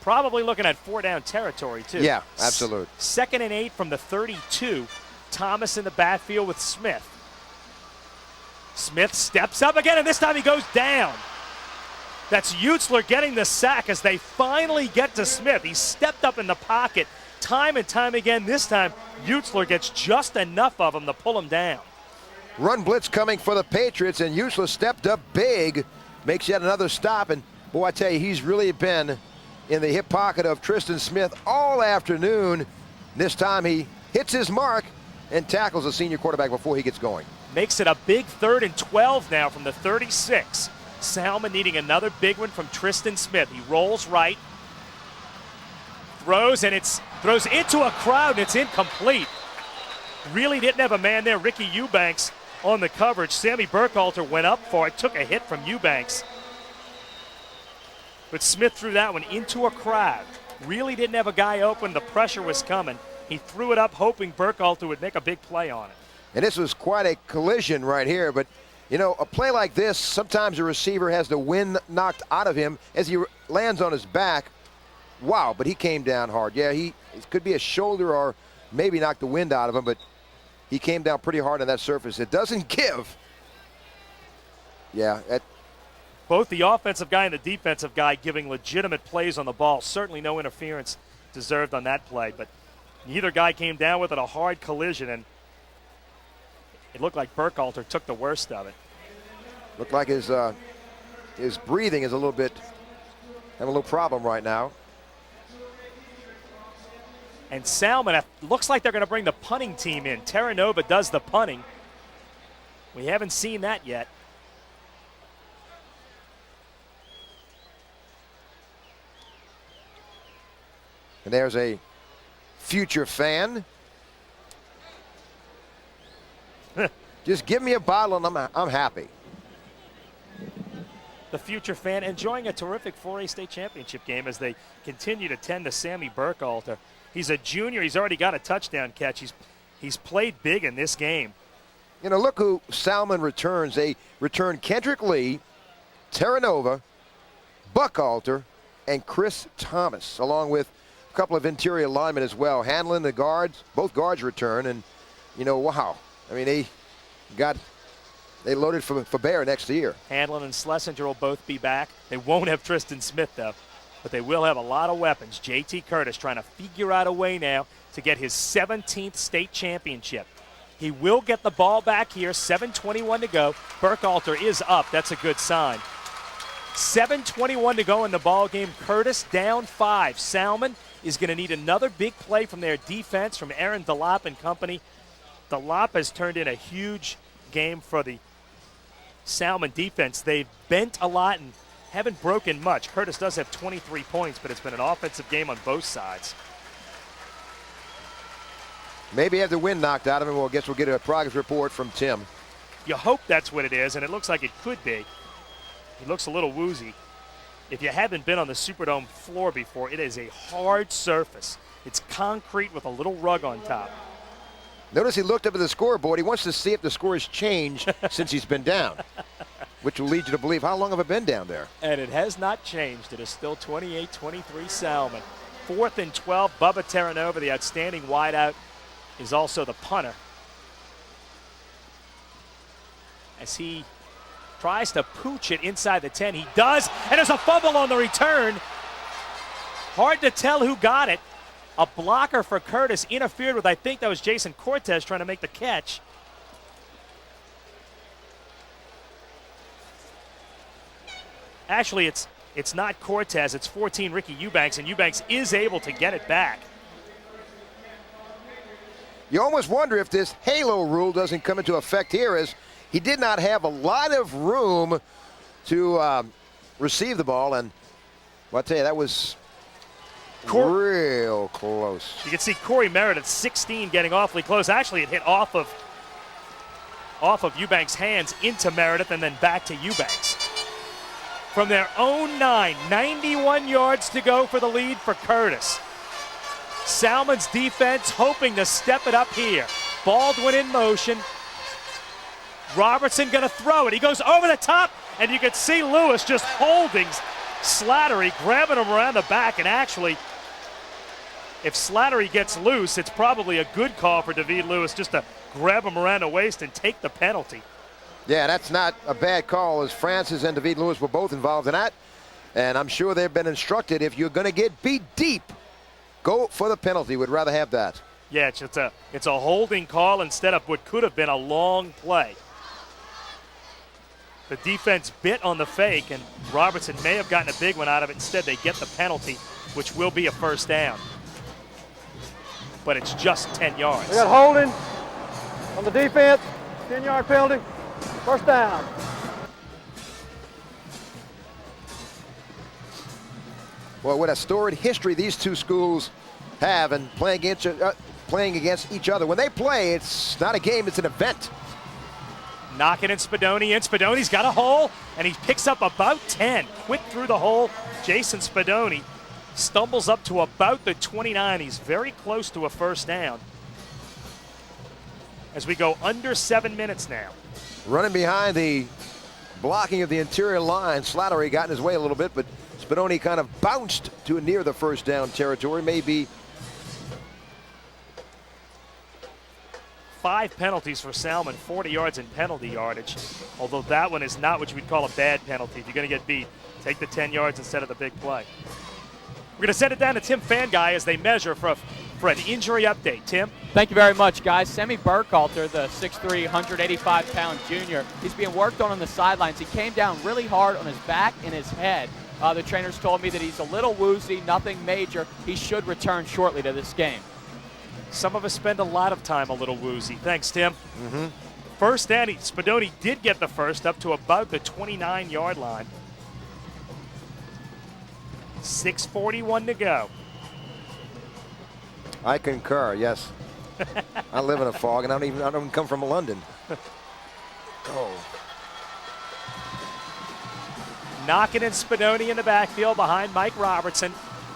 [SPEAKER 1] Probably looking at 4-down territory, too.
[SPEAKER 2] Yeah, absolutely.
[SPEAKER 1] 2nd and 8 from the 32. Thomas in the backfield with Smith. Smith steps up again, and this time he goes down. That's Utzler getting the sack as they finally get to Smith. He stepped up in the pocket time and time again. This time, Utzler gets just enough of him to pull him down.
[SPEAKER 2] Run blitz coming for the Patriots, and Utzler stepped up big, makes yet another stop. And boy, I tell you, he's really been in the hip pocket of Tristan Smith all afternoon. This time he hits his mark and tackles the senior quarterback before he gets going.
[SPEAKER 1] Makes it a big 3rd and 12 now from the 36. Salmen needing another big one from Tristan Smith. He rolls right, throws into a crowd, and it's incomplete. Really didn't have a man there. Ricky Eubanks on the coverage. Sammy Burkhalter went up for it, took a hit from Eubanks. But Smith threw that one into a crowd. Really didn't have a guy open. The pressure was coming. He threw it up hoping Burkhalter would make a big play on it.
[SPEAKER 2] And this was quite a collision right here, but you know, a play like this, sometimes a receiver has the wind knocked out of him as he lands on his back. Wow, but he came down hard. Yeah, it could be a shoulder or maybe knocked the wind out of him, but he came down pretty hard on that surface. It doesn't give. Yeah.
[SPEAKER 1] Both the offensive guy and the defensive guy giving legitimate plays on the ball. Certainly no interference deserved on that play, but neither guy came down with it. A hard collision, and it looked like Burkhalter took the worst of it.
[SPEAKER 2] Looked like his breathing is having a little problem right now.
[SPEAKER 1] And Salmen, looks like they're going to bring the punting team in. Terranova does the punting. We haven't seen that yet.
[SPEAKER 2] And there's a future fan. Just give me a bottle and I'm happy.
[SPEAKER 1] The future fan enjoying a terrific 4A state championship game as they continue to tend to Sammy Burkhalter. He's a junior. He's already got a touchdown catch. He's played big in this game.
[SPEAKER 2] You know, look who Salmen returns. They return Kendrick Lee, Terranova, Buckhalter, and Chris Thomas, along with a couple of interior linemen as well. Hanlon, the guards, both guards return, and, you know, wow. I mean, they loaded for Bear next year.
[SPEAKER 1] Hanlon and Schlesinger will both be back. They won't have Tristan Smith, though, but they will have a lot of weapons. J.T. Curtis trying to figure out a way now to get his 17th state championship. He will get the ball back here, 7:21 to go. Burkhalter is up. That's a good sign. 7:21 to go in the ball game. Curtis down 5. Salmen is going to need another big play from their defense, from Aaron DeLop and company. DeLop has turned in a huge game for the Salmen defense. They've bent a lot and haven't broken much. Curtis does have 23 points, but it's been an offensive game on both sides.
[SPEAKER 2] Maybe have the wind knocked out of him. Well, I guess we'll get a progress report from Tim.
[SPEAKER 1] You hope that's what it is, and it looks like it could be. He looks a little woozy. If you haven't been on the Superdome floor before, it is a hard surface. It's concrete with a little rug on top.
[SPEAKER 2] Notice he looked up at the scoreboard. He wants to see if the score has changed since he's been down, which will lead you to believe, how long have I been down there?
[SPEAKER 1] And it has not changed. It is still 28-23 Salmen. 4th and 12, Bubba Terranova, the outstanding wideout, is also the punter. As he tries to pooch it inside the 10. He does, and there's a fumble on the return. Hard to tell who got it. A blocker for Curtis interfered with, I think that was Jason Cortez trying to make the catch. Actually, it's not Cortez, it's 14 Ricky Eubanks, and Eubanks is able to get it back.
[SPEAKER 2] You almost wonder if this halo rule doesn't come into effect here, as he did not have a lot of room to receive the ball, and well, I'll tell you, that was real close.
[SPEAKER 1] You can see Corey Merritt at 16 getting awfully close. Actually, it hit off of Eubanks' hands into Meredith and then back to Eubanks. From their own 9, 91 yards to go for the lead for Curtis. Salmen's defense hoping to step it up here. Baldwin in motion. Robertson going to throw it. He goes over the top, and you can see Lewis just holding Slattery, grabbing him around the back. And actually, if Slattery gets loose, it's probably a good call for David Lewis just to grab him around the waist and take the penalty.
[SPEAKER 2] Yeah, that's not a bad call, as Francis and David Lewis were both involved in that. And I'm sure they've been instructed, if you're going to get beat deep, go for the penalty. Would rather have that.
[SPEAKER 1] Yeah, it's a holding call instead of what could have been a long play. The defense bit on the fake, and Robertson may have gotten a big one out of it. Instead, they get the penalty, which will be a first down. But it's just 10 yards.
[SPEAKER 10] We got holding on the defense, 10-yard penalty, first down.
[SPEAKER 2] Well, what a storied history these two schools have, and playing against each other. When they play, it's not a game, it's an event.
[SPEAKER 1] Knocking in Spadoni, and Spadoni's got a hole, and he picks up about 10. Quick through the hole, Jason Spadoni stumbles up to about the 29. He's very close to a first down. As we go under 7 minutes now.
[SPEAKER 2] Running behind the blocking of the interior line, Slattery got in his way a little bit, but Spadoni kind of bounced to near the first down territory. Maybe
[SPEAKER 1] 5 penalties for Salmen, 40 yards in penalty yardage, although that one is not what you would call a bad penalty. If you're going to get beat, take the 10 yards instead of the big play. We're going to send it down to Tim Fanguy as they measure for an injury update. Tim?
[SPEAKER 3] Thank you very much, guys. Sammy Burkhalter, the 6'3", 185-pound junior, he's being worked on the sidelines. He came down really hard on his back and his head. The trainers told me that he's a little woozy, nothing major. He should return shortly to this game.
[SPEAKER 1] Some of us spend a lot of time a little woozy. Thanks, Tim. First down, Spadoni did get the first up to about the 29-yard line. 6:41 to go.
[SPEAKER 2] I concur, yes. I live in a fog, and I don't even come from London.
[SPEAKER 1] Knocking in Spadoni in the backfield behind Mike Robertson.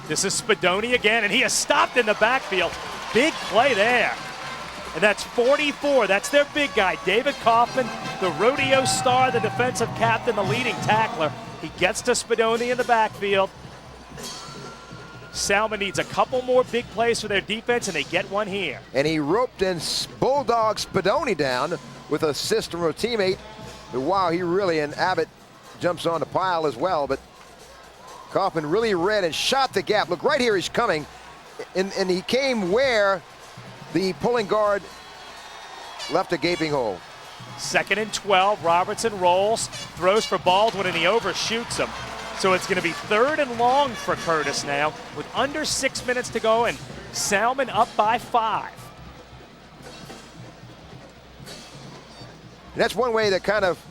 [SPEAKER 1] This is Spadoni again, and he is stopped in the backfield. Big play there. And that's 44. That's their big guy, David Kaufman, the rodeo star, the defensive captain, the leading tackler. He gets to Spadoni in the backfield. Salmen needs a couple more big plays for their defense, and they get one here.
[SPEAKER 2] And he roped in Bulldog Spadoni down with a assist from a teammate. But wow, he really, and Abbott jumps on the pile as well. But Kaufman really read and shot the gap. Look, right here he's coming. And he came where the pulling guard left a gaping hole.
[SPEAKER 1] 2nd and 12. Robertson rolls, throws for Baldwin, and he overshoots him. So it's going to be 3rd and long for Curtis now with under 6 minutes to go, and Salmen up by 5.
[SPEAKER 2] And that's one way to kind of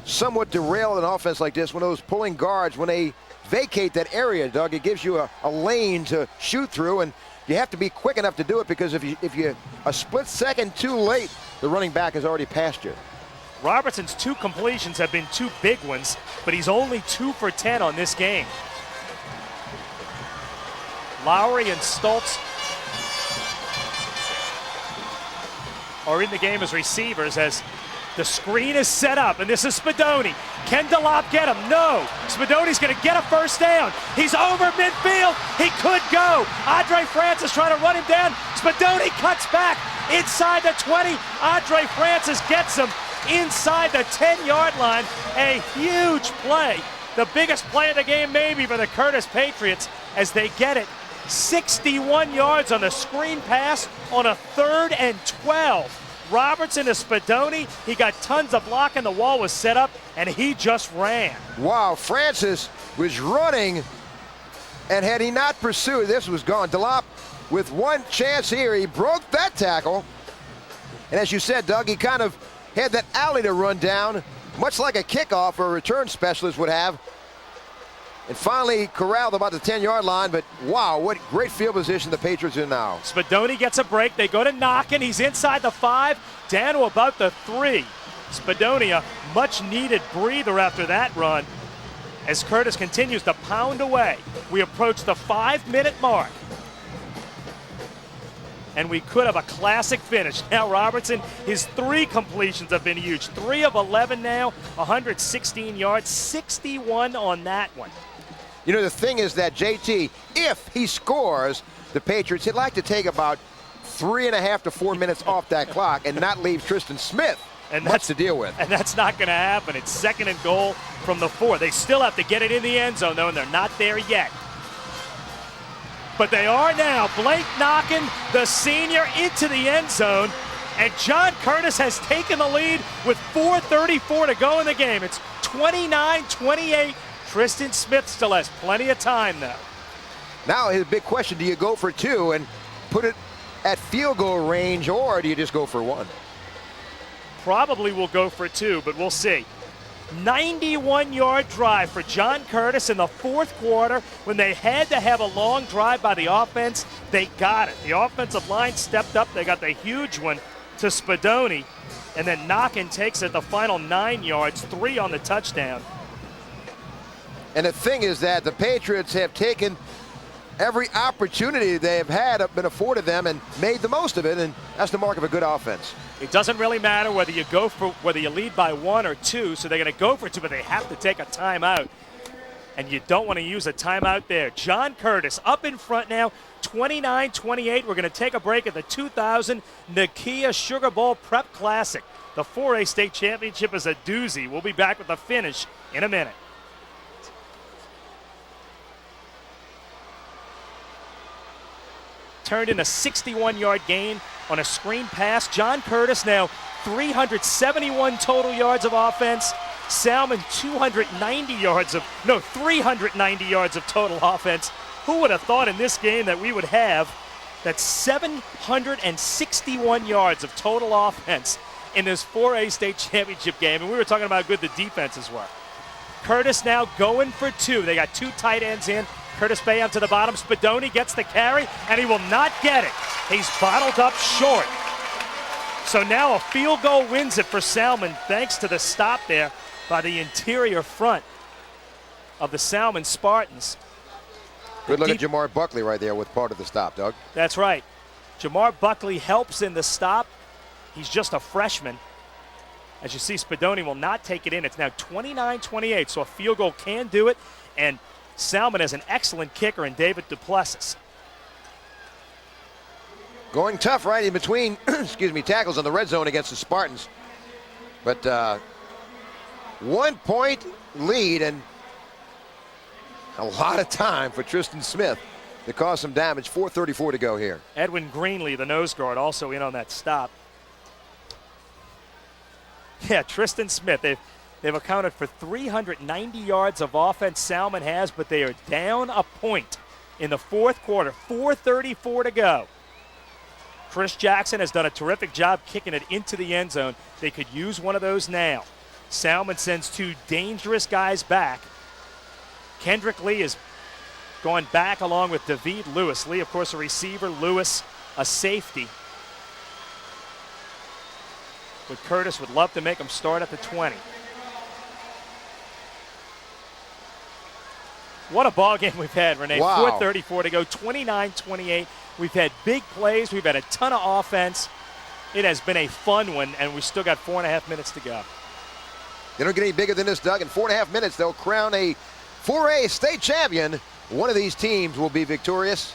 [SPEAKER 2] somewhat derail an offense like this. When those pulling guards, when they vacate that area, Doug, it gives you a lane to shoot through, and you have to be quick enough to do it, because if you a split second too late, the running back has already passed you.
[SPEAKER 1] Robertson's 2 completions have been 2 big ones, but he's only 2 for 10 on this game. Lowry and Stoltz are in the game as receivers as the screen is set up, and this is Spadoni. Can DeLop get him? No. Spadoni's going to get a first down. He's over midfield. He could go. Andre Francis trying to run him down. Spadoni cuts back inside the 20. Andre Francis gets him inside the 10-yard line. A huge play. The biggest play of the game maybe for the Curtis Patriots as they get it 61 yards on the screen pass on a 3rd and 12. Robertson to Spadoni. He got tons of blocking. The wall was set up, and he just ran.
[SPEAKER 2] Wow, Francis was running, and had he not pursued, this was gone. DeLop with one chance here. He broke that tackle. And as you said, Doug, he kind of had that alley to run down, much like a kickoff or a return specialist would have. And finally corralled about the 10-yard line, but wow, what great field position the Patriots in now.
[SPEAKER 1] Spadoni gets a break. They go to Knockin. He's inside the 5, down to about the 3. Spadoni, a much-needed breather after that run as Curtis continues to pound away. We approach the 5-minute mark. And we could have a classic finish. Now Robertson, his 3 completions have been huge. 3 of 11 now, 116 yards, 61 on that one.
[SPEAKER 2] You know, the thing is that, JT, if he scores, the Patriots, he'd like to take about 3.5 to 4 minutes off that clock and not leave Tristan Smith much to deal with.
[SPEAKER 1] And that's not going to happen. It's 2nd and goal from the 4. They still have to get it in the end zone, though, and they're not there yet. But they are now. Blake Knockin, the senior, into the end zone. And John Curtis has taken the lead with 4:34 to go in the game. It's 29-28. Tristan Smith still has plenty of time, though.
[SPEAKER 2] Now his big question, do you go for 2 and put it at field goal range, or do you just go for 1?
[SPEAKER 1] Probably will go for 2, but we'll see. 91-yard drive for John Curtis in the 4th quarter. When they had to have a long drive by the offense, they got it. The offensive line stepped up. They got the huge one to Spadoni, and then Knockin takes it the final 9 yards, 3 on the touchdown.
[SPEAKER 2] And the thing is that the Patriots have taken every opportunity they have had, been afforded them, and made the most of it, and that's the mark of a good offense.
[SPEAKER 1] It doesn't really matter whether you lead by 1 or 2, so they're going to go for 2, but they have to take a timeout. And you don't want to use a timeout there. John Curtis up in front now, 29-28. We're going to take a break at the 2000 Nokia Sugar Bowl Prep Classic. The 4A state championship is a doozy. We'll be back with the finish in a minute. Turned in a 61-yard gain on a screen pass. John Curtis now 371 total yards of offense. Salmen 390 yards of total offense. Who would have thought in this game that we would have that 761 yards of total offense in this 4A state championship game? And we were talking about how good the defenses were. Curtis now going for 2. They got 2 tight ends in. Curtis Bayham to the bottom. Spadoni gets the carry, and he will not get it. He's bottled up short. So now a field goal wins it for Salmen, thanks to the stop there by the interior front of the Salmen Spartans.
[SPEAKER 2] Good look at Jamar Buckley right there with part of the stop, Doug.
[SPEAKER 1] That's right. Jamar Buckley helps in the stop. He's just a freshman. As you see, Spadoni will not take it in. It's now 29-28, so a field goal can do it. And Salmen has an excellent kicker in David Duplessis.
[SPEAKER 2] Going tough right in between, excuse me, tackles on the red zone against the Spartans. But 1 point lead and a lot of time for Tristan Smith to cause some damage. 4:34 to go here.
[SPEAKER 1] Edwin Greenlee, the nose guard, also in on that stop. Yeah, Tristan Smith, they've accounted for 390 yards of offense Salmen has, but they are down a point in the fourth quarter. 4:34 to go. Chris Jackson has done a terrific job kicking it into the end zone. They could use one of those now. Salmen sends two dangerous guys back. Kendrick Lee has gone back along with David Lewis. Lee, of course, a receiver. Lewis, a safety. But Curtis would love to make him start at the 20. What a ball game we've had, Renee.
[SPEAKER 2] Wow.
[SPEAKER 1] 4:34 to go, 29-28. We've had big plays. We've had a ton of offense. It has been a fun one, and we still got 4.5 minutes to go.
[SPEAKER 2] They don't get any bigger than this, Doug. In 4.5 minutes, they'll crown a 4A state champion. One of these teams will be victorious.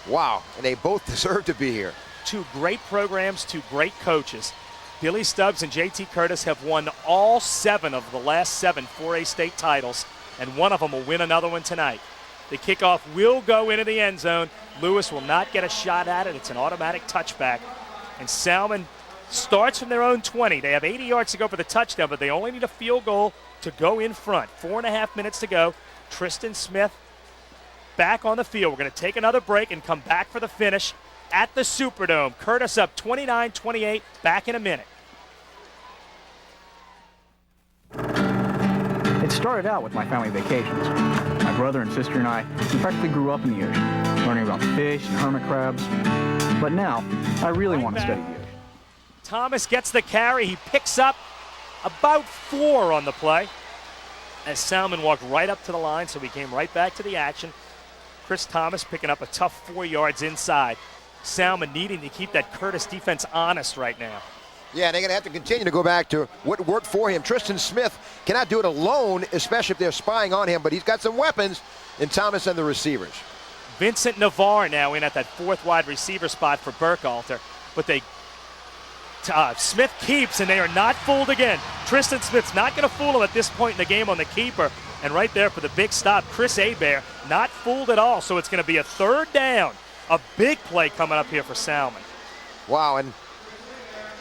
[SPEAKER 2] Wow, and they both deserve to be here.
[SPEAKER 1] Two great programs, two great coaches. Billy Stubbs and JT Curtis have won all 7 of the last 7 4A state titles, and one of them will win another one tonight. The kickoff will go into the end zone. Lewis will not get a shot at it. It's an automatic touchback. And Salmen starts from their own 20. They have 80 yards to go for the touchdown, but they only need a field goal to go in front. 4.5 minutes to go. Tristan Smith back on the field. We're going to take another break and come back for the finish at the Superdome. Curtis up 29-28. Back in a minute.
[SPEAKER 13] It started out with my family vacations. My brother and sister and I, we practically grew up in the ocean, learning about fish and hermit crabs. But now, I really want to study the ocean.
[SPEAKER 1] Thomas gets the carry. He picks up about 4 on the play as Salmen walked right up to the line, so we came right back to the action. Chris Thomas picking up a tough 4 yards inside. Salmen needing to keep that Curtis defense honest right now.
[SPEAKER 2] Yeah, they're going to have to continue to go back to what worked for him. Tristan Smith cannot do it alone, especially if they're spying on him, but he's got some weapons in Thomas and the receivers.
[SPEAKER 1] Vincent Navarre now in at that 4th wide receiver spot for Burkhalter, but Smith keeps, and they are not fooled again. Tristan Smith's not going to fool him at this point in the game on the keeper, and right there for the big stop, Chris Hebert, not fooled at all, so it's going to be a 3rd down. A big play coming up here for Salmen.
[SPEAKER 2] Wow, and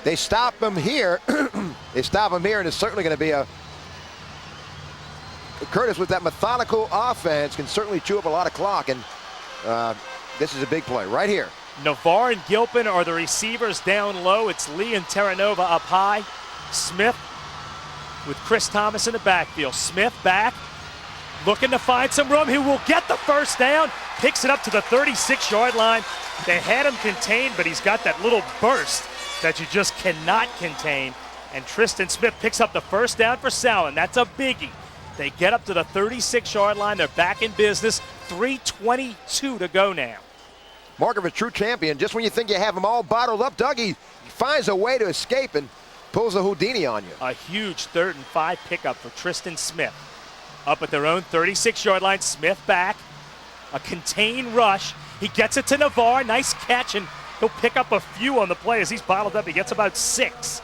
[SPEAKER 2] they stop him here. They stop him here, and it's certainly going to be a... Curtis with that methodical offense can certainly chew up a lot of clock, and this is a big play right here.
[SPEAKER 1] Navarre and Gilpin are the receivers down low. It's Lee and Terranova up high. Smith with Chris Thomas in the backfield. Smith back, looking to find some room. He will get the first down, picks it up to the 36-yard line. They had him contained, but he's got that little burst that you just cannot contain. And Tristan Smith picks up the first down for Salmen. That's a biggie. They get up to the 36-yard line. They're back in business. 3:22 to go now.
[SPEAKER 2] Mark of a true champion. Just when you think you have him all bottled up, Doug, he finds a way to escape and pulls a Houdini on you.
[SPEAKER 1] A huge 3rd and 5 pickup for Tristan Smith. Up at their own 36-yard line, Smith back. A contained rush. He gets it to Navarre. Nice catch, and he'll pick up a few on the play as he's bottled up. He gets about 6.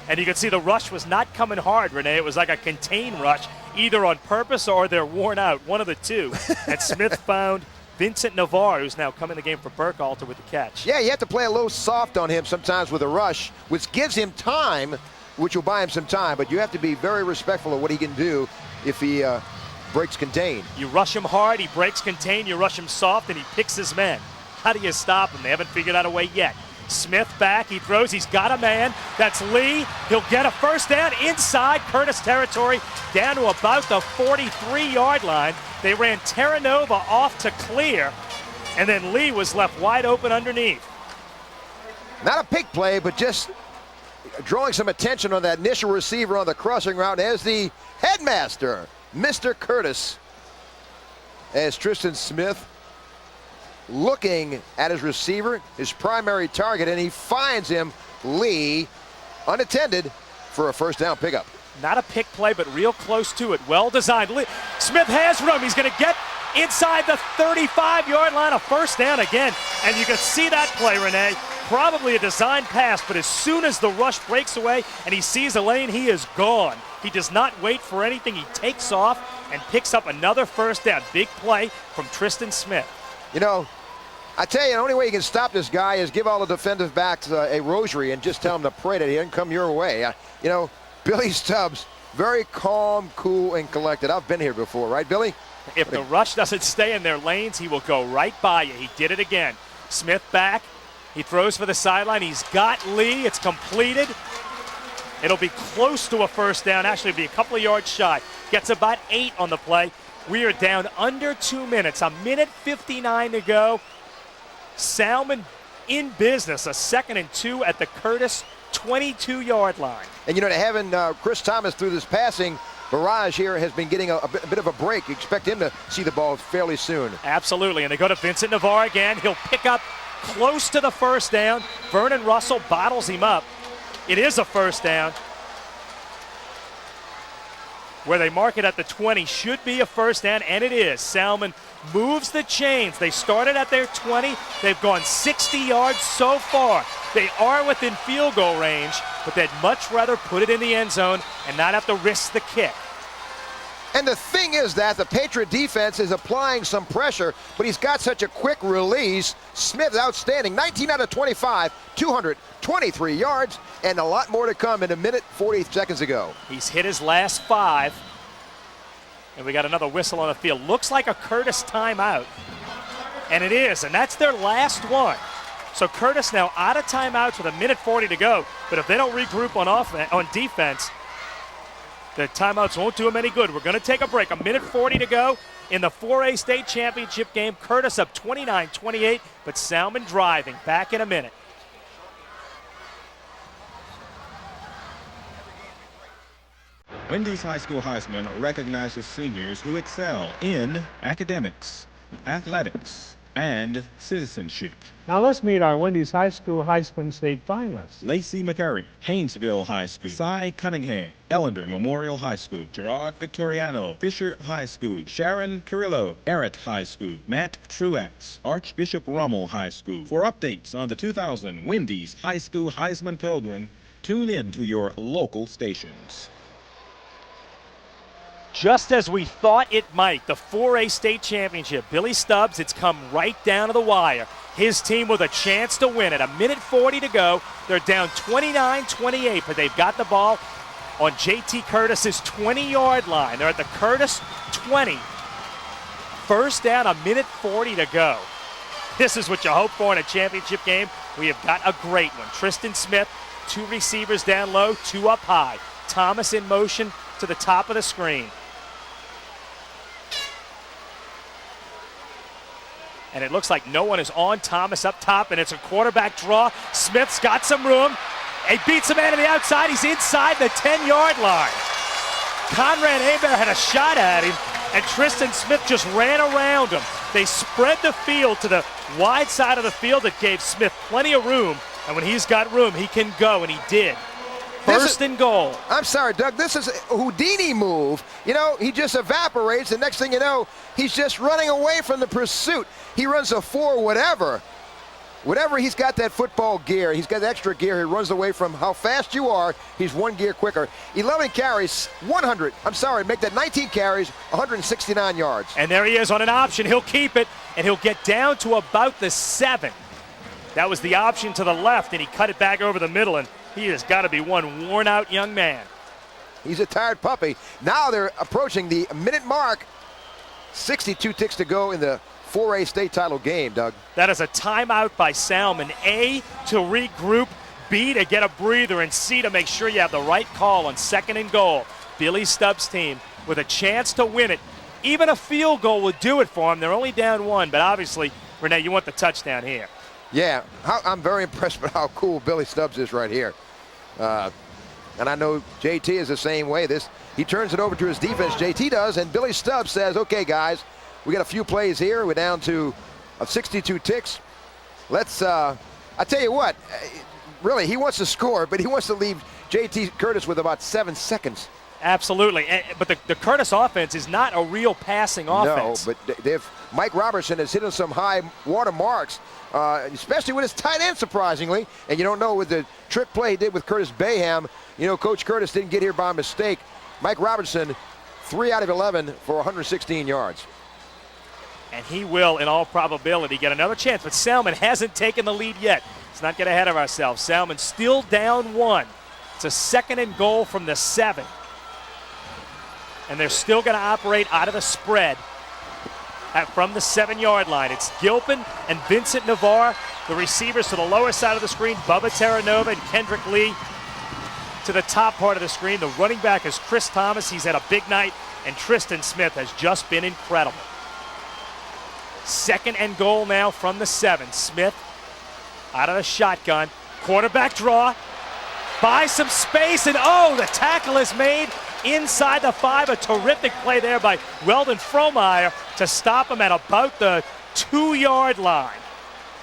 [SPEAKER 1] And you can see the rush was not coming hard, Renee. It was like a contained rush, either on purpose or they're worn out, one of the two. And Smith found Vincent Navarre, who's now come in the game for Burkhalter with the catch.
[SPEAKER 2] Yeah, you have to play a little soft on him sometimes with a rush, which gives him time, which will buy him some time, but you have to be very respectful of what he can do if he breaks contain.
[SPEAKER 1] You rush him hard, he breaks contain. You rush him soft, and he picks his men. How do you stop him? They haven't figured out a way yet. Smith back, he throws, he's got a man. That's Lee. He'll get a first down inside Curtis territory, down to about the 43-yard line. They ran Terranova off to clear, and then Lee was left wide open underneath.
[SPEAKER 2] Not a big play, but just drawing some attention on that initial receiver on the crossing route as the headmaster, Mr. Curtis, as Tristan Smith looking at his receiver, his primary target, and he finds him, Lee, unattended for a first down pickup.
[SPEAKER 1] Not a pick play, but real close to it. Well designed. Smith has room. He's going to get inside the 35-yard line, a first down again. And you can see that play, Renee. Probably a design pass, but as soon as the rush breaks away and he sees a lane, he is gone. He does not wait for anything. He takes off and picks up another first down. Big play from Tristan Smith.
[SPEAKER 2] You know, I tell you, the only way you can stop this guy is give all the defensive backs a rosary and just tell them to pray that he doesn't come your way. You know, Billy Stubbs, very calm, cool, and collected. I've been here before, right, Billy?
[SPEAKER 1] If the rush doesn't stay in their lanes, he will go right by you. He did it again. Smith back. He throws for the sideline. He's got Lee. It's completed. It'll be close to a first down. Actually, it'll be a couple of yards shy. Gets about 8 on the play. We are down under 2 minutes. A minute 59 to go. Salmen in business. A 2nd and 2 at the Curtis 22-yard line.
[SPEAKER 2] And, you know, to having Chris Thomas through this passing barrage here has been getting a bit of a break. You expect him to see the ball fairly soon.
[SPEAKER 1] Absolutely. And they go to Vincent Navarre again. He'll pick up close to the first down. Vernon Russell bottles him up. It is a first down. Where they mark it at the 20 should be a first down, and it is. Salmen moves the chains. They started at their 20. They've gone 60 yards so far. They are within field goal range, but they'd much rather put it in the end zone and not have to risk the kick.
[SPEAKER 2] And the thing is that the Patriot defense is applying some pressure, but he's got such a quick release. Smith outstanding, 19 out of 25, 223 yards, and a lot more to come in a minute 40 seconds ago.
[SPEAKER 1] He's hit his last 5, and we got another whistle on the field. Looks like a Curtis timeout, and it is, and that's their last one. So Curtis now out of timeouts with a minute 40 to go, but if they don't regroup on defense, the timeouts won't do them any good. We're going to take a break. A minute 40 to go in the 4A state championship game. Curtis up 29-28, but Salmen driving. Back in a minute.
[SPEAKER 8] Wendy's High School Heisman recognizes seniors who excel in academics, athletics, and citizenship.
[SPEAKER 9] Now let's meet our Wendy's High School Heisman State finalists.
[SPEAKER 8] Lacey McCurry, Haynesville High School. Cy Cunningham, Ellender Memorial High School. Gerard Victoriano, Fisher High School. Sharon Carrillo, Arrett High School. Matt Truax, Archbishop Rummel High School. For updates on the 2000 Wendy's High School Heisman Pilgrim, tune in to your local stations.
[SPEAKER 1] Just as we thought it might, the 4A state championship. Billy Stubbs, it's come right down to the wire. His team with a chance to win it. A minute 40 to go. They're down 29-28, but they've got the ball on JT Curtis's 20-yard line. They're at the Curtis 20. First down, a minute 40 to go. This is what you hope for in a championship game. We have got a great one. Tristan Smith, 2 receivers down low, 2 up high. Thomas in motion to the top of the screen. And it looks like no one is on Thomas up top, and it's a quarterback draw. Smith's got some room. He beats a man to the outside. He's inside the 10-yard line. Conrad Hebert had a shot at him, and Tristan Smith just ran around him. They spread the field to the wide side of the field. That gave Smith plenty of room, and when he's got room, he can go, and he did. First and goal.
[SPEAKER 2] I'm sorry, Doug. This is a Houdini move. You know, he just evaporates. The next thing you know, he's just running away from the pursuit. He runs a 4 whatever. Whatever, he's got that football gear. He's got extra gear. He runs away from how fast you are. He's 1 gear quicker. 11 carries, 19 carries, 169 yards.
[SPEAKER 1] And there he is on an option. He'll keep it, and he'll get down to about the 7. That was the option to the left, and he cut it back over the middle, and he has got to be one worn-out young man.
[SPEAKER 2] He's a tired puppy. Now they're approaching the minute mark. 62 ticks to go in the 4A state title game, Doug.
[SPEAKER 1] That is a timeout by Salmen. A, to regroup. B, to get a breather. And C, to make sure you have the right call on 2nd and goal. Billy Stubbs' team with a chance to win it. Even a field goal would do it for them. They're only down 1, but obviously, Renee, you want the touchdown here.
[SPEAKER 2] Yeah, I'm very impressed with how cool Billy Stubbs is right here. And I know JT is the same way. He turns it over to his defense, JT does, and Billy Stubbs says, okay, guys, we got a few plays here. We're down to 62 ticks. Let's, I tell you what, really, he wants to score, but he wants to leave JT Curtis with about 7 seconds.
[SPEAKER 1] Absolutely. But the Curtis offense is not a real passing offense.
[SPEAKER 2] No, but Mike Robertson has hit on some high water marks, especially with his tight end, surprisingly. And you don't know, with the trick play he did with Curtis Bayham, you know, Coach Curtis didn't get here by mistake. Mike Robertson, 3 out of 11 for 116 yards.
[SPEAKER 1] And he will, in all probability, get another chance. But Salmen hasn't taken the lead yet. Let's not get ahead of ourselves. Salmen still down 1. It's a 2nd and goal from the 7. And they're still going to operate out of the spread from the 7-yard line. It's Gilpin and Vincent Navarre, the receivers to the lower side of the screen, Bubba Terranova and Kendrick Lee to the top part of the screen. The running back is Chris Thomas. He's had a big night, and Tristan Smith has just been incredible. 2nd and goal now from the 7. Smith out of the shotgun. Quarterback draw. Buys some space, and the tackle is made inside the 5. A terrific play there by Weldon Fromeyer to stop him at about the 2-yard line.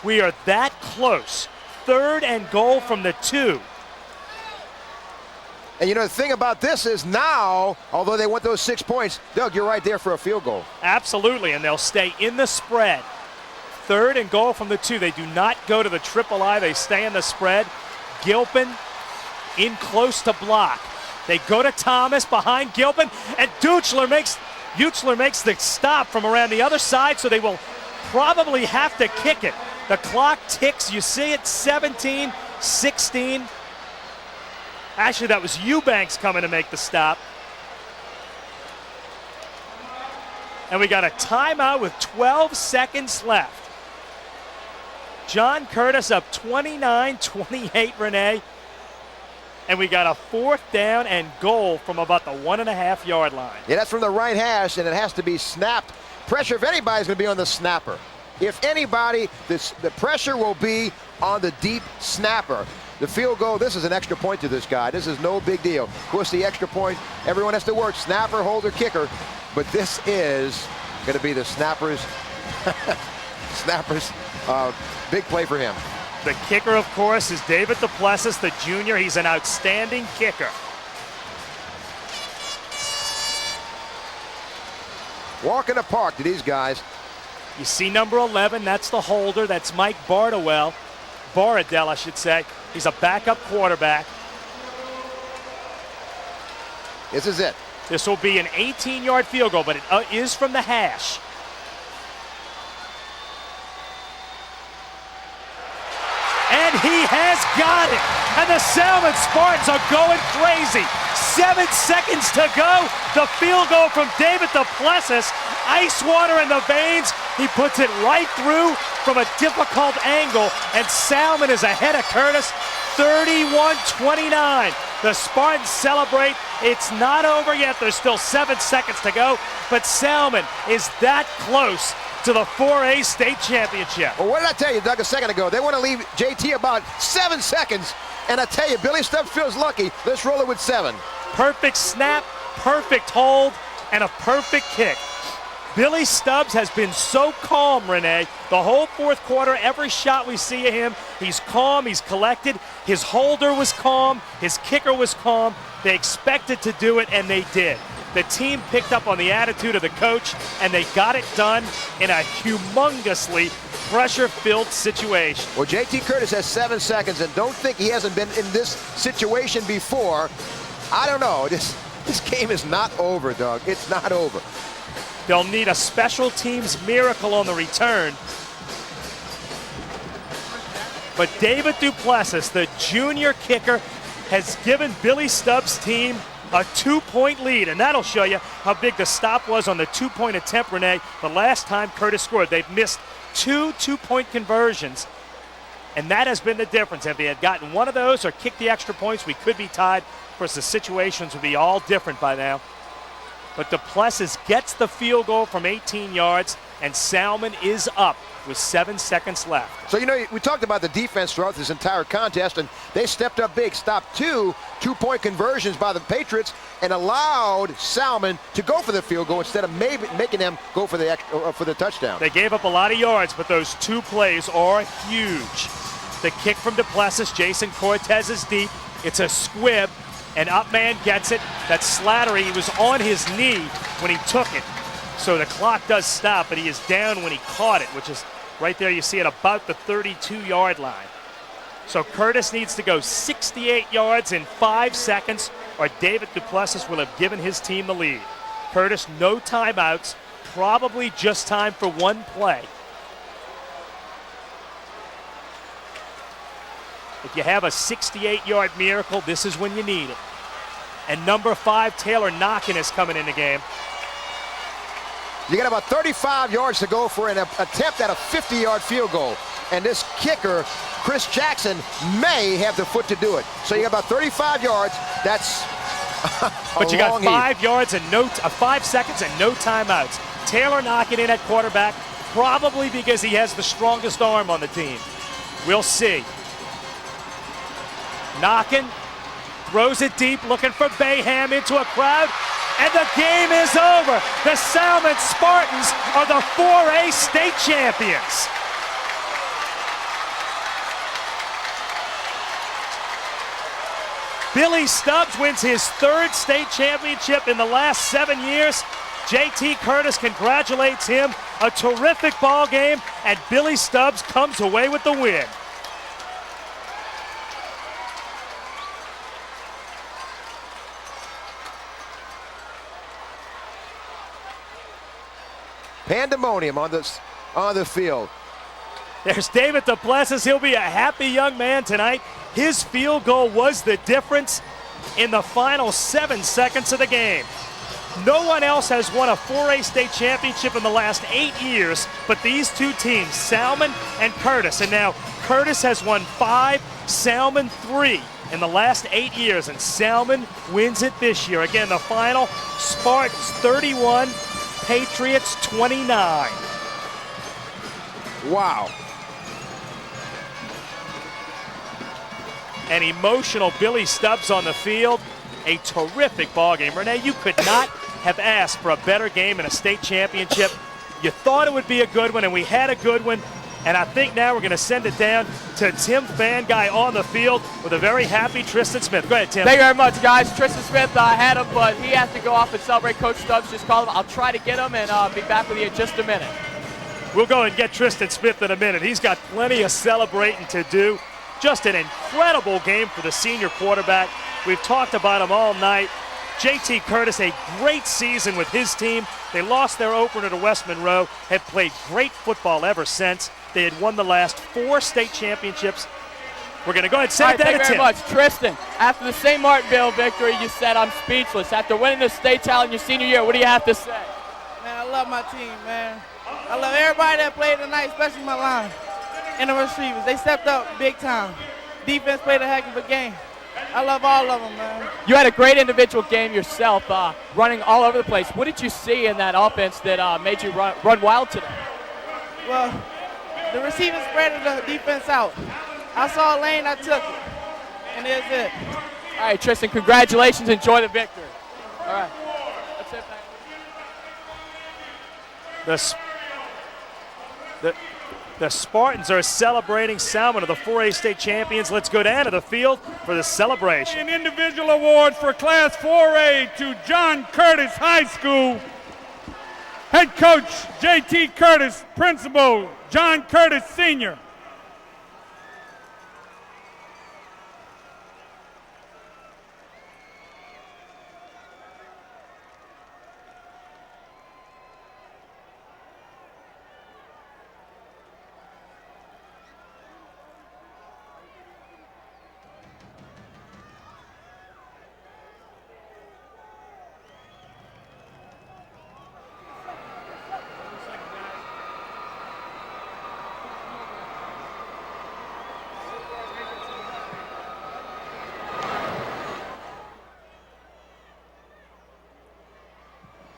[SPEAKER 1] We are that close. 3rd and goal from the 2.
[SPEAKER 2] And you know, the thing about this is now, although they want those 6 points, Doug, you're right there for a field goal.
[SPEAKER 1] Absolutely, and they'll stay in the spread. 3rd and goal from the 2. They do not go to the triple I. They stay in the spread. Gilpin in close to block. They go to Thomas behind Gilpin, and Deutschler makes the stop from around the other side, so they will probably have to kick it. The clock ticks. You see it, 17, 16. Actually, that was Eubanks coming to make the stop. And we got a timeout with 12 seconds left. John Curtis up 29-28, Renee. And we got a 4th down and goal from about the 1.5-yard line.
[SPEAKER 2] Yeah, that's from the right hash, and it has to be snapped. Pressure, if anybody's going to be on the snapper. If anybody, the pressure will be on the deep snapper. The field goal, this is an extra point to this guy. This is no big deal. Of course, the extra point, everyone has to work, snapper, holder, kicker. But this is going to be the snapper's big play for him.
[SPEAKER 1] The kicker, of course, is David Duplessis, the junior. He's an outstanding kicker.
[SPEAKER 2] Walk in the park to these guys.
[SPEAKER 1] You see number 11, that's the holder. That's Mike Baradell, I should say. He's a backup quarterback.
[SPEAKER 2] This is it.
[SPEAKER 1] This will be an 18-yard field goal, but it is from the hash. And he has got it. And the Salmen Spartans are going crazy. 7 seconds to go. The field goal from David Duplessis. Ice water in the veins. He puts it right through from a difficult angle. And Salmen is ahead of Curtis, 31-29. The Spartans celebrate. It's not over yet. There's still 7 seconds to go. But Salmen is that close to the 4A state championship.
[SPEAKER 2] Well, what did I tell you, Doug, a second ago? They want to leave JT about 7 seconds. And I tell you, Billy Stubbs feels lucky. Let's roll it with 7.
[SPEAKER 1] Perfect snap, perfect hold, and a perfect kick. Billy Stubbs has been so calm, Renee. The whole 4th quarter, every shot we see of him, he's calm, he's collected. His holder was calm, his kicker was calm. They expected to do it, and they did. The team picked up on the attitude of the coach, and they got it done in a humongously pressure-filled situation.
[SPEAKER 2] Well, JT Curtis has 7 seconds, and don't think he hasn't been in this situation before. I don't know. This game is not over, Doug. It's not over.
[SPEAKER 1] They'll need a special teams miracle on the return. But David Duplessis, the junior kicker, has given Billy Stubbs' team a 2-point lead, and that'll show you how big the stop was on the 2-point attempt, Renee. The last time Curtis scored, they've missed 2 2-point conversions, and that has been the difference. If they had gotten one of those or kicked the extra points, we could be tied. Of course, the situations would be all different by now. But Duplessis gets the field goal from 18 yards, and Salmen is up with 7 seconds left.
[SPEAKER 2] So, we talked about the defense throughout this entire contest, and they stepped up big, stopped two-point conversions by the Patriots, and allowed Salmen to go for the field goal instead of maybe making them go for the touchdown.
[SPEAKER 1] They gave up a lot of yards, but those 2 plays are huge. The kick from Duplessis, Jason Cortez is deep. It's a squib, and Upman gets it. That's Slattery. He was on his knee when he took it. So the clock does stop, but he is down when he caught it, which is right there. You see it about the 32-yard line. So Curtis needs to go 68 yards in 5 seconds, or David Duplessis will have given his team the lead. Curtis, no timeouts, probably just time for 1 play. If you have a 68-yard miracle, this is when you need it. And number 5, Taylor Knockin, is coming in the game.
[SPEAKER 2] You got about 35 yards to go for an attempt at a 50-yard field goal. And this kicker, Chris Jackson, may have the foot to do it. So you got about 35 yards. That's
[SPEAKER 1] But you got 5 yards and 5 seconds and no timeouts. Taylor Knockin in at quarterback, probably because he has the strongest arm on the team. We'll see. Knockin throws it deep, looking for Bayham into a crowd. And the game is over. The Salmen Spartans are the 4A state champions. Billy Stubbs wins his 3rd state championship in the last 7 years. JT Curtis congratulates him. A terrific ball game, and Billy Stubbs comes away with the win.
[SPEAKER 2] Pandemonium on the field.
[SPEAKER 1] There's David Duplessis. He'll be a happy young man tonight. His field goal was the difference in the final 7 seconds of the game. No one else has won a 4A state championship in the last 8 years but these 2 teams, Salmen and Curtis. And now Curtis has won 5, Salmen 3 in the last 8 years, and Salmen wins it this year. Again, the final, Spartans 31, Patriots 29.
[SPEAKER 2] Wow.
[SPEAKER 1] An emotional Billy Stubbs on the field. A terrific ball game. Renee, you could not have asked for a better game in a state championship. You thought it would be a good one, and we had a good one. And I think now we're going to send it down to Tim Fanguy on the field with a very happy Tristan Smith. Go ahead, Tim.
[SPEAKER 3] Thank you very much, guys. Tristan Smith had him, but he has to go off and celebrate. Coach Stubbs just called him. I'll try to get him and be back with you in just a minute.
[SPEAKER 1] We'll go and get Tristan Smith in a minute. He's got plenty of celebrating to do. Just an incredible game for the senior quarterback. We've talked about him all night. JT Curtis, a great season with his team. They lost their opener to West Monroe, have played great football ever since. They had won the last 4 state championships. We're going to go ahead and send that to Tim.
[SPEAKER 3] Thank you very much. Tristan, after the St. Martinville victory, you said, I'm speechless. After winning the state title in your senior year, what do you have to say?
[SPEAKER 14] Man, I love my team, man. I love everybody that played tonight, especially my line and the receivers. They stepped up big time. Defense played a heck of a game. I love all of them, man.
[SPEAKER 3] You had a great individual game yourself, running all over the place. What did you see in that offense that made you run wild today?
[SPEAKER 14] Well, the receivers spread the defense out. I saw a lane, I took it, and there's it.
[SPEAKER 3] All right, Tristan, congratulations. Enjoy the victory. All right. That's it, man.
[SPEAKER 1] The Spartans are celebrating. Salmen are the 4A state champions. Let's go down to the field for the celebration.
[SPEAKER 5] An individual award for Class 4A to John Curtis High School. Head coach J.T. Curtis, principal John Curtis Sr.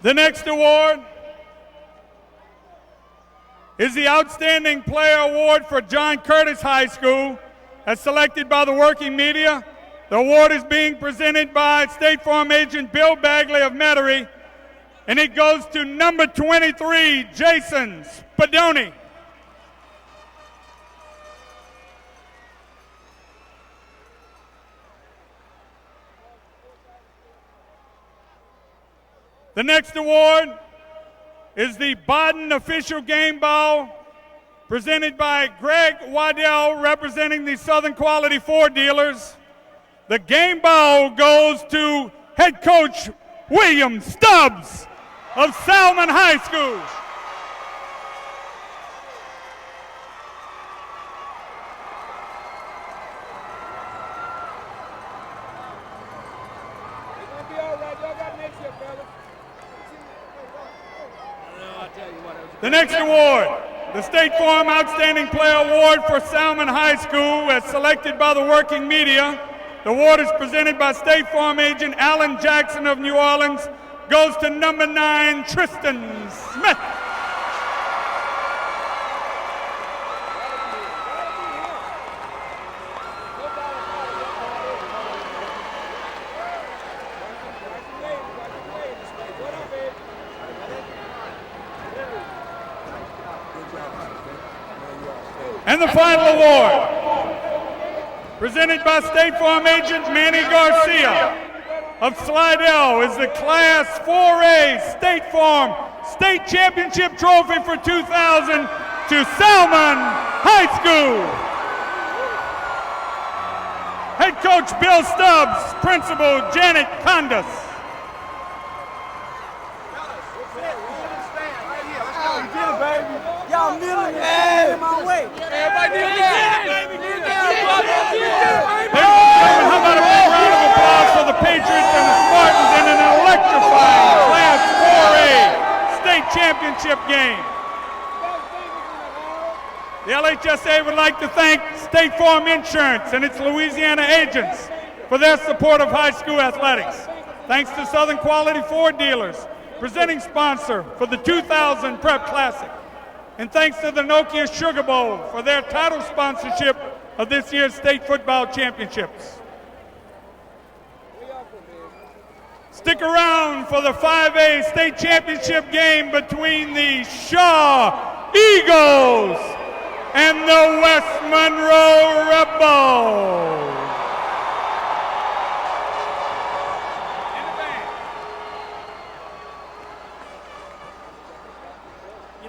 [SPEAKER 5] The next award is the Outstanding Player Award for John Curtis High School, as selected by the working media. The award is being presented by State Farm agent Bill Bagley of Metairie, and it goes to number 23, Jason Spadoni. The next award is the Baden Official Game Ball, presented by Greg Waddell, representing the Southern Quality Ford dealers. The game ball goes to head coach William Stubbs of Salmen High School. The next award, the State Farm Outstanding Player Award for Salmen High School, as selected by the working media. The award is presented by State Farm agent Alan Jackson of New Orleans. Goes to number 9, Tristan Smith. And the final award, presented by State Farm agent Manny Garcia of Slidell, is the Class 4A State Farm State Championship Trophy for 2000 to Salmen High School. Head coach Bill Stubbs, principal Janet Condas.
[SPEAKER 14] Y'all kneeling in my way. Everybody kneel down.
[SPEAKER 5] How about a big round of applause for the Patriots and the Spartans in an electrifying Class 4A state championship game. The LHSAA would like to thank State Farm Insurance and its Louisiana agents for their support of high school athletics. Thanks to Southern Quality Ford dealers, presenting sponsor for the 2000 Prep Classic. And thanks to the Nokia Sugar Bowl for their title sponsorship of this year's state football championships. Stick around for the 5A state championship game between the Shaw Eagles and the West Monroe Rebels.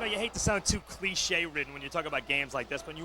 [SPEAKER 1] You hate to sound too cliche-ridden when you talk about games like this, but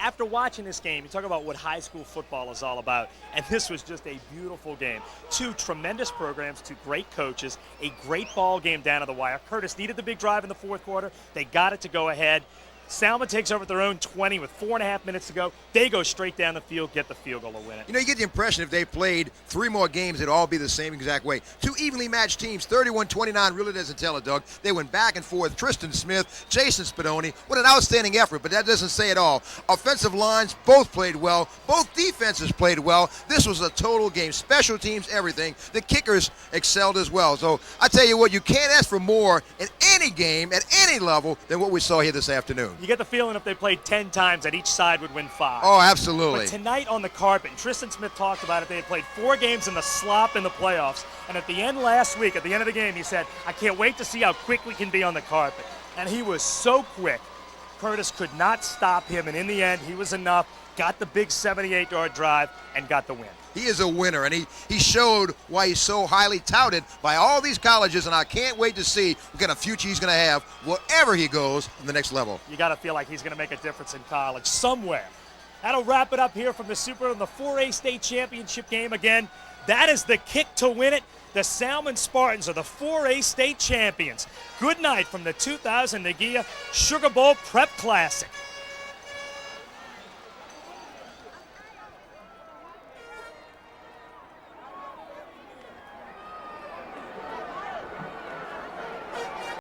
[SPEAKER 1] after watching this game, you talk about what high school football is all about, and this was just a beautiful game. Two tremendous programs, two great coaches, a great ball game down to the wire. Curtis needed the big drive in the fourth quarter. They got it to go ahead. Salmen takes over at their own 20 with 4.5 minutes to go. They go straight down the field, get the field goal to win it.
[SPEAKER 2] You get the impression if they played 3 more games, it'd all be the same exact way. 2 evenly matched teams, 31-29, really doesn't tell it, Doug. They went back and forth. Tristan Smith, Jason Spadoni, what an outstanding effort, but that doesn't say it all. Offensive lines both played well. Both defenses played well. This was a total game. Special teams, everything. The kickers excelled as well. So I tell you what, you can't ask for more in any game at any level than what we saw here this afternoon.
[SPEAKER 1] You get the feeling if they played 10 times that each side would win 5.
[SPEAKER 2] Oh, absolutely.
[SPEAKER 1] But tonight on the carpet, Tristan Smith talked about it, they had played 4 games in the slop in the playoffs. And at the end last week, at the end of the game, he said, I can't wait to see how quick we can be on the carpet. And he was so quick. Curtis could not stop him. And in the end, he was enough, got the big 78-yard drive, and got the win.
[SPEAKER 2] He is a winner, and he showed why he's so highly touted by all these colleges, and I can't wait to see what kind of future he's going to have wherever he goes on the next level.
[SPEAKER 1] You got to feel like he's going to make a difference in college somewhere. That'll wrap it up here from the 4A state championship game again. That is the kick to win it. The Salmen Spartans are the 4A state champions. Good night from the 2000 Nagia Sugar Bowl Prep Classic.